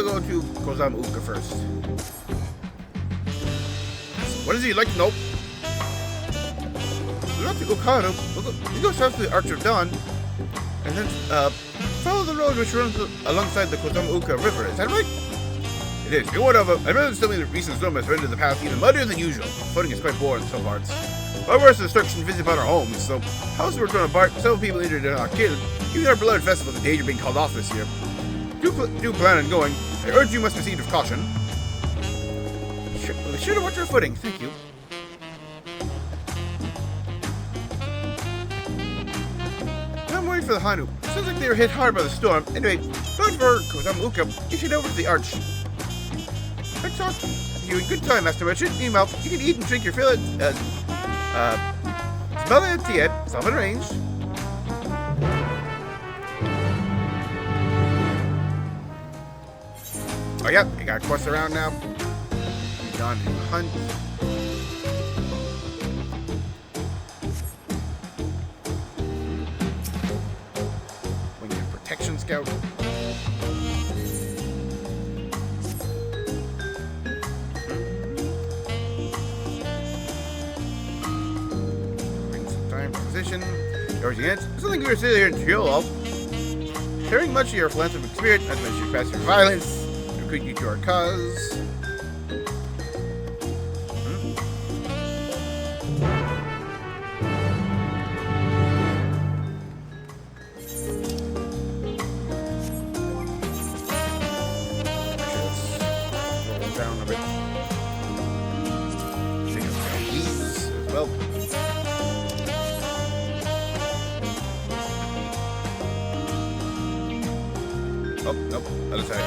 gonna go to Kozam Uka first. What does he like to know? We're not to Okano. We go south to the Arch of Dawn, and then follow the road which runs alongside the Kozam Uka River. Is that right? It is. You what of it? I'd rather tell me the recent storm has rendered the path even muddier than usual. Footing is quite poor in some parts. Our worst destruction visits upon our homes, so houses were torn apart, several people injured and not killed. Even our beloved festival is in danger of being called off this year. Do plan on going. I urge you must proceed with caution. Be sure to watch your footing. Thank you. I'm waiting for the Hanu. Sounds like they were hit hard by the storm. Anyway, going for Kozam Uka, you should over to the arch. Let's talk. You had a good time, Master Merchant. Meanwhile, you can eat and drink your fill at smell it at Tiet, self-arranged. Oh, yep, you got quests around now. Gone to hunt. We need a protection scout. Bring some time for position. Everything else. Something you were sitting here in Tural. Sharing much of your philanthropic spirit, not much your past your violence. Recruit you to our cause. Down a bit. Take out these as well. Oh, nope, other side.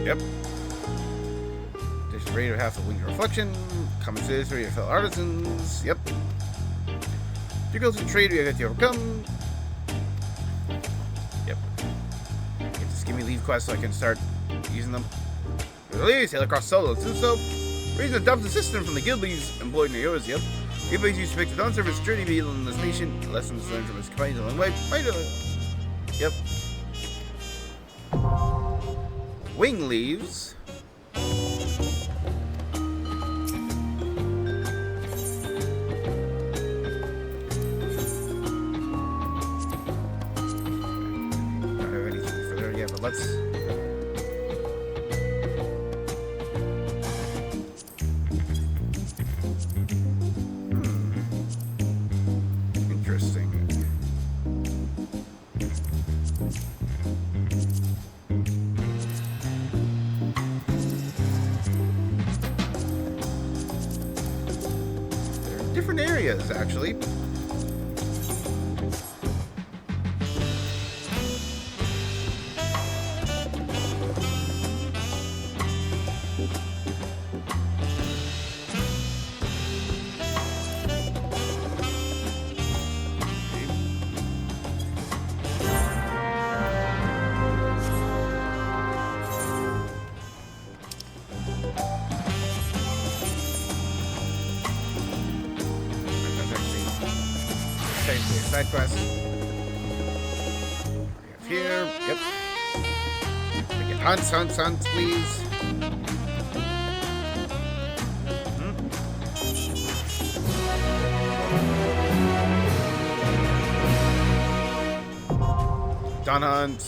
Yep. There's a rate of half the winged reflection. Common citizens, your fellow artisans. Yep. Difficulties in trade we have to overcome. Yep. Just give me leave quests so I can start using them. Release, sail across solo. Do so. Reason adopt the system from the guildlies employed in yours. Yep. Guildlies used to make the dawn service journey vehicle in this nation. Lessons learned from his companions along the way. Yep. Wing leaves. Don't have anything for there yet, but let's. Interesting. Different areas, actually. Side quest. We have here. Yep. We get hunts, please. Dawn hunts.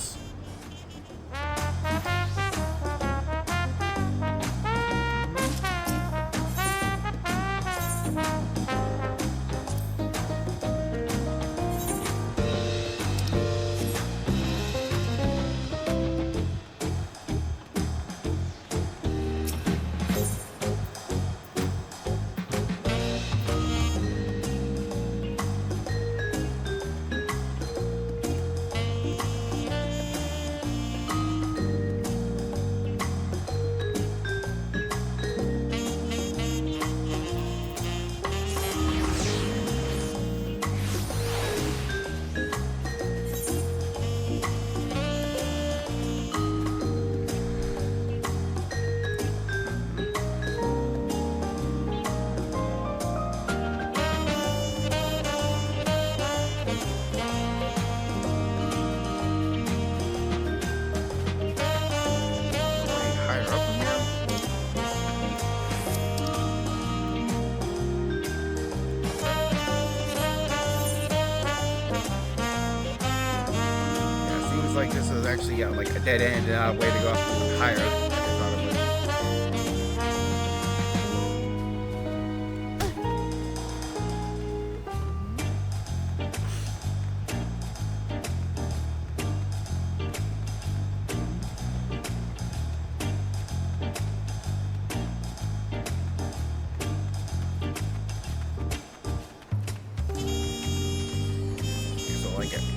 like this is actually like a dead end and not a way to go up higher. Like I thought it would.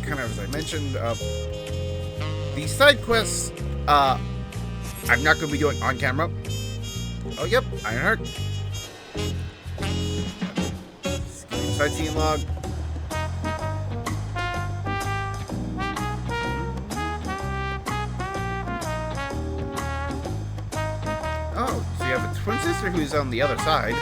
Kind of as I mentioned, the side quests, I'm not going to be doing on camera. Oh, yep, Ironheart. Sightseeing log. Oh, so you have a twin sister who's on the other side.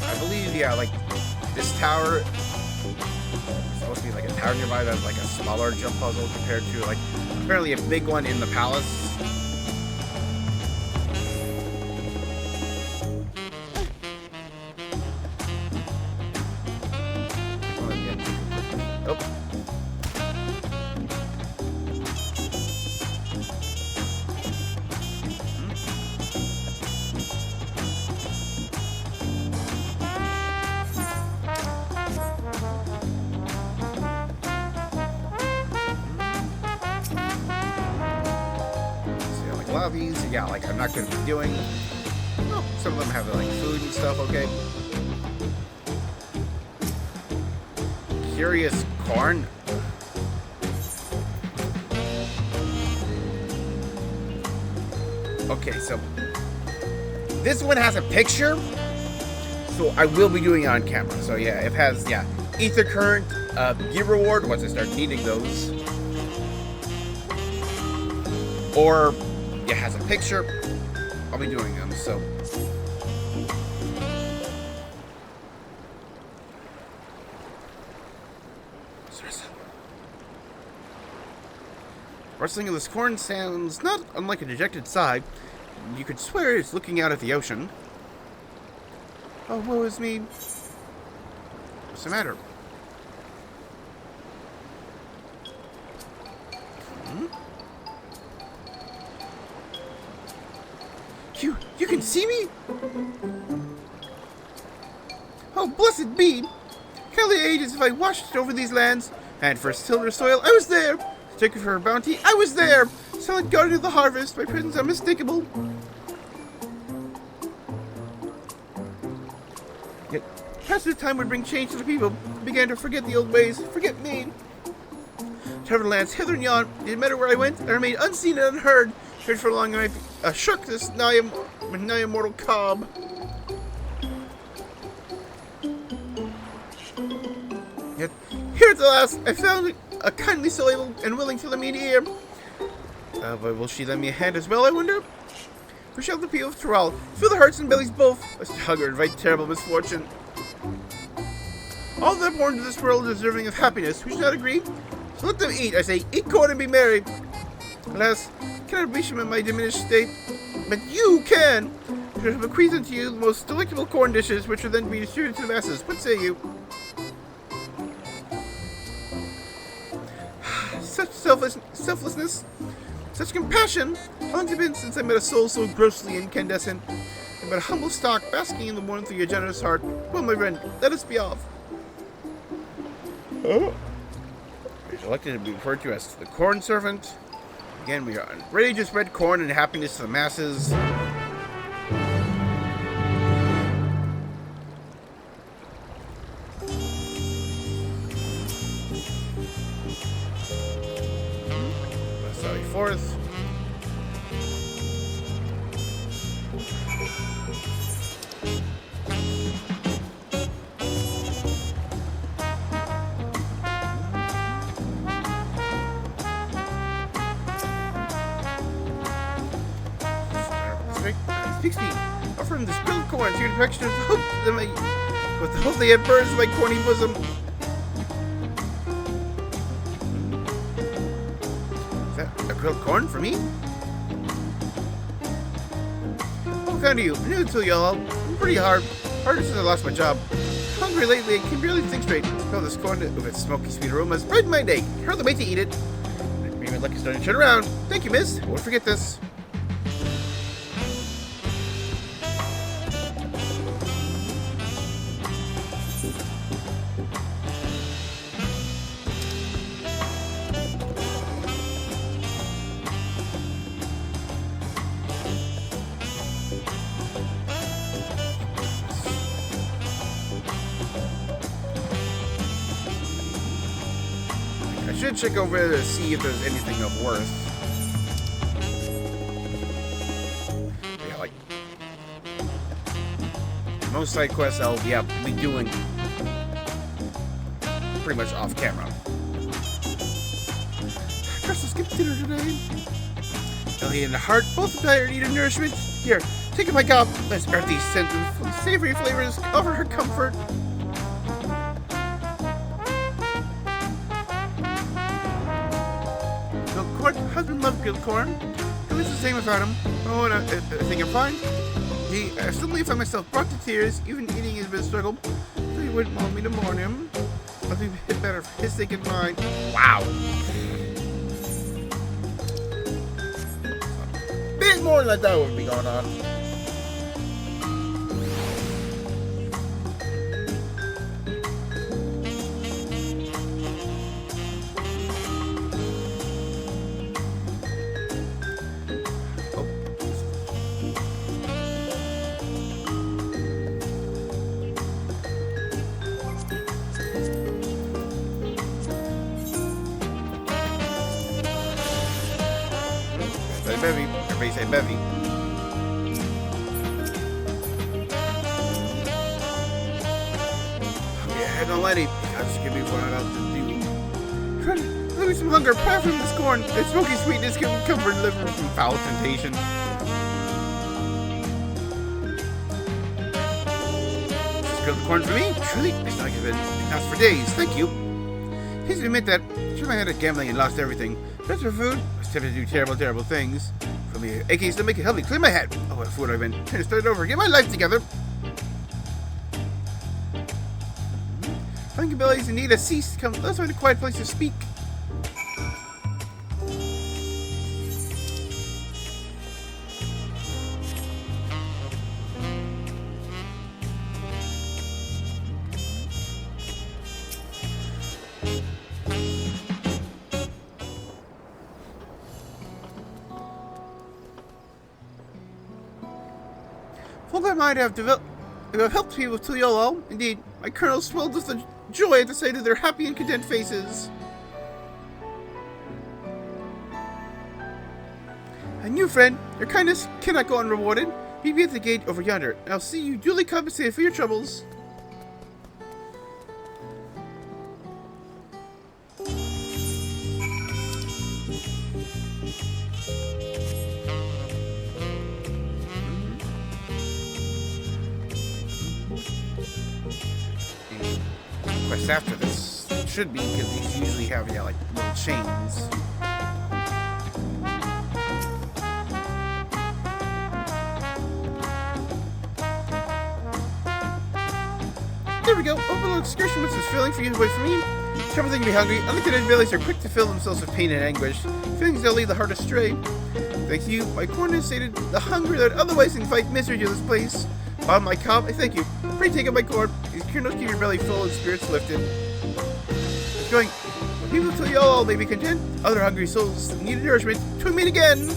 I believe, yeah, like this tower is supposed to be like a tower nearby that's like a smaller jump puzzle compared to like apparently a big one in the palace. Oh. A lot of these, yeah, like I'm not going to be doing. Oh, some of them have like food and stuff. Okay. Curious corn. Okay, so this one has a picture, so I will be doing it on camera. So yeah, it has ether current, gear reward once I start needing those, or it has a picture. I'll be doing them, so. Rustling of this corn sounds not unlike a dejected sigh. You could swear it's looking out at the ocean. Oh, woe is me. What's the matter? You can see me? Oh, blessed be! Count the ages if I watched over these lands, and for silver soil, I was there! Taken for her bounty, I was there! Silent guardian of the harvest, my presence unmistakable. Yet, passage of time would bring change to the people, who began to forget the old ways, forget me. Traveling lands hither and yon, it didn't matter where I went, I remained unseen and unheard. Searched for long, and I shook this nigh immortal cob. Yet, here at the last, I found a kindly soul able and willing to lend me an ear. But will she lend me a hand as well, I wonder? For shall the people of Tural fill their hearts and bellies both, lest hunger invite terrible misfortune. All that are born to this world deserving of happiness, we should not agree? So let them eat, I say, eat corn and be merry. Alas, I cannot reach them in my diminished state, but you can! I shall bequeath unto you the most delectable corn dishes, which will then be distributed to the masses. What say you? Such selflessness, such compassion! How long has it been since I met a soul so grossly incandescent? I'm but a humble stock, basking in the warmth of your generous heart. Well, my friend, let us be off. Oh. You're elected to be referred to as the corn servant. Again, we are ready to spread corn and happiness to the masses. Sorry, fourth. from this grilled corn to your direction with the hope they had burns in my corny bosom. Is that a grilled corn for me? Oh, found you. I knew it to y'all. I'm pretty harder since I lost my job. Hungry lately, I can barely think straight. Smell this corn with its smoky, sweet aromas. Brighten my day. Hardly wait to eat it. Maybe lucky starting to turn around. Thank you, miss. I won't forget this. I should check over there to see if there's anything of worth. Yeah, like most side quests I'll be doing pretty much off camera. I guess I'll skip dinner today. Belly and the heart both desire need of nourishment. Here, take my gob. Let's earthy scent and savory flavors offer her comfort. Husband loved grilled corn. It was the same without him. Oh, and I think I'm fine. I suddenly found myself brought to tears. Even eating has been a struggle. So he wouldn't want me to mourn him. Nothing better for his sake and mine. Wow. Bit more than I thought would be going on. Bevy. Everybody say Bevy. Oh yeah, I don't let it. I'll just give me what I'm about to do. Let me some hunger. Pass from this corn. Its smoky sweetness can comfort and deliver from foul temptation. Just grilled corn for me? Truly? It's not given. Asked for days. Thank you. Please admit that. I turned my head at gambling and lost everything. Just for food, I was tempted to do terrible, terrible things. For me, AK still make it help me clear my head. Oh, what food I've been trying to start over, get my life together. Hungry bellies in need of cease. Come, let's find a quiet place to speak. Folk I might have helped people to YOLO. Indeed, my kernel swelled with the joy at the sight of their happy and content faces. And you, friend, your kindness cannot go unrewarded. Meet me at the gate over yonder, and I'll see you duly compensated for your troubles. Quest after this should be, because these usually have, yeah, like little chains. There we go. Open little excursion with this feeling for you to wait for me. Trouble thing to be hungry. Uncontented bellies are quick to fill themselves with pain and anguish. Feelings that lead the heart astray. Thank you. My corn has sated the hunger that otherwise invite misery to this place. On my cob, I thank you. Pray take up my corn. These kernels keep your belly full and spirits lifted. It's going. When people tell you all may be content, other hungry souls need nourishment. To meet again. Oh,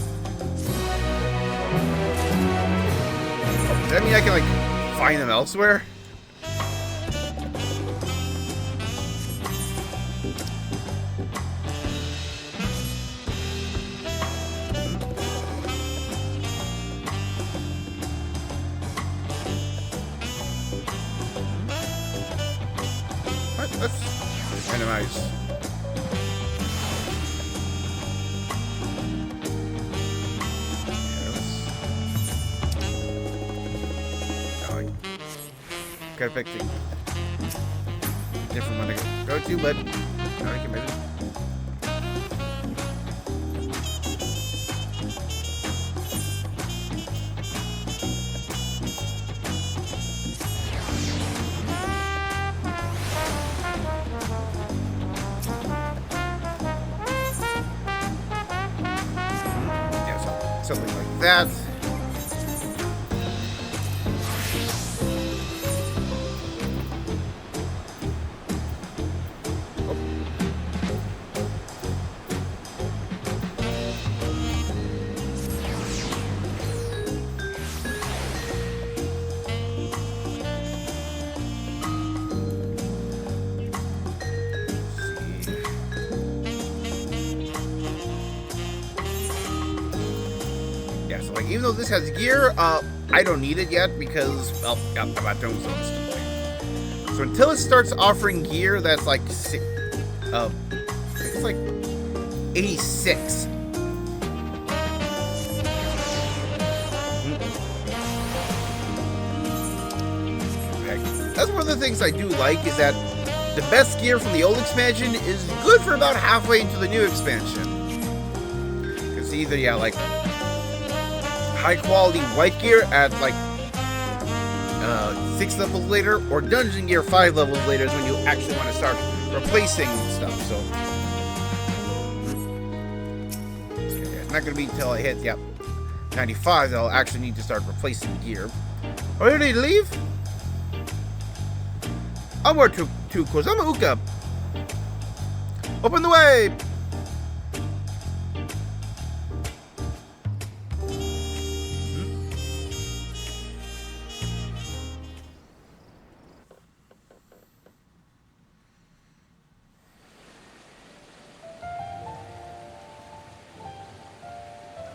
does that mean I can, like, find them elsewhere? Let's minimize. gotta pick the different one to go to, but I can maybe. Something like that. Even though this has gear, I don't need it yet because, well, I'm about Dome Zones. So until it starts offering gear that's like, it's like 86. That's one of the things I do like is that the best gear from the old expansion is good for about halfway into the new expansion. Because either, yeah, like high quality white gear at like 6 levels later, or dungeon gear 5 levels later is when you actually want to start replacing stuff. So it's not going to be until I hit 95 that I'll actually need to start replacing gear. Are you ready to leave? Onward to Kozama Uka. Open the way.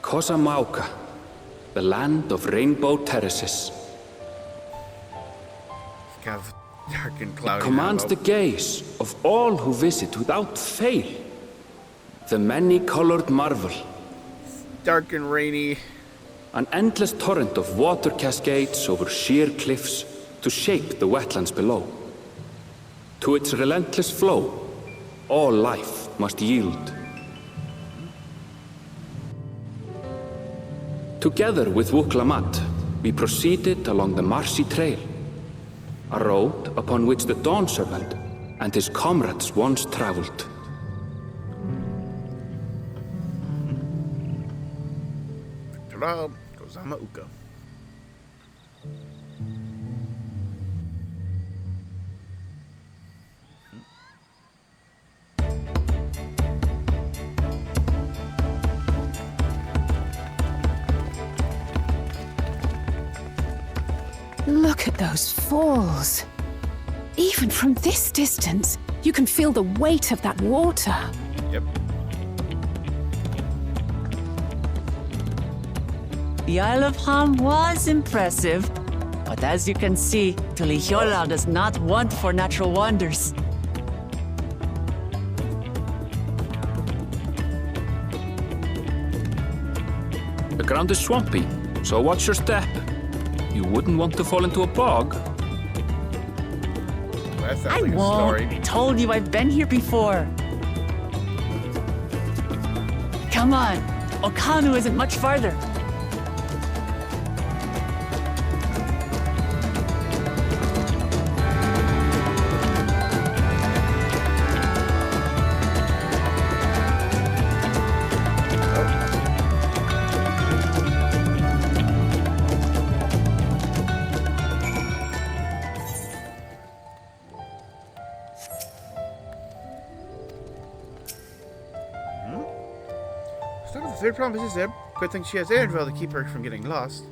Kosamauka, the land of rainbow terraces. It's kind of dark and cloudy. It commands the gaze of all who visit without fail. The many-colored marvel. Dark and rainy. An endless torrent of water cascades over sheer cliffs to shape the wetlands below. To its relentless flow, all life must yield. Together with Wuklamat, we proceeded along the marshy trail, a road upon which the Dawn Servant and his comrades once traveled. Tural, Kozama Uka. Look at those falls. Even from this distance, you can feel the weight of that water. Yep. The Isle of Ham was impressive, but as you can see, Tuliyollal does not want for natural wonders. The ground is swampy, so watch your step. You wouldn't want to fall into a bog. Well, that sounds I like won't. a story. I told you I've been here before. Come on. Okanu isn't much farther. Third promise is there. Good thing she has Airtrail to keep her from getting lost.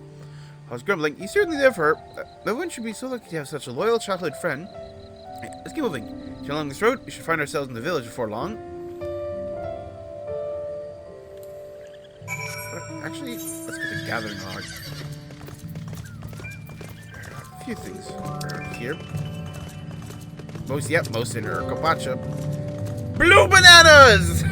I was grumbling. You certainly there for her. No one should be so lucky to have such a loyal childhood friend. Hey, let's keep moving. Along this road, we should find ourselves in the village before long. Actually, let's get the gathering log. A few things around here. Most in Urkapacha. Blue bananas!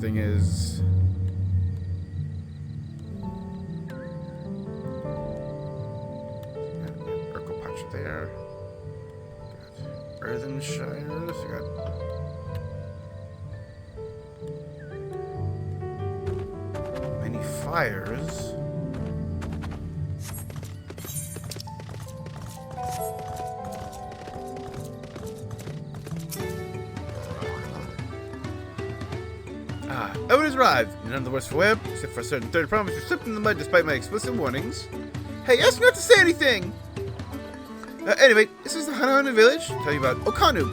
everything is. Urkel Punch there. Got Earthen Shires. We got many fires. Owen has arrived. You're none the worse for wear, except for a certain third promise who slipped in the mud despite my explicit warnings. Hey, ask not to say anything! Anyway, this is the Hanahana village. I'll tell you about Okanu.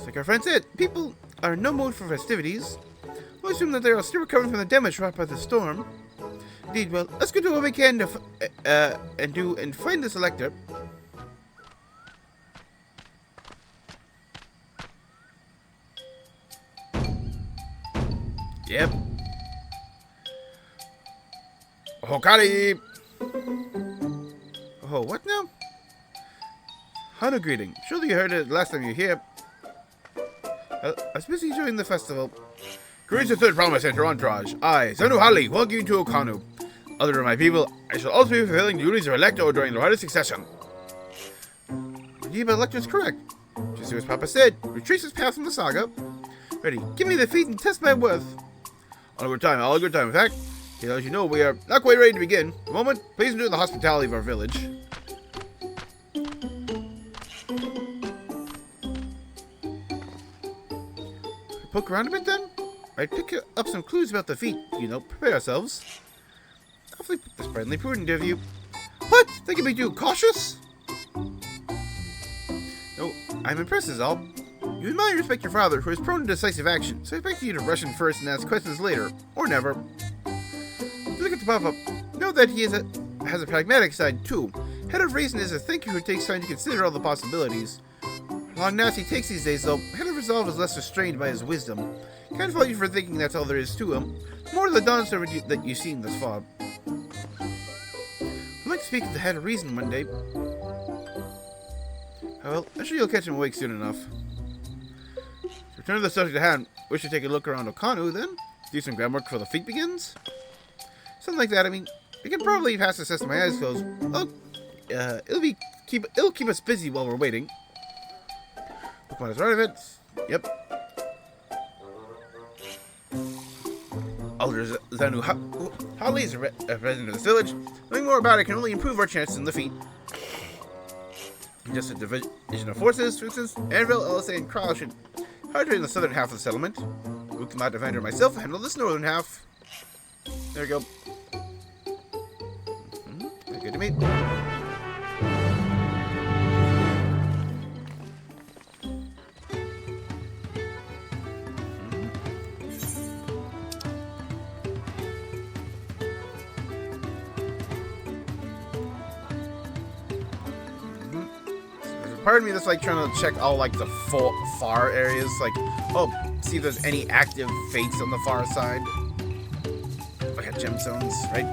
Like our friend said, people are in no mood for festivities. We'll assume that they are still recovering from the damage wrought by the storm. Indeed, well, let's go do what we can to and find the selector. Yep. Hokari! Oh, what now? Hana greeting. Surely you heard it last time you were here. I was busy enjoying the festival. Greetings to Third Promise and your entourage. I, Zanu Hali, welcome you to Okanu. Other than my people, I shall also be fulfilling the duties of Elector during Lorada's succession. Indeed, but Elector is correct. Just as Papa said, retrace his path from the saga. Ready, give me the feat and test my worth. All good time, all good time. In fact, as you know, we are not quite ready to begin. A moment, please enjoy the hospitality of our village. Poke around a bit then? I'd pick up some clues about the feat, you know, prepare ourselves. Awfully surprisingly prudent of you. What? They can be too cautious? No, I'm impressed is all. You admire and respect your father, who is prone to decisive action, so I expect you to rush in first and ask questions later, or never. If you look at the pop-up, know that he has a pragmatic side too. Head of reason is a thinker who takes time to consider all the possibilities. Long naps he takes these days, though, head of resolve is less restrained by his wisdom. Can't fault you for thinking that's all there is to him. More of the Dawntrail that you've seen thus far. I'd like to speak to the head of reason one day. Well, I'm sure you'll catch him awake soon enough. To return to the subject at hand, we should take a look around Okanu, then? Do some groundwork before the feat begins? Something like that, I mean, we can probably pass this test with my eyes closed. Oh, it'll keep us busy while we're waiting. Pokemon is right of it. Yep. Elder Zanu Holly is a resident of this village. Knowing more about it can only improve our chances in the feat. Just a division of forces, for instance, Anvil, LSA, and Kral should hydrate in the southern half of the settlement. Ukama, Defender, and myself handle this northern half. There we go. Good to meet. Part of me that's like trying to check all like the far areas, like, oh, see if there's any active fates on the far side. Like a gemstones, right?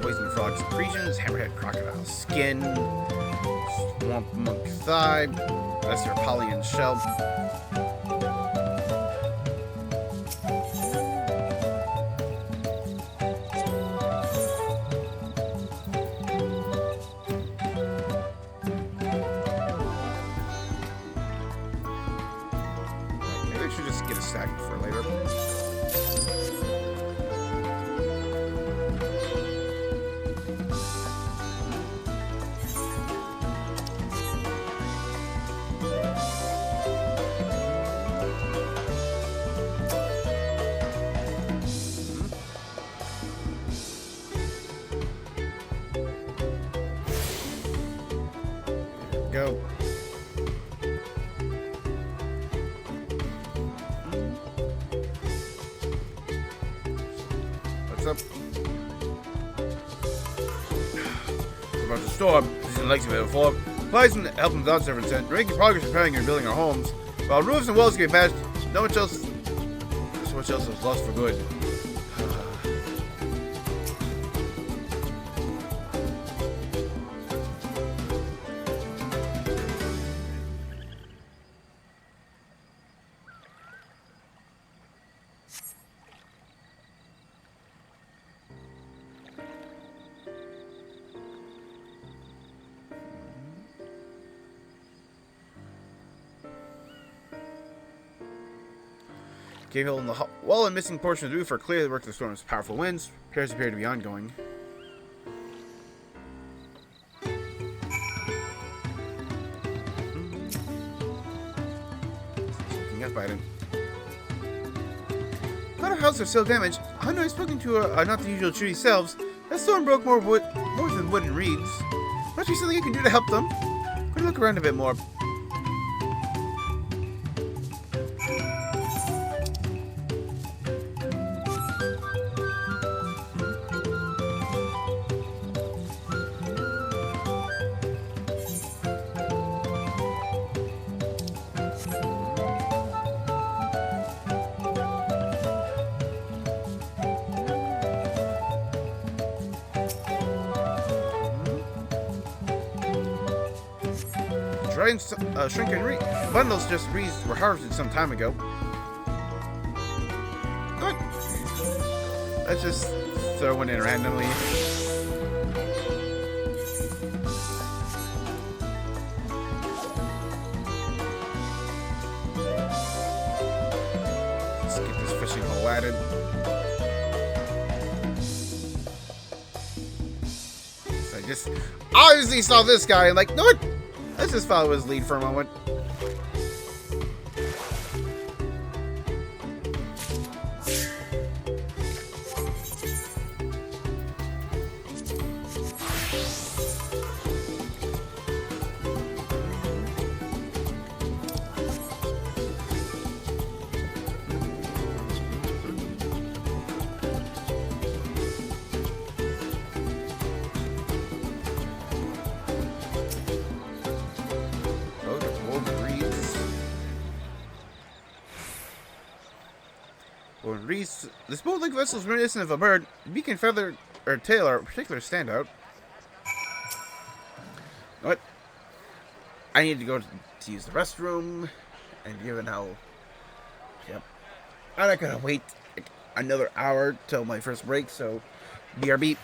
Poison frog secretions, hammerhead crocodile skin, swamp monk thigh, lesser Apollyon shell. Go. What's up? about the storm, as he likes to be before. Supplies and help him without servants sent. We're making progress repairing and rebuilding our homes. While roofs and walls get patched, so much else is lost for good. Cave hole in the wall and missing portion of the roof are clearly the work of the storm's powerful winds. Repairs appear to be ongoing. Looking up at him. A lot of houses are still damaged. I know I've spoken to not the usual tree selves. That storm broke more than wood and reeds. Must be something you can do to help them. Go look around a bit more. Shrink and bundles just were harvested some time ago. Good. Let's just throw one in randomly. Let's get this fishing hole added. So I just obviously saw this guy and like, no what? Let's just follow his lead for a moment. This boat-like vessel is reminiscent of a bird. Beak and feather or tail are a particular standout. What? I need to go to use the restroom, and given how, yep, I'm not gonna wait like another hour till my first break. So, BRB.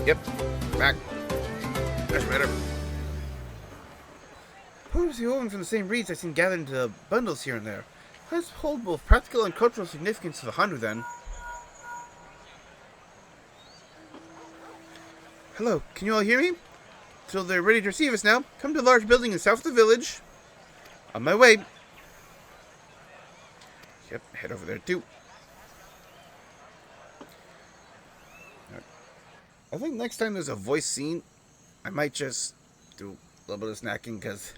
Yep, back. That's better. Who's the woven from the same reeds I've seen gathered into bundles here and there? Plants hold both practical and cultural significance to the Hanu, then. Hello, can you all hear me? So they're ready to receive us now. Come to a large building in south of the village. On my way. Yep, head over there too. Right. I think next time there's a voice scene, I might just do a little bit of snacking because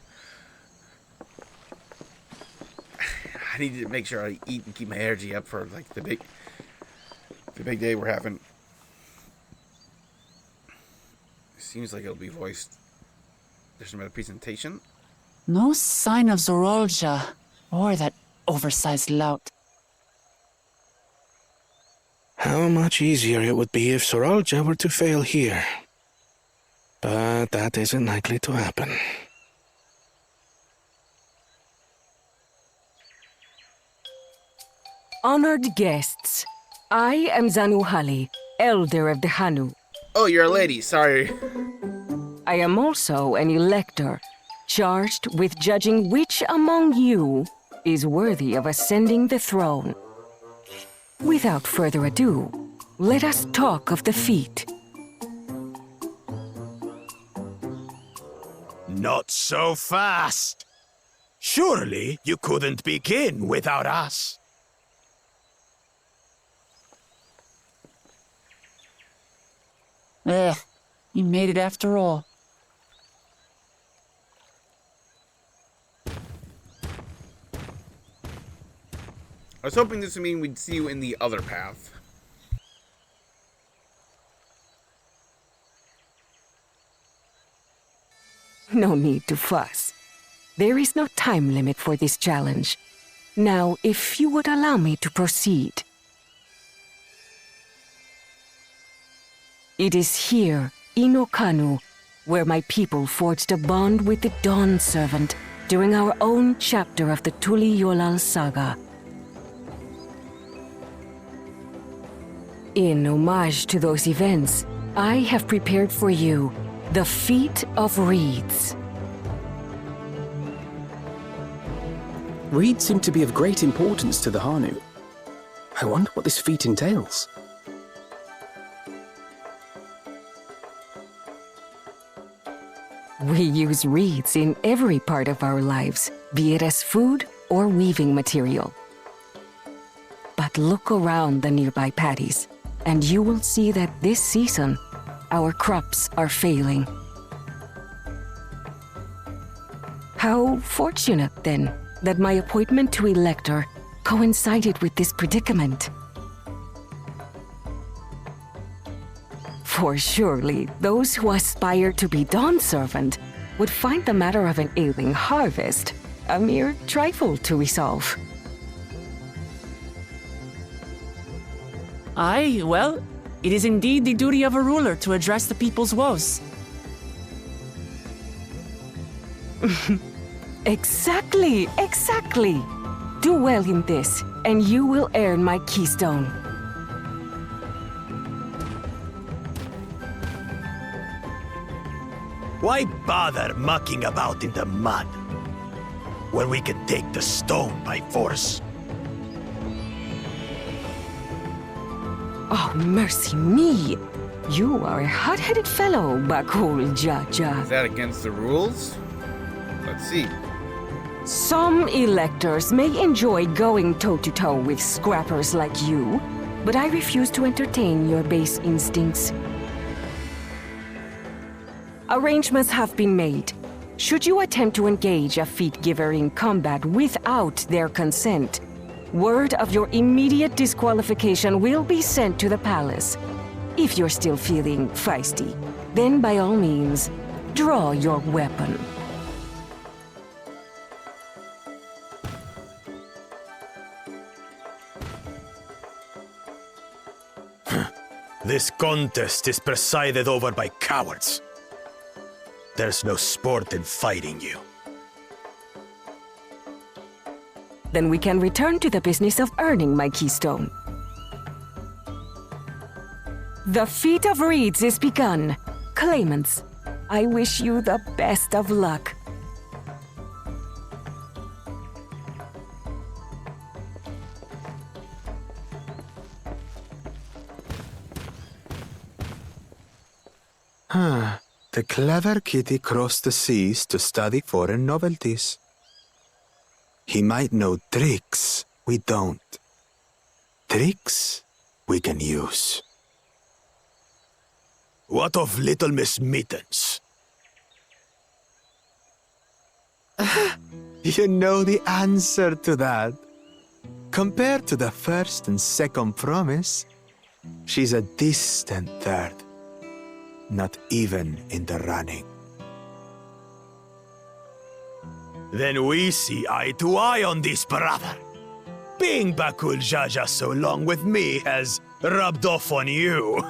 I need to make sure I eat and keep my energy up for like the big day we're having. Seems like it'll be voiced. There's another presentation. No sign of Zorolja or that oversized lout. How much easier it would be if Zorolja were to fail here. But that isn't likely to happen. Honored guests, I am Zanuhali, elder of the Hanu. Oh, you're a lady, sorry. I am also an elector, charged with judging which among you is worthy of ascending the throne. Without further ado, let us talk of the feat. Not so fast. Surely you couldn't begin without us. You made it after all. I was hoping this would mean we'd see you in the other path. No need to fuss. There is no time limit for this challenge. Now, if you would allow me to proceed. It is here, in Okanu, where my people forged a bond with the Dawn Servant during our own chapter of the Tuli-Yolal saga. In homage to those events, I have prepared for you the Feat of Reeds. Reeds seem to be of great importance to the Hanu. I wonder what this feat entails. We use reeds in every part of our lives, be it as food or weaving material. But look around the nearby paddies, and you will see that this season, our crops are failing. How fortunate, then, that my appointment to Elector coincided with this predicament. For surely, those who aspire to be Dawn Servant would find the matter of an ailing harvest a mere trifle to resolve. Aye, well, it is indeed the duty of a ruler to address the people's woes. Exactly, exactly. Do well in this, and you will earn my keystone. Why bother mucking about in the mud when we can take the stone by force? Oh, mercy me! You are a hot-headed fellow, Bakul Jaja. Is that against the rules? Let's see. Some electors may enjoy going toe-to-toe with scrappers like you, but I refuse to entertain your base instincts. Arrangements have been made. Should you attempt to engage a feat giver in combat without their consent, word of your immediate disqualification will be sent to the palace. If you're still feeling feisty, then by all means, draw your weapon. This contest is presided over by cowards. There's no sport in fighting you. Then we can return to the business of earning my keystone. The Feat of Reeds is begun. Claimants, I wish you the best of luck. The clever kitty crossed the seas to study foreign novelties. He might know tricks we don't. Tricks we can use. What of Little Miss Mittens? You know the answer to that. Compared to the first and second promise, she's a distant third. Not even in the running. Then we see eye to eye on this, brother. Being Bakul Jaja so long with me has rubbed off on you.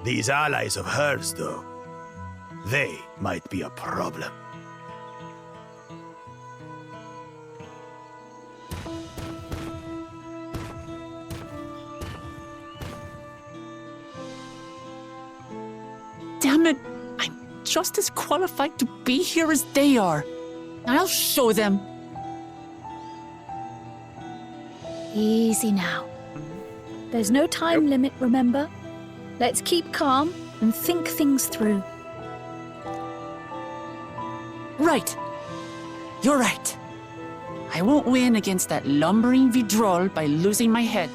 These allies of hers, though, they might be a problem. Damn it! I'm just as qualified to be here as they are. I'll show them. Easy now. There's no time limit, remember? Let's keep calm and think things through. Right. You're right. I won't win against that lumbering Vidrol by losing my head.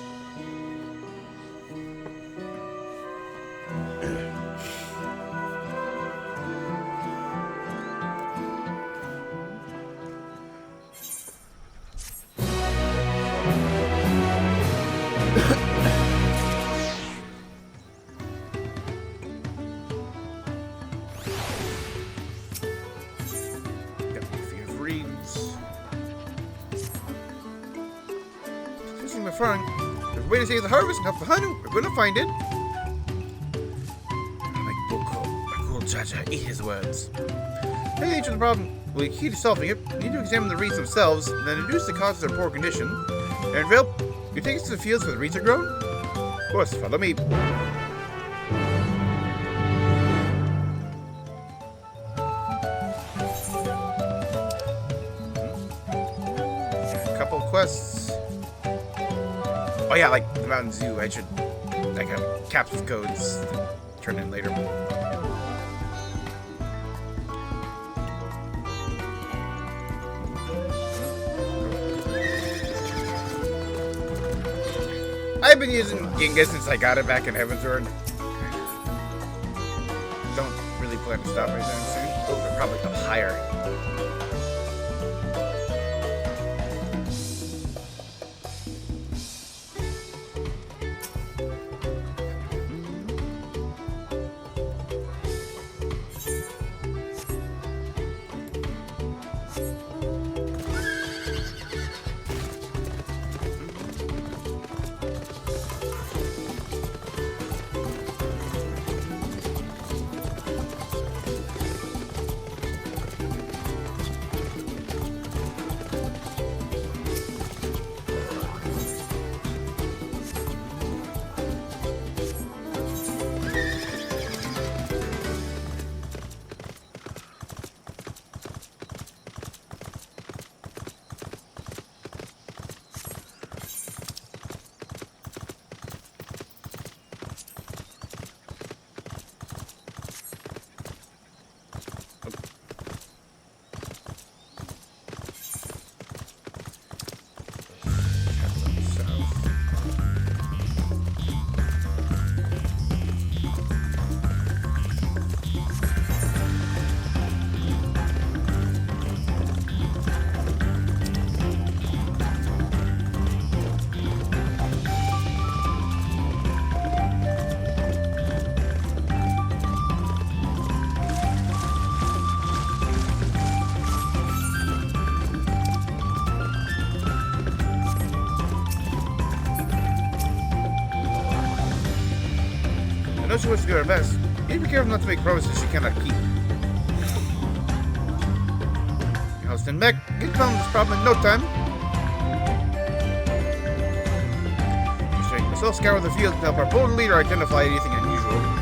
There's a way to save the harvest and help the hunter. We're gonna find it. Like Bakul Jaja, eat his words. Maybe the answer to the problem will be key to solving it. We need to examine the reeds themselves, and then deduce the causes of their poor condition. Dawntrail, you take us to the fields where the reeds are grown? Of course, follow me. A couple quests. Oh yeah, like the Mountain Zoo, I should like have captive codes turn in later. I've been using Ginga since I got it back in Heavensward. Don't really plan to stop anytime soon. Oh, they're probably up higher. I know she wants to do her best. You need to be careful not to make promises she cannot keep. I'll stand back. Get on this problem in no time. Restrain myself, scour the field to help our bold leader identify anything unusual.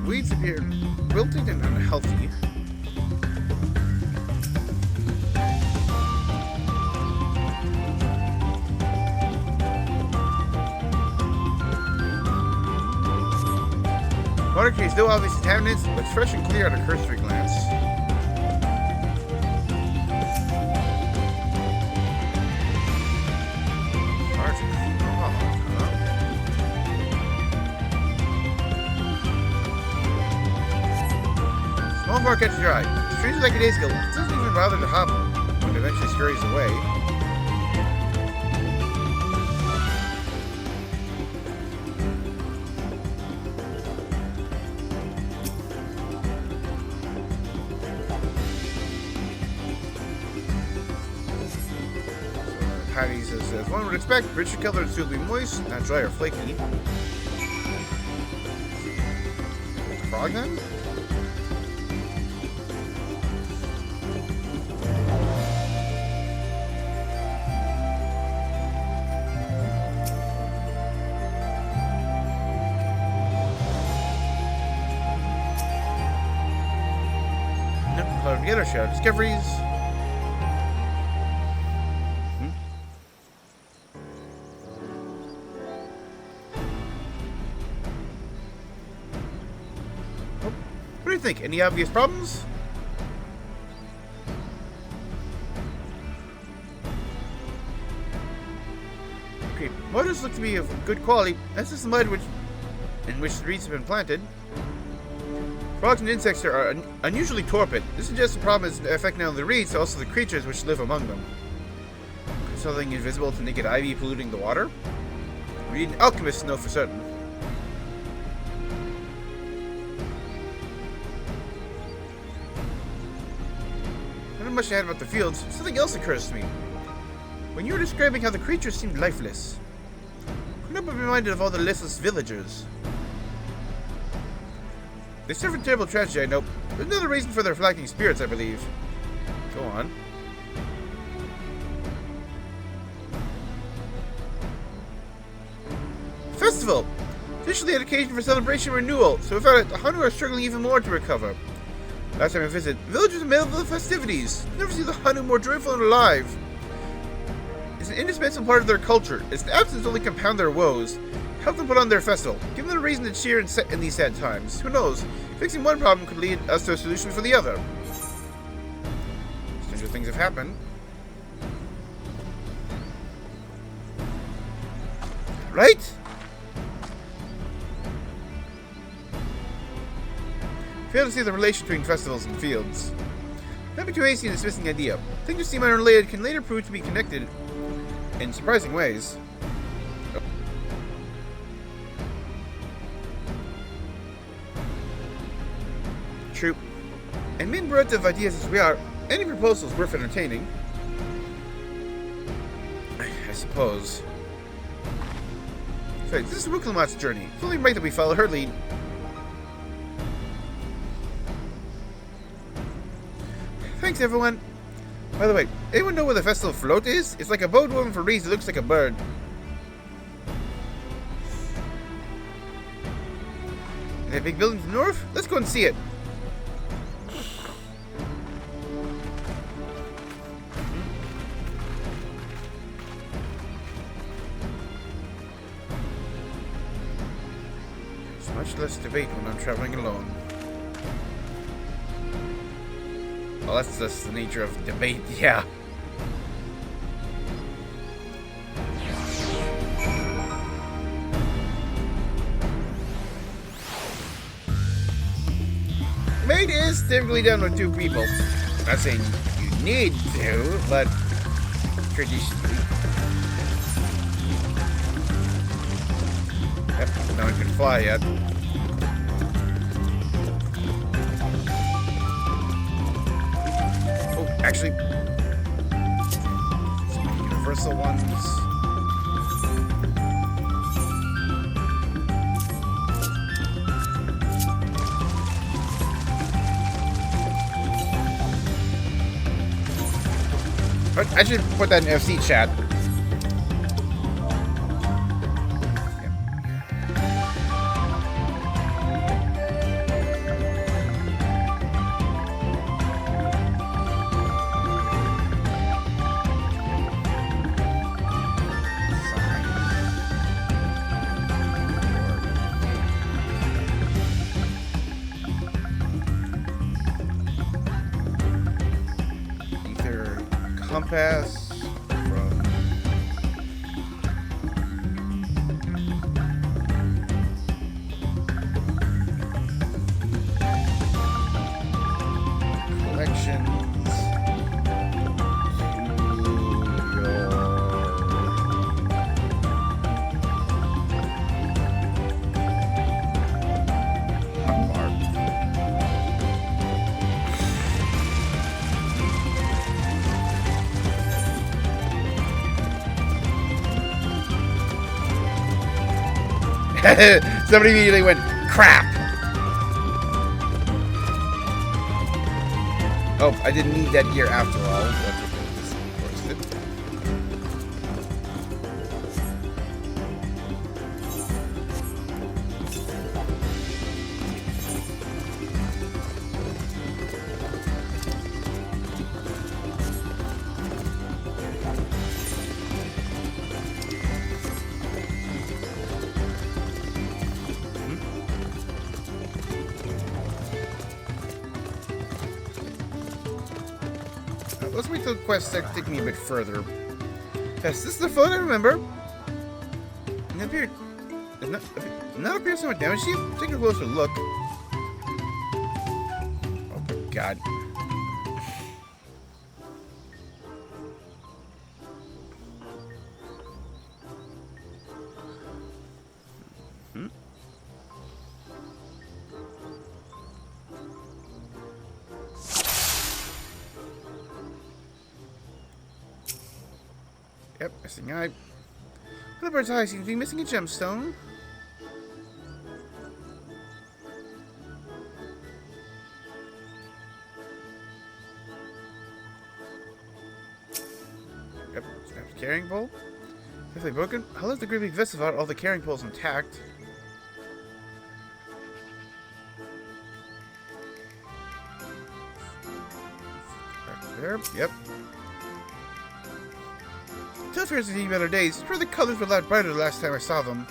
Weeds appear wilted and unhealthy. Water contains no obvious contaminants, looks fresh and clear at a cursory glance. Small bar catches your eye. Strangely like a days ago, it doesn't even bother to hop when it eventually scurries away. Patties, as one would expect, richer colored to be moist, not dry or flaky. Frog then? Together, share discoveries. What do you think? Any obvious problems? Okay, mud does look to be of good quality. That's just the mud in which the reeds have been planted. Frogs and insects are unusually torpid. This suggests the problem is affecting not only the reeds, but also the creatures which live among them. Something invisible to naked ivy polluting the water? We need an alchemist to know for certain. I don't know much to add about the fields. Something else occurs to me. When you were describing how the creatures seemed lifeless, couldn't help but be reminded of all the listless villagers. They suffered terrible tragedy, I know. There's another reason for their lacking spirits, I believe. Go on. Festival! Officially an occasion for celebration and renewal, so we found out the Hanu are struggling even more to recover. Last time I visited, villagers are made for the festivities. Never see the Hanu more joyful and alive. It's an indispensable part of their culture. Its absence only compound their woes. Help them put on their festival. Give them a reason to cheer in these sad times. Who knows? Fixing one problem could lead us to a solution for the other. Stranger things have happened. Right? Fail to see the relation between festivals and fields. Don't be too hasty in dismissing the idea. Things that seem unrelated can later prove to be connected in surprising ways. True. And men brought of ideas as we are, any proposal is worth entertaining. I suppose. So, this is Wukalamat's journey. It's only right that we follow her lead. Thanks, everyone. By the way, anyone know where the festival float is? It's like a boat woven for reeds that looks like a bird. That big building to the north? Let's go and see it. There's much less debate when I'm traveling alone. Well, that's just the nature of debate, yeah. Mate is typically done with 2 people. Not saying you need to, but traditionally. Yep, no one can fly yet. Actually, some universal ones. I should put that in FC chat. compass from collections to your hotbar. Somebody immediately went, crap! Oh, I didn't need that gear after all. Let's wait till the quest starts taking me a bit further. Yes, this is the phone I remember. It appeared. Does not appear somewhat damaged. Take a closer look. Oh my god. Yep, missing eye. The bird's eye seems to be missing a gemstone. Yep, snapped carrying pole. If they broken, how left the great big vessel without all the carrying poles intact? Back there, yep. Still fears to see better days. I'm sure the colors were a lot brighter the last time I saw them.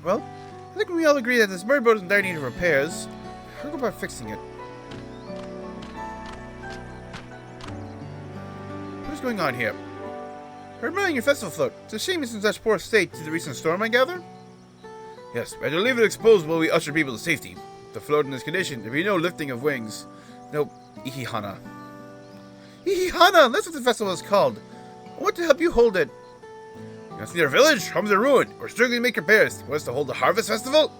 Well, I think we all agree that this bird boat is in dire need of repairs. How about fixing it? What's going on here? Heard about your festival float. It's a shame it's in such poor state due to the recent storm, I gather? Yes, but to leave it exposed while we usher people to safety. The float in this condition, there'll be no lifting of wings. No ihihana. Ihihana! That's what the festival is called. I want to help you hold it. It's near a village, homes are ruined. We're struggling to make repairs. Want us to hold a harvest festival?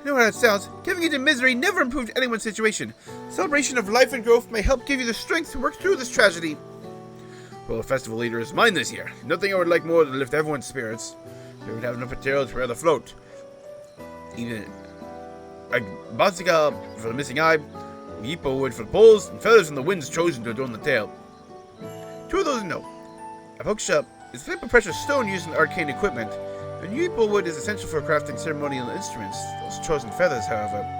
You know how it sounds. Giving into misery never improved anyone's situation. Celebration of life and growth may help give you the strength to work through this tragedy. Well, the festival leader is mine this year. Nothing I would like more than to lift everyone's spirits. We would have enough material to repair the float. Even a Bazika for the missing eye, Yipo wood for the poles, and feathers from the winds chosen to adorn the tail. Two of those know. A Poksha is a type of precious stone used in arcane equipment, and Yipo wood is essential for crafting ceremonial instruments. Those chosen feathers, however.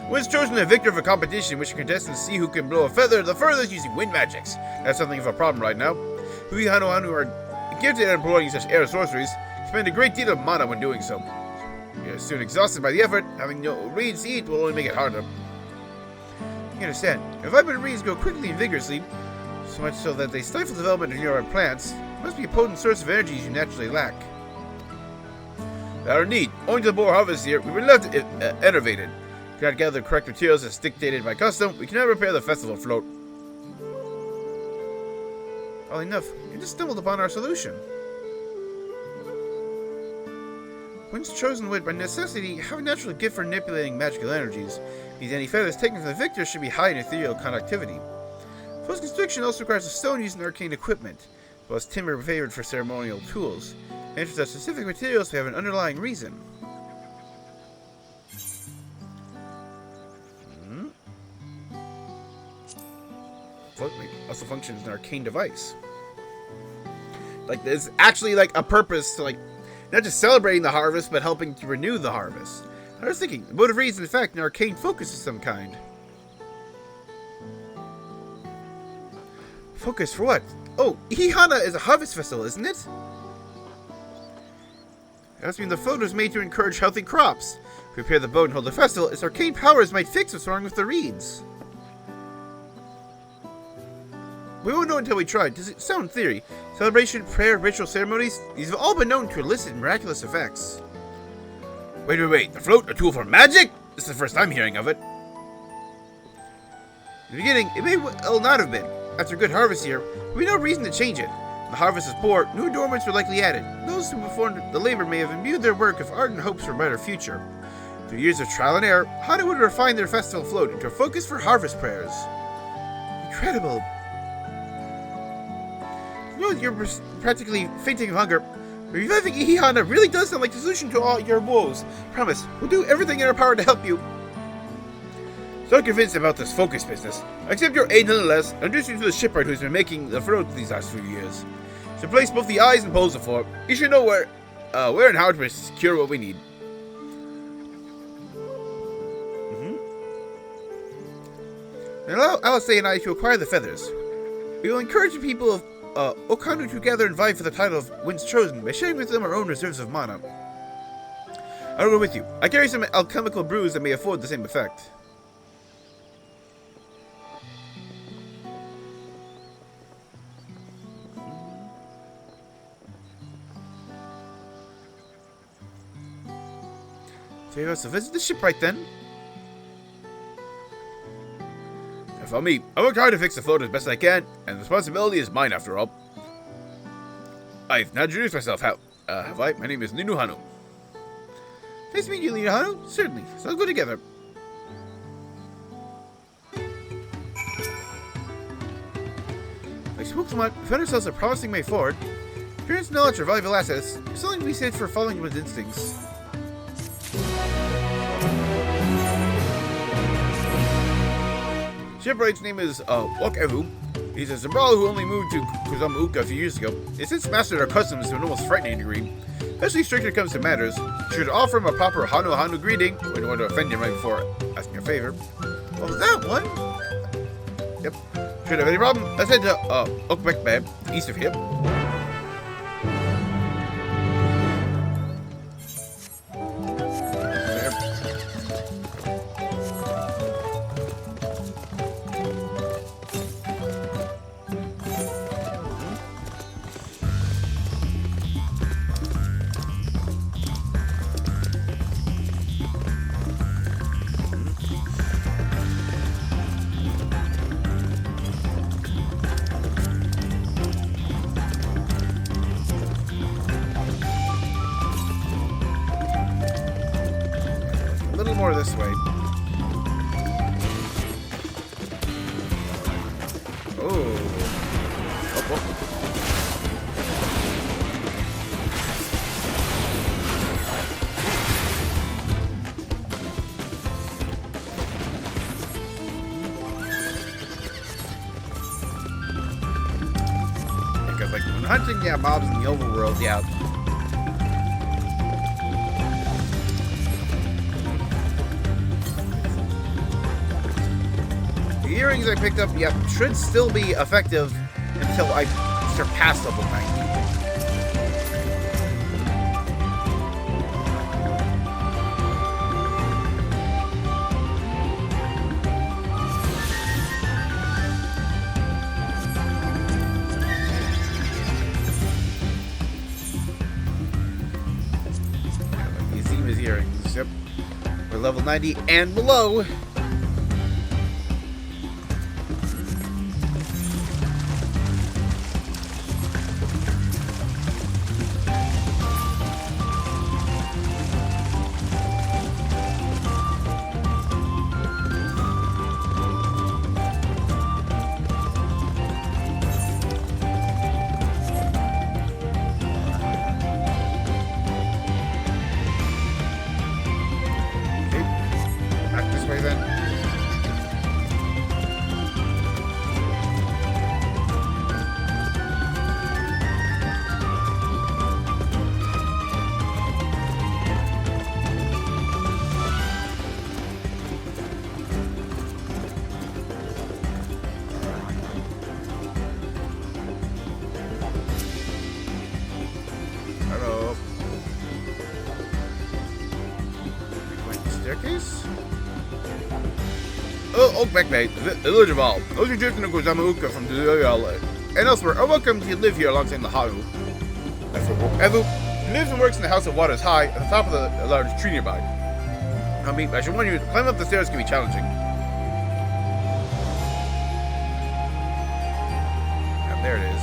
When it's chosen the victor of a competition in which contestants see who can blow a feather the furthest using wind magics. That's something of a problem right now. Hui Hanoan, who are gifted at employing such air sorceries, spend a great deal of mana when doing so. You're soon exhausted by the effort. Having no reeds to eat will only make it harder. You understand, if vibrant reeds grow quickly and vigorously, so much so that they stifle the development of nearby plants, it must be a potent source of energies you naturally lack. Without our need, owing to the poor harvest here, we've been left enervated. We cannot gather the correct materials as dictated by custom. We cannot repair the festival float. Oddly enough, we just stumbled upon our solution. Once chosen would, by necessity, have a natural gift for manipulating magical energies. Means any feathers taken from the victor should be high in ethereal conductivity. Post construction also requires a stone used in arcane equipment, while timber favored for ceremonial tools. And for such specific materials, we have an underlying reason. Float also functions as an arcane device. Like, there's actually like a purpose to like not just celebrating the harvest, but helping to renew the harvest. I was thinking, the motive reads in fact an arcane focus of some kind. Focus for what? Oh, Ihihana is a harvest festival, isn't it? That must mean the float was made to encourage healthy crops. If we repair the boat and hold the festival, its arcane powers might fix what's wrong with the reeds. We won't know until we try. Does it sound theory? Celebration, prayer, ritual ceremonies? These have all been known to elicit miraculous effects. Wait. The float? A tool for magic? This is the first I'm hearing of it. In the beginning, it may well not have been. After a good harvest year, there would be no reason to change it. When the harvest is poor, new adornments were likely added. Those who performed the labor may have imbued their work of ardent hopes for a better future. Through years of trial and error, Hana would refine their festival float into a focus for harvest prayers. Incredible. You know, you're practically fainting of hunger. Reviving Ihihana really does sound like the solution to all your woes. Promise, we'll do everything in our power to help you. So convinced about this focus business. I accept your aid nonetheless. I'll introduce you to the shipwright who's been making the float these last few years. To replace both the eyes and poles of floor, you should know where and how to secure what we need. And allow Alistair and I to acquire the feathers. We will encourage the people of Okanu to gather and vie for the title of Winds Chosen by sharing with them our own reserves of mana. I'll go with you. I carry some alchemical brews that may afford the same effect. So you also visit the shipwright then. For me, I work hard to fix the float as best I can, and the responsibility is mine after all. I've now introduced myself, have I? My name is Ninuhanu. Nice to meet you, Ninuhanu. Certainly, so let's go together. Like Spook Lamont, we found ourselves a promising way forward. Experience, knowledge, or valuable assets, it's something to be said for following one's instincts. Shipwright's name is Wakevu. He's a Zabral who only moved to Kuzamauka a few years ago. He's since mastered our customs to an almost frightening degree. Especially strict when it comes to matters. You should offer him a proper Hanu greeting. We don't want to offend him right before asking a favor. What was that one? Yep. Should have any problem, let's head to Okbekbe, east of here. More this way. Oh. Because like when hunting, yeah, mobs in the overworld, yeah. The earrings I picked up, yep, should still be effective until I surpass level 90. These earrings, yep. We're level 90 and below. Oak Backbite, the village of all. Those who drift into Kozamauka from Tural and elsewhere are welcome to live here alongside the Haru. As for Evu, he lives and works in the House of Waters High at the top of the large tree nearby. I should warn you, climbing up the stairs can be challenging. And there it is.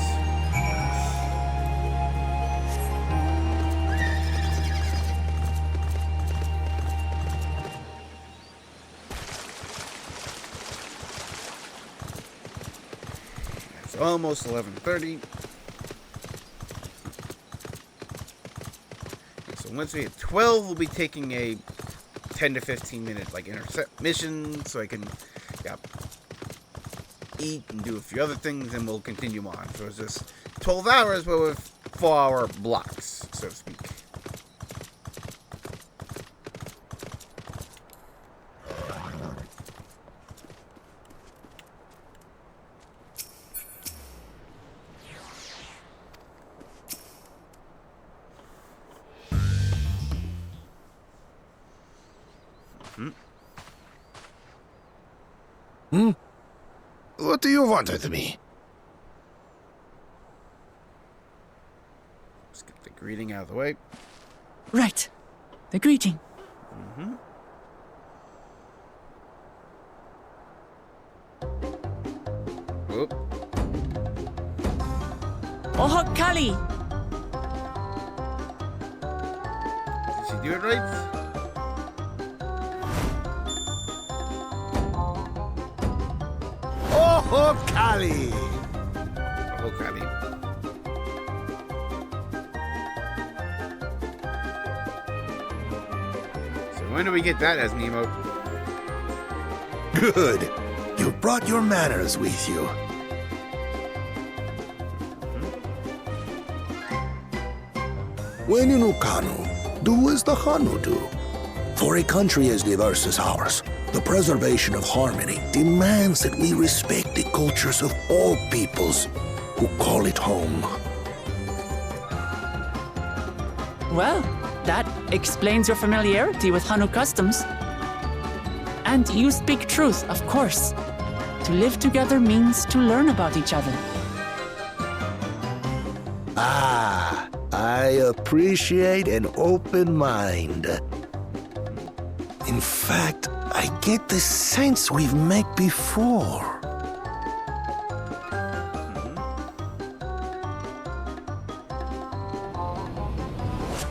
It's almost 11:30. So once we hit 12, we'll be taking a 10 to 15 minute intercept mission so I can eat and do a few other things, and we'll continue on. So it's just 12 hours, but with 4-hour blocks, so to speak. What do you want with me? Let's get the greeting out of the way. Right. The greeting. Oop. Oho Kali! Did she do it right? Oh, Kali! Oh, Kali. So when do we get that as an emote? Good. You brought your manners with you. When in Ukanu, do as the Hanu do. For a country as diverse as ours, the preservation of harmony demands that we respect the cultures of all peoples who call it home. Well, that explains your familiarity with Hanu customs. And you speak truth, of course. To live together means to learn about each other. Ah, I appreciate an open mind. In fact, I get the sense we've met before.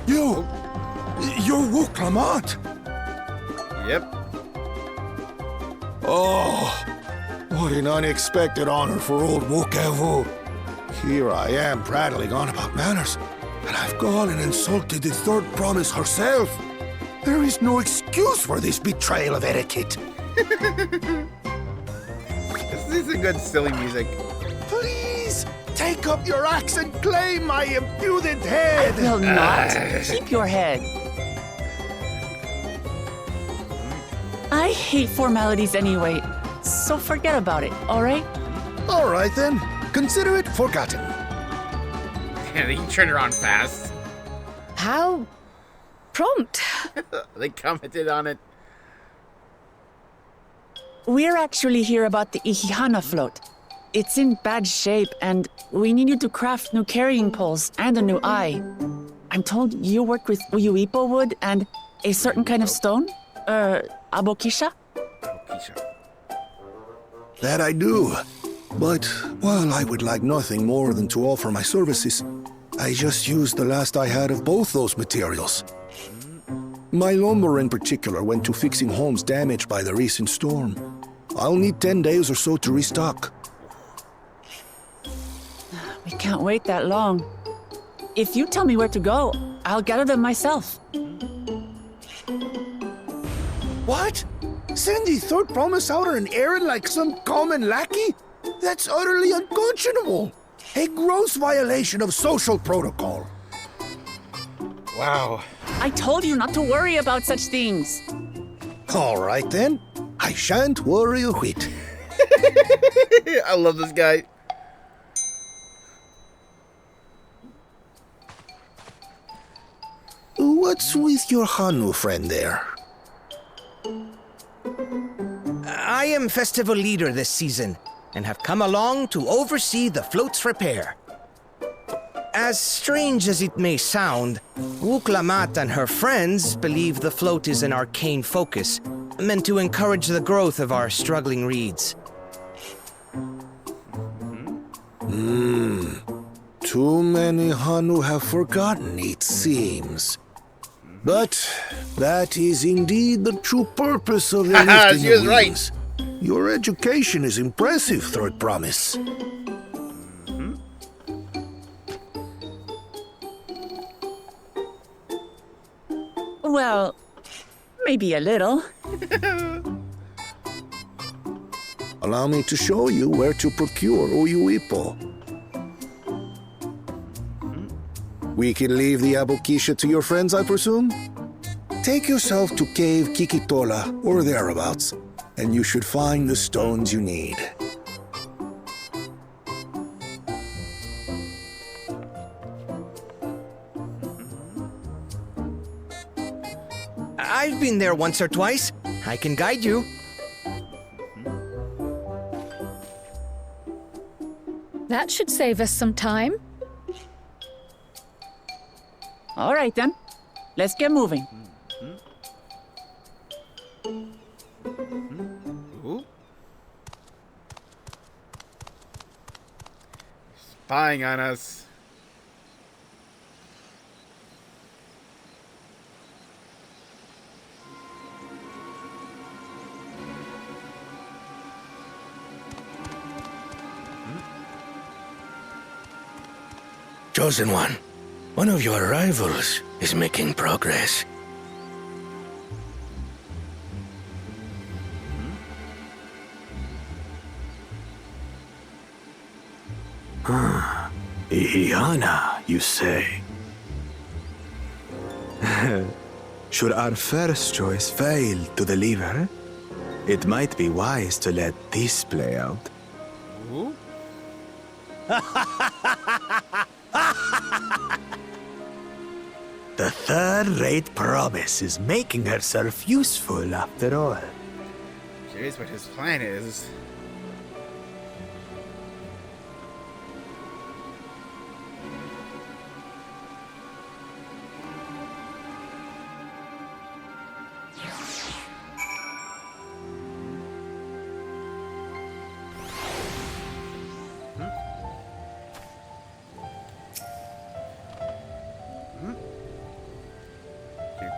You're Wu Clement. Yep. Oh, what an unexpected honor for old Wokevu. Here I am prattling on about manners, and I've gone and insulted the third promise herself. There is no excuse for this betrayal of etiquette. This is a good silly music. Please, take up your axe and claim my impudent head. I will not. Keep your head. I hate formalities anyway, so forget about it, alright? Alright then. Consider it forgotten. Yeah, they can turn around fast. How prompt. They commented on it. We're actually here about the Ihihana float. It's in bad shape, and we need you to craft new carrying poles and a new eye. I'm told you work with Uyuipo wood and a certain kind of stone? Abokisha? That I do. But while I would like nothing more than to offer my services, I just used the last I had of both those materials. My lumber in particular went to fixing homes damaged by the recent storm. I'll need 10 days or so to restock. We can't wait that long. If you tell me where to go, I'll gather them myself. What? Send the third promise out on an errand like some common lackey? That's utterly unconscionable. A gross violation of social protocol. Wow. I told you not to worry about such things. All right then. I shan't worry a whit. I love this guy. What's with your Hanu friend there? I I am festival leader this season, and have come along to oversee the float's repair. As strange as it may sound, Wuklamat and her friends believe the float is an arcane focus, meant to encourage the growth of our struggling reeds. Too many Hanu have forgotten, it seems. But that is indeed the true purpose of the lifting She was of right. wings. Your education is impressive, Third Promise. Well, maybe a little. Allow me to show you where to procure Uyuipo. We can leave the Abukisha to your friends, I presume? Take yourself to Cave Kikitola or thereabouts, and you should find the stones you need. I've been there once or twice. I can guide you. That should save us some time. All right, then. Let's get moving. Ooh. Spying on us. Chosen one of your rivals is making progress. Ihiana, you say? Should our first choice fail to deliver, it might be wise to let this play out. Ooh. The third-rate Promise is making herself useful after all. Curious what his plan is.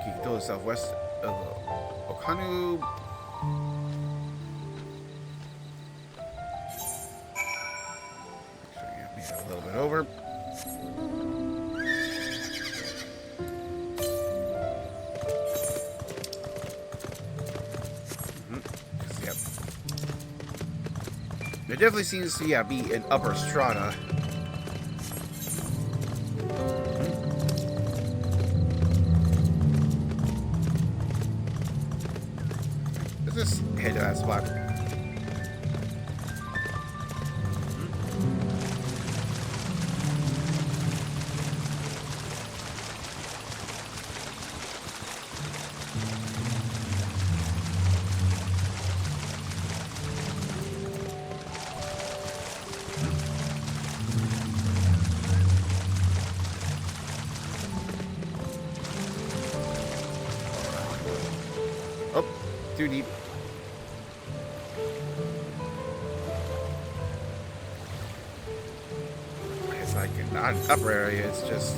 Kikito, southwest of Okanu. Maybe a little bit over. Yep. There definitely seems to be an upper strata. Let's just head to that spot. Oh, too deep. It's like not an upper area, it's just...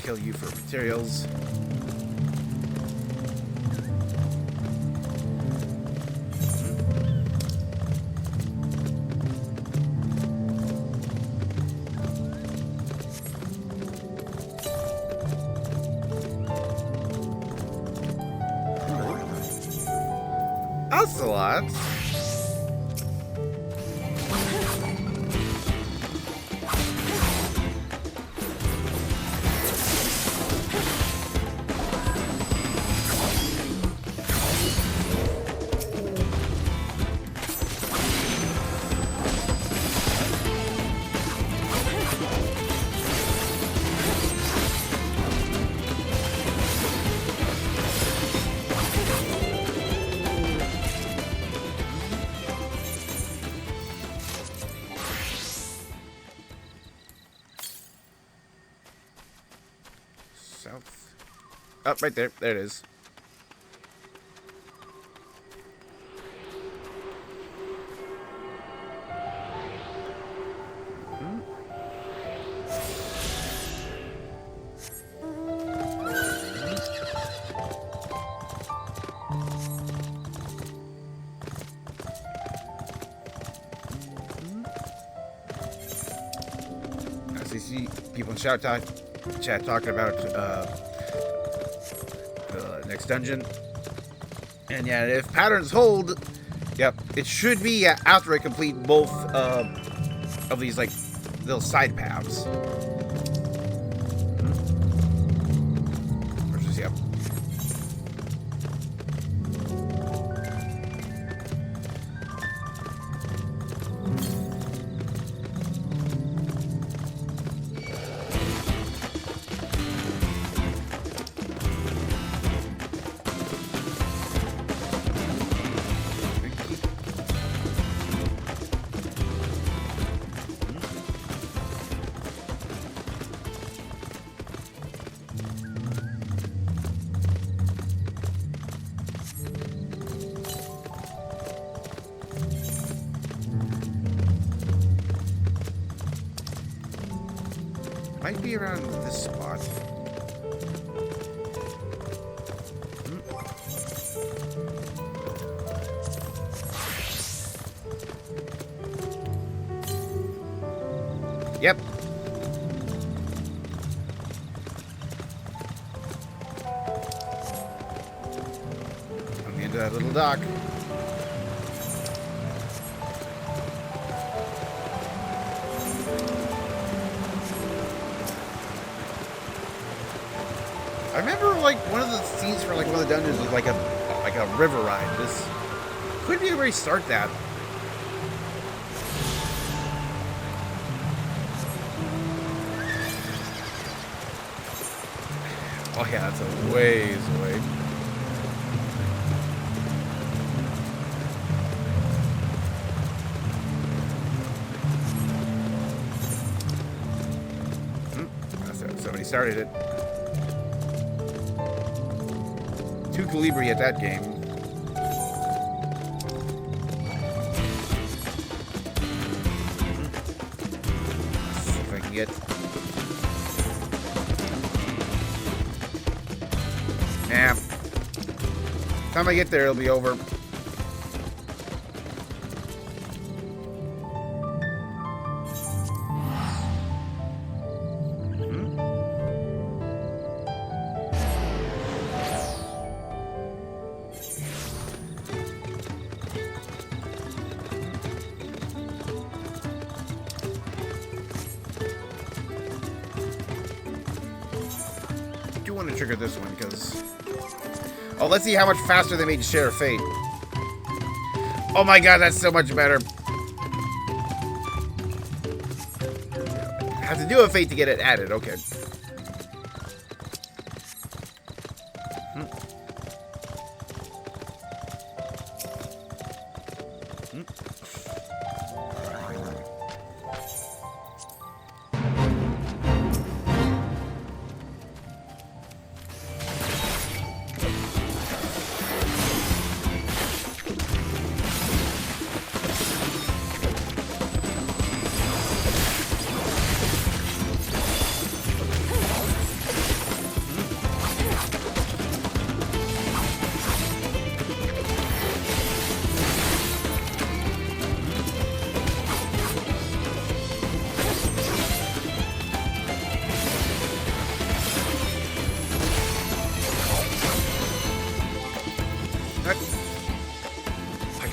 kill you for materials. Ocelot? South. Oh, right there. There it is. As you see people in chat talking about the next dungeon. And yeah, if patterns hold, yep, it should be after I complete both of these like little side paths. Which is, yep. Might be around this spot. Yep. I'm into that little dock. I remember like one of the scenes for like one of the dungeons was like a river ride. This could be where you start that. Oh yeah, that's a ways away. Somebody started it. Two Calibri at that game. Let's see if I can get. Nah. Time I get there, it'll be over. Want to trigger this one because let's see how much faster they made Share of Fate. Oh my god, that's so much better. I have to do a Fate to get it added. Okay.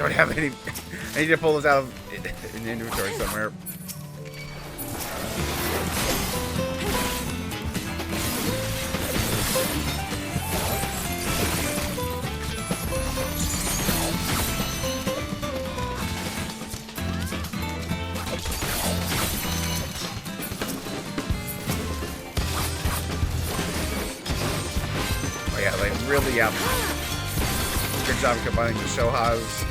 don't have any. I need to pull this out of an inventory somewhere. Oh yeah, like really good job combining the Shohas.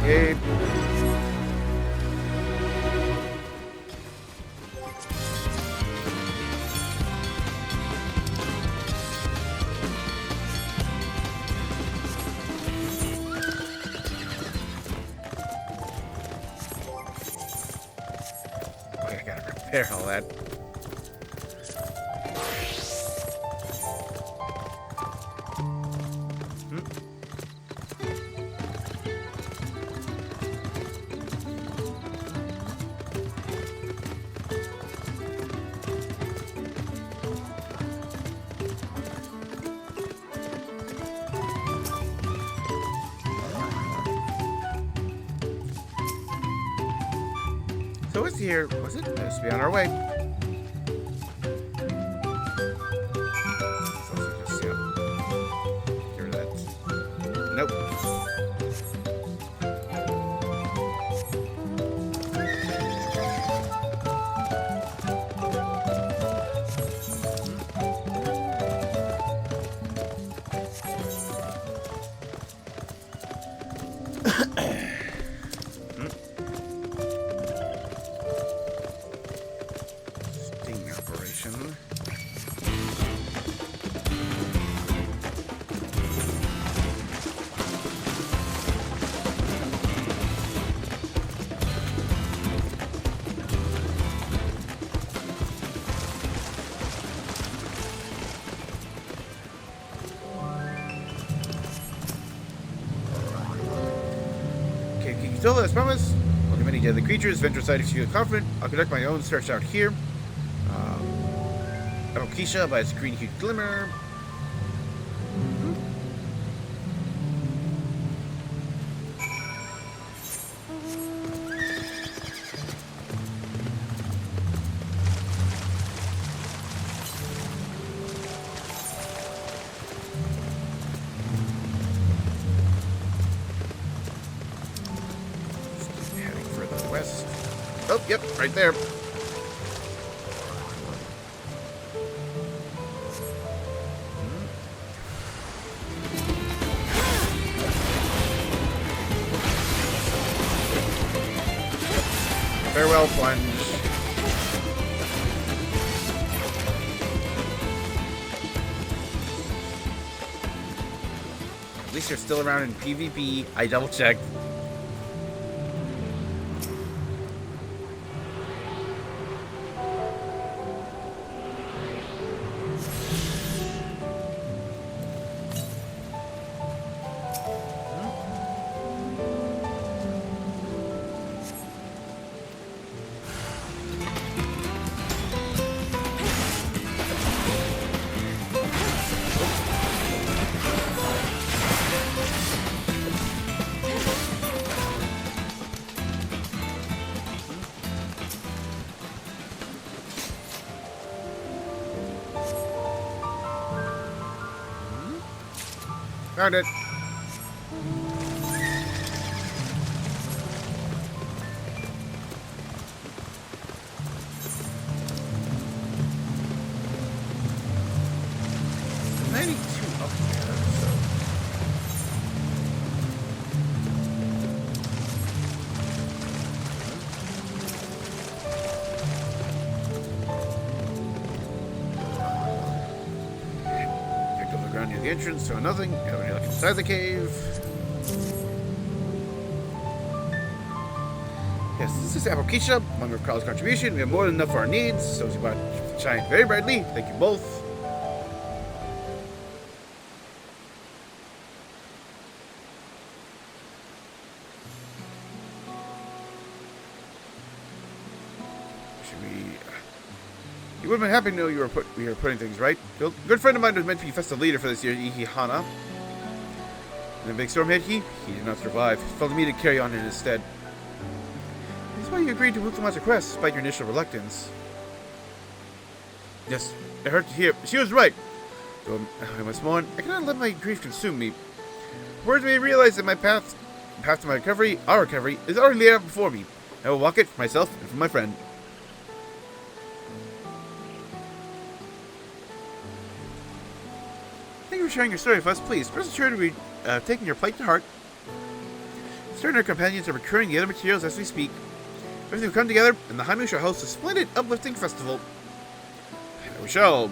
Yay. Okay, I gotta repair all that. So it's here. Was it? Let's be on our way. So let's just, yeah. Get rid of that. Nope. Still, as promised, welcome any deadly creatures, venture aside if you feel confident. I'll conduct my own search out here. Alkeisha by its green hued glimmer. Oh, yep, right there. Farewell, plunge. At least you're still around in PvP. I double checked. Found it. the entrance to nothing. When you look inside the cave. Yes, this is Apokeisha. Among of Carl's contribution, we have more than enough for our needs, so as you bought shine very brightly. Thank you both. You would have been happy to know we were putting things right. A good friend of mine was meant to be festive leader for this year's Ihihana. When the big storm hit, he did not survive. It fell to me to carry on in his stead. That's why you agreed to Wuthama's request, despite your initial reluctance. Yes, it hurt to hear. She was right. Though I must mourn, I cannot let my grief consume me. Words made me realize that my path to my recovery, our recovery, is already laid out before me. I will walk it for myself and for my friend. Thank you for sharing your story with us. Please, rest assured we have taken your plight to heart. Sir and our companions are procuring the other materials as we speak. Everything will come together, and the Hainu shall host a splendid, uplifting festival. We shall.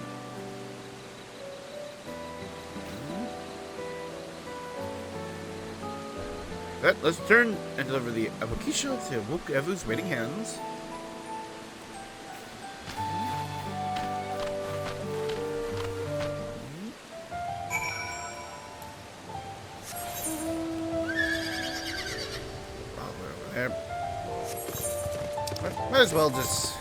Let's return and deliver the Apokeisha to Wook Evu's waiting hands. Might as well just...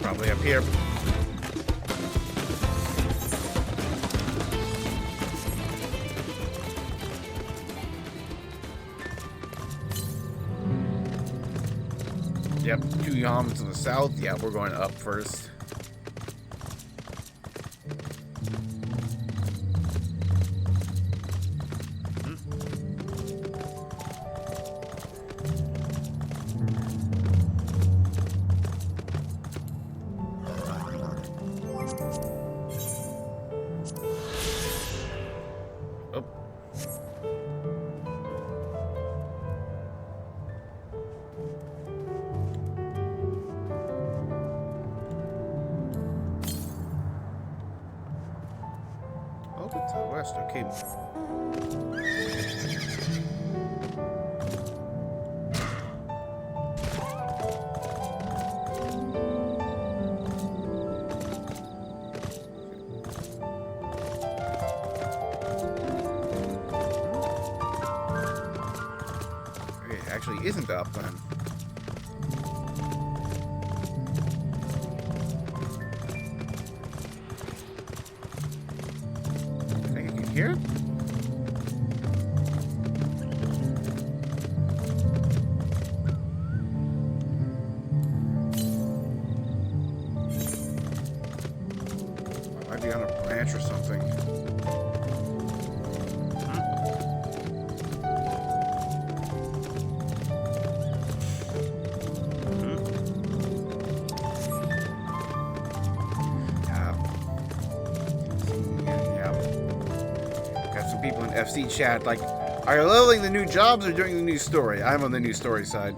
Probably up here. Yep, 2 yams to the south. Yeah, we're going up first. To the west, okay. It actually isn't up then. Here? Might be on a branch or something. People in FC chat like, are you leveling the new jobs or doing the new story? I'm on the new story side.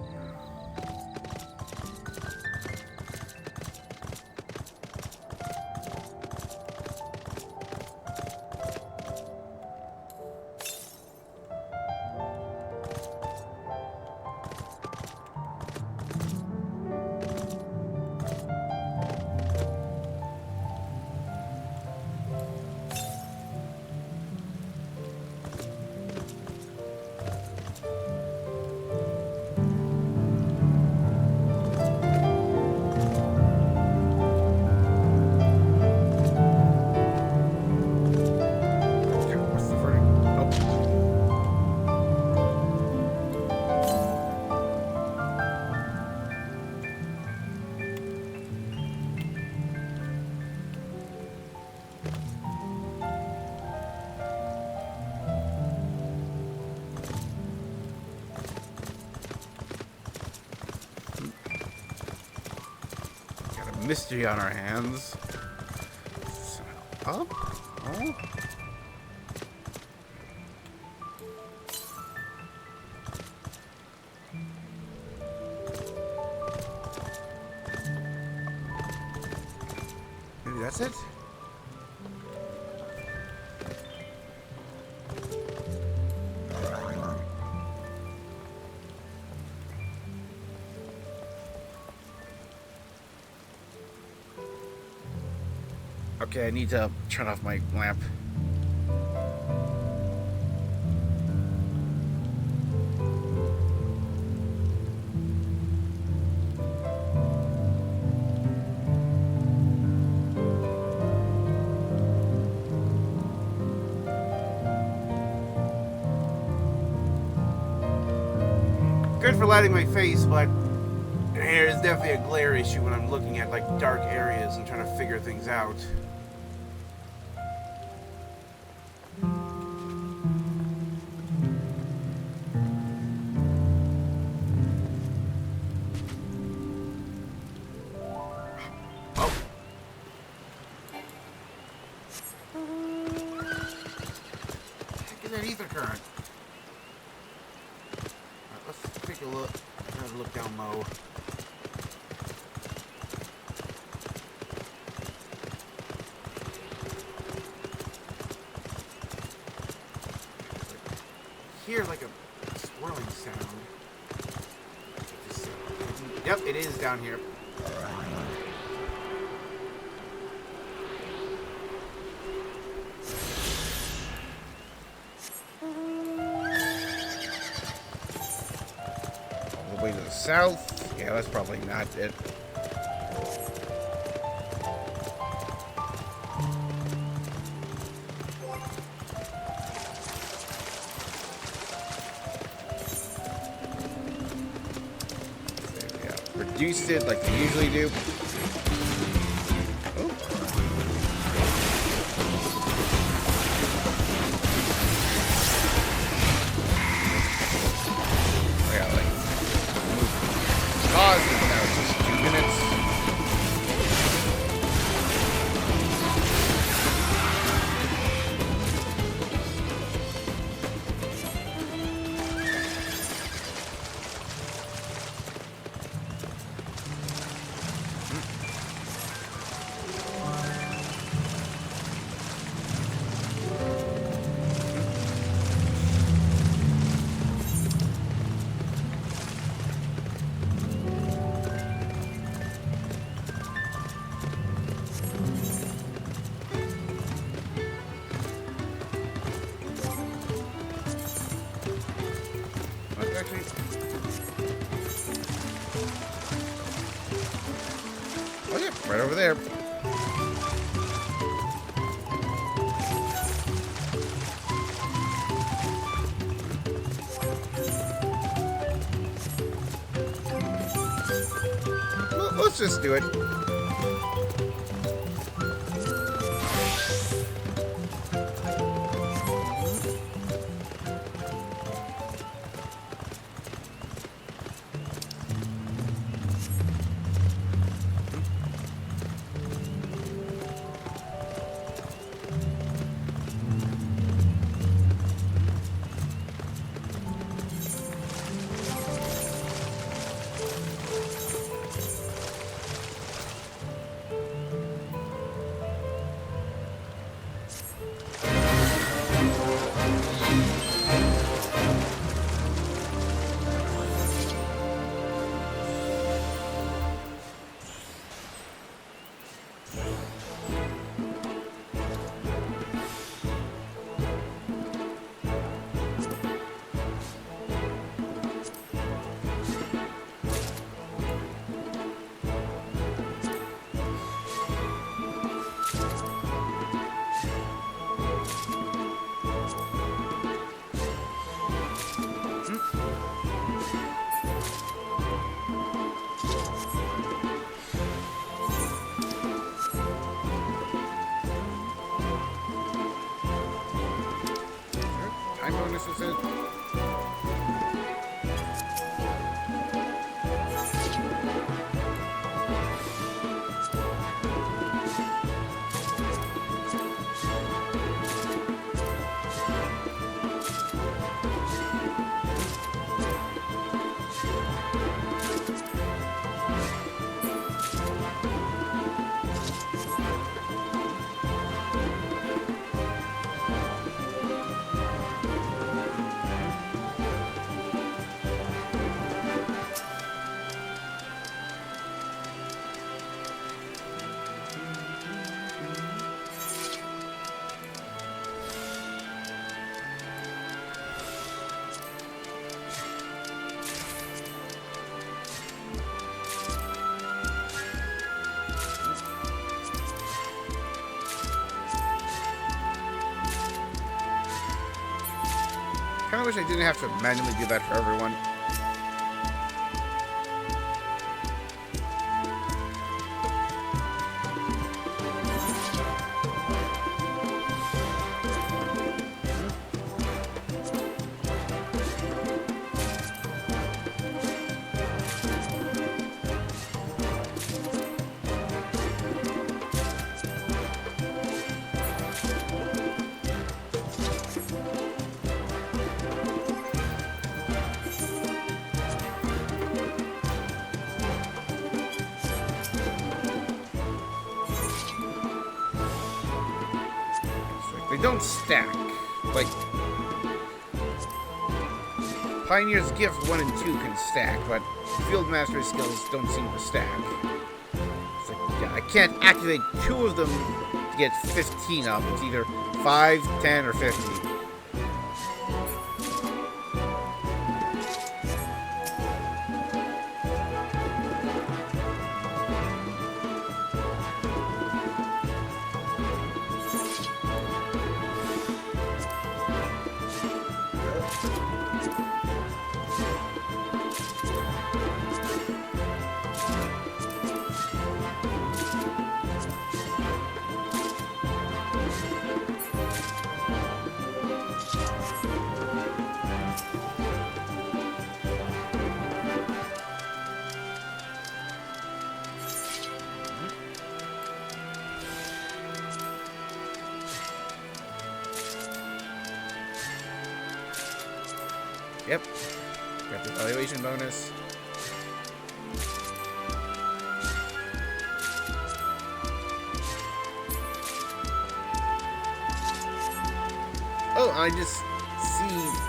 mystery on our hands. Up? Oh. Maybe that's it? Okay, I need to turn off my lamp. Good for lighting my face, but there's definitely a glare issue when I'm looking at like dark areas and trying to figure things out. That ether current. Alright, let's take a look. Try to look down low. Hear like a swirling sound. Yep, it is down here. Way to the south. Yeah, that's probably not it. Yeah, reduced it like they usually do. Oh yeah, right over there. Well, let's just do it. Kinda wish I didn't have to manually do that for everyone. They don't stack. Like, Pioneer's Gift 1 and 2 can stack, but Field Mastery skills don't seem to stack. It's like, yeah, I can't activate 2 of them to get 15 up. It's either 5, 10, or 50. Yep. Got the evaluation bonus. Oh, I just see.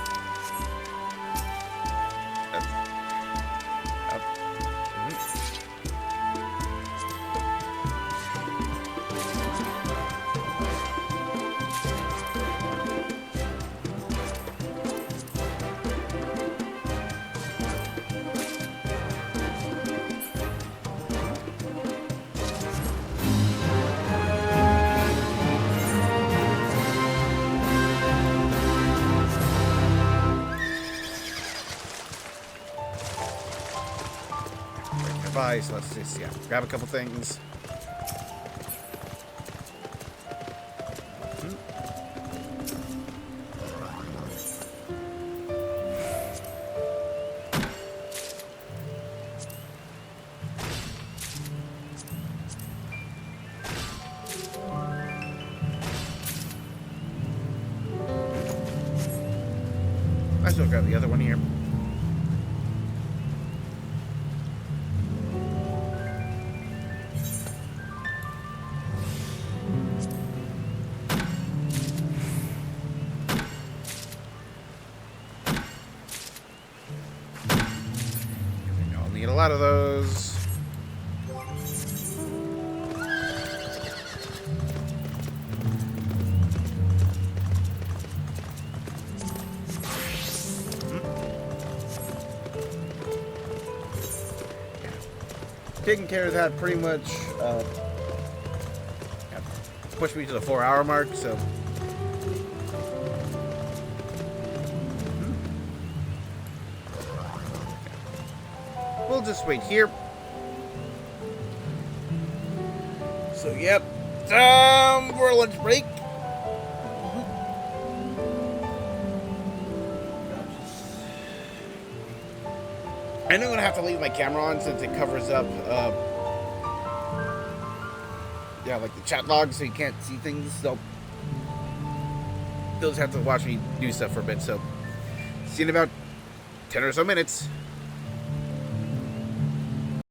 So let's just, yeah, grab a couple things. Might as well grab the other one here. Need a lot of those. Taking care of that pretty much pushed me to the 4-hour mark, so we'll just wait here. So, yep. For a lunch break. I know I'm gonna have to leave my camera on since it covers up, yeah, like the chat logs, so you can't see things. So, you'll just have to watch me do stuff for a bit. So, see you in about 10 or so minutes.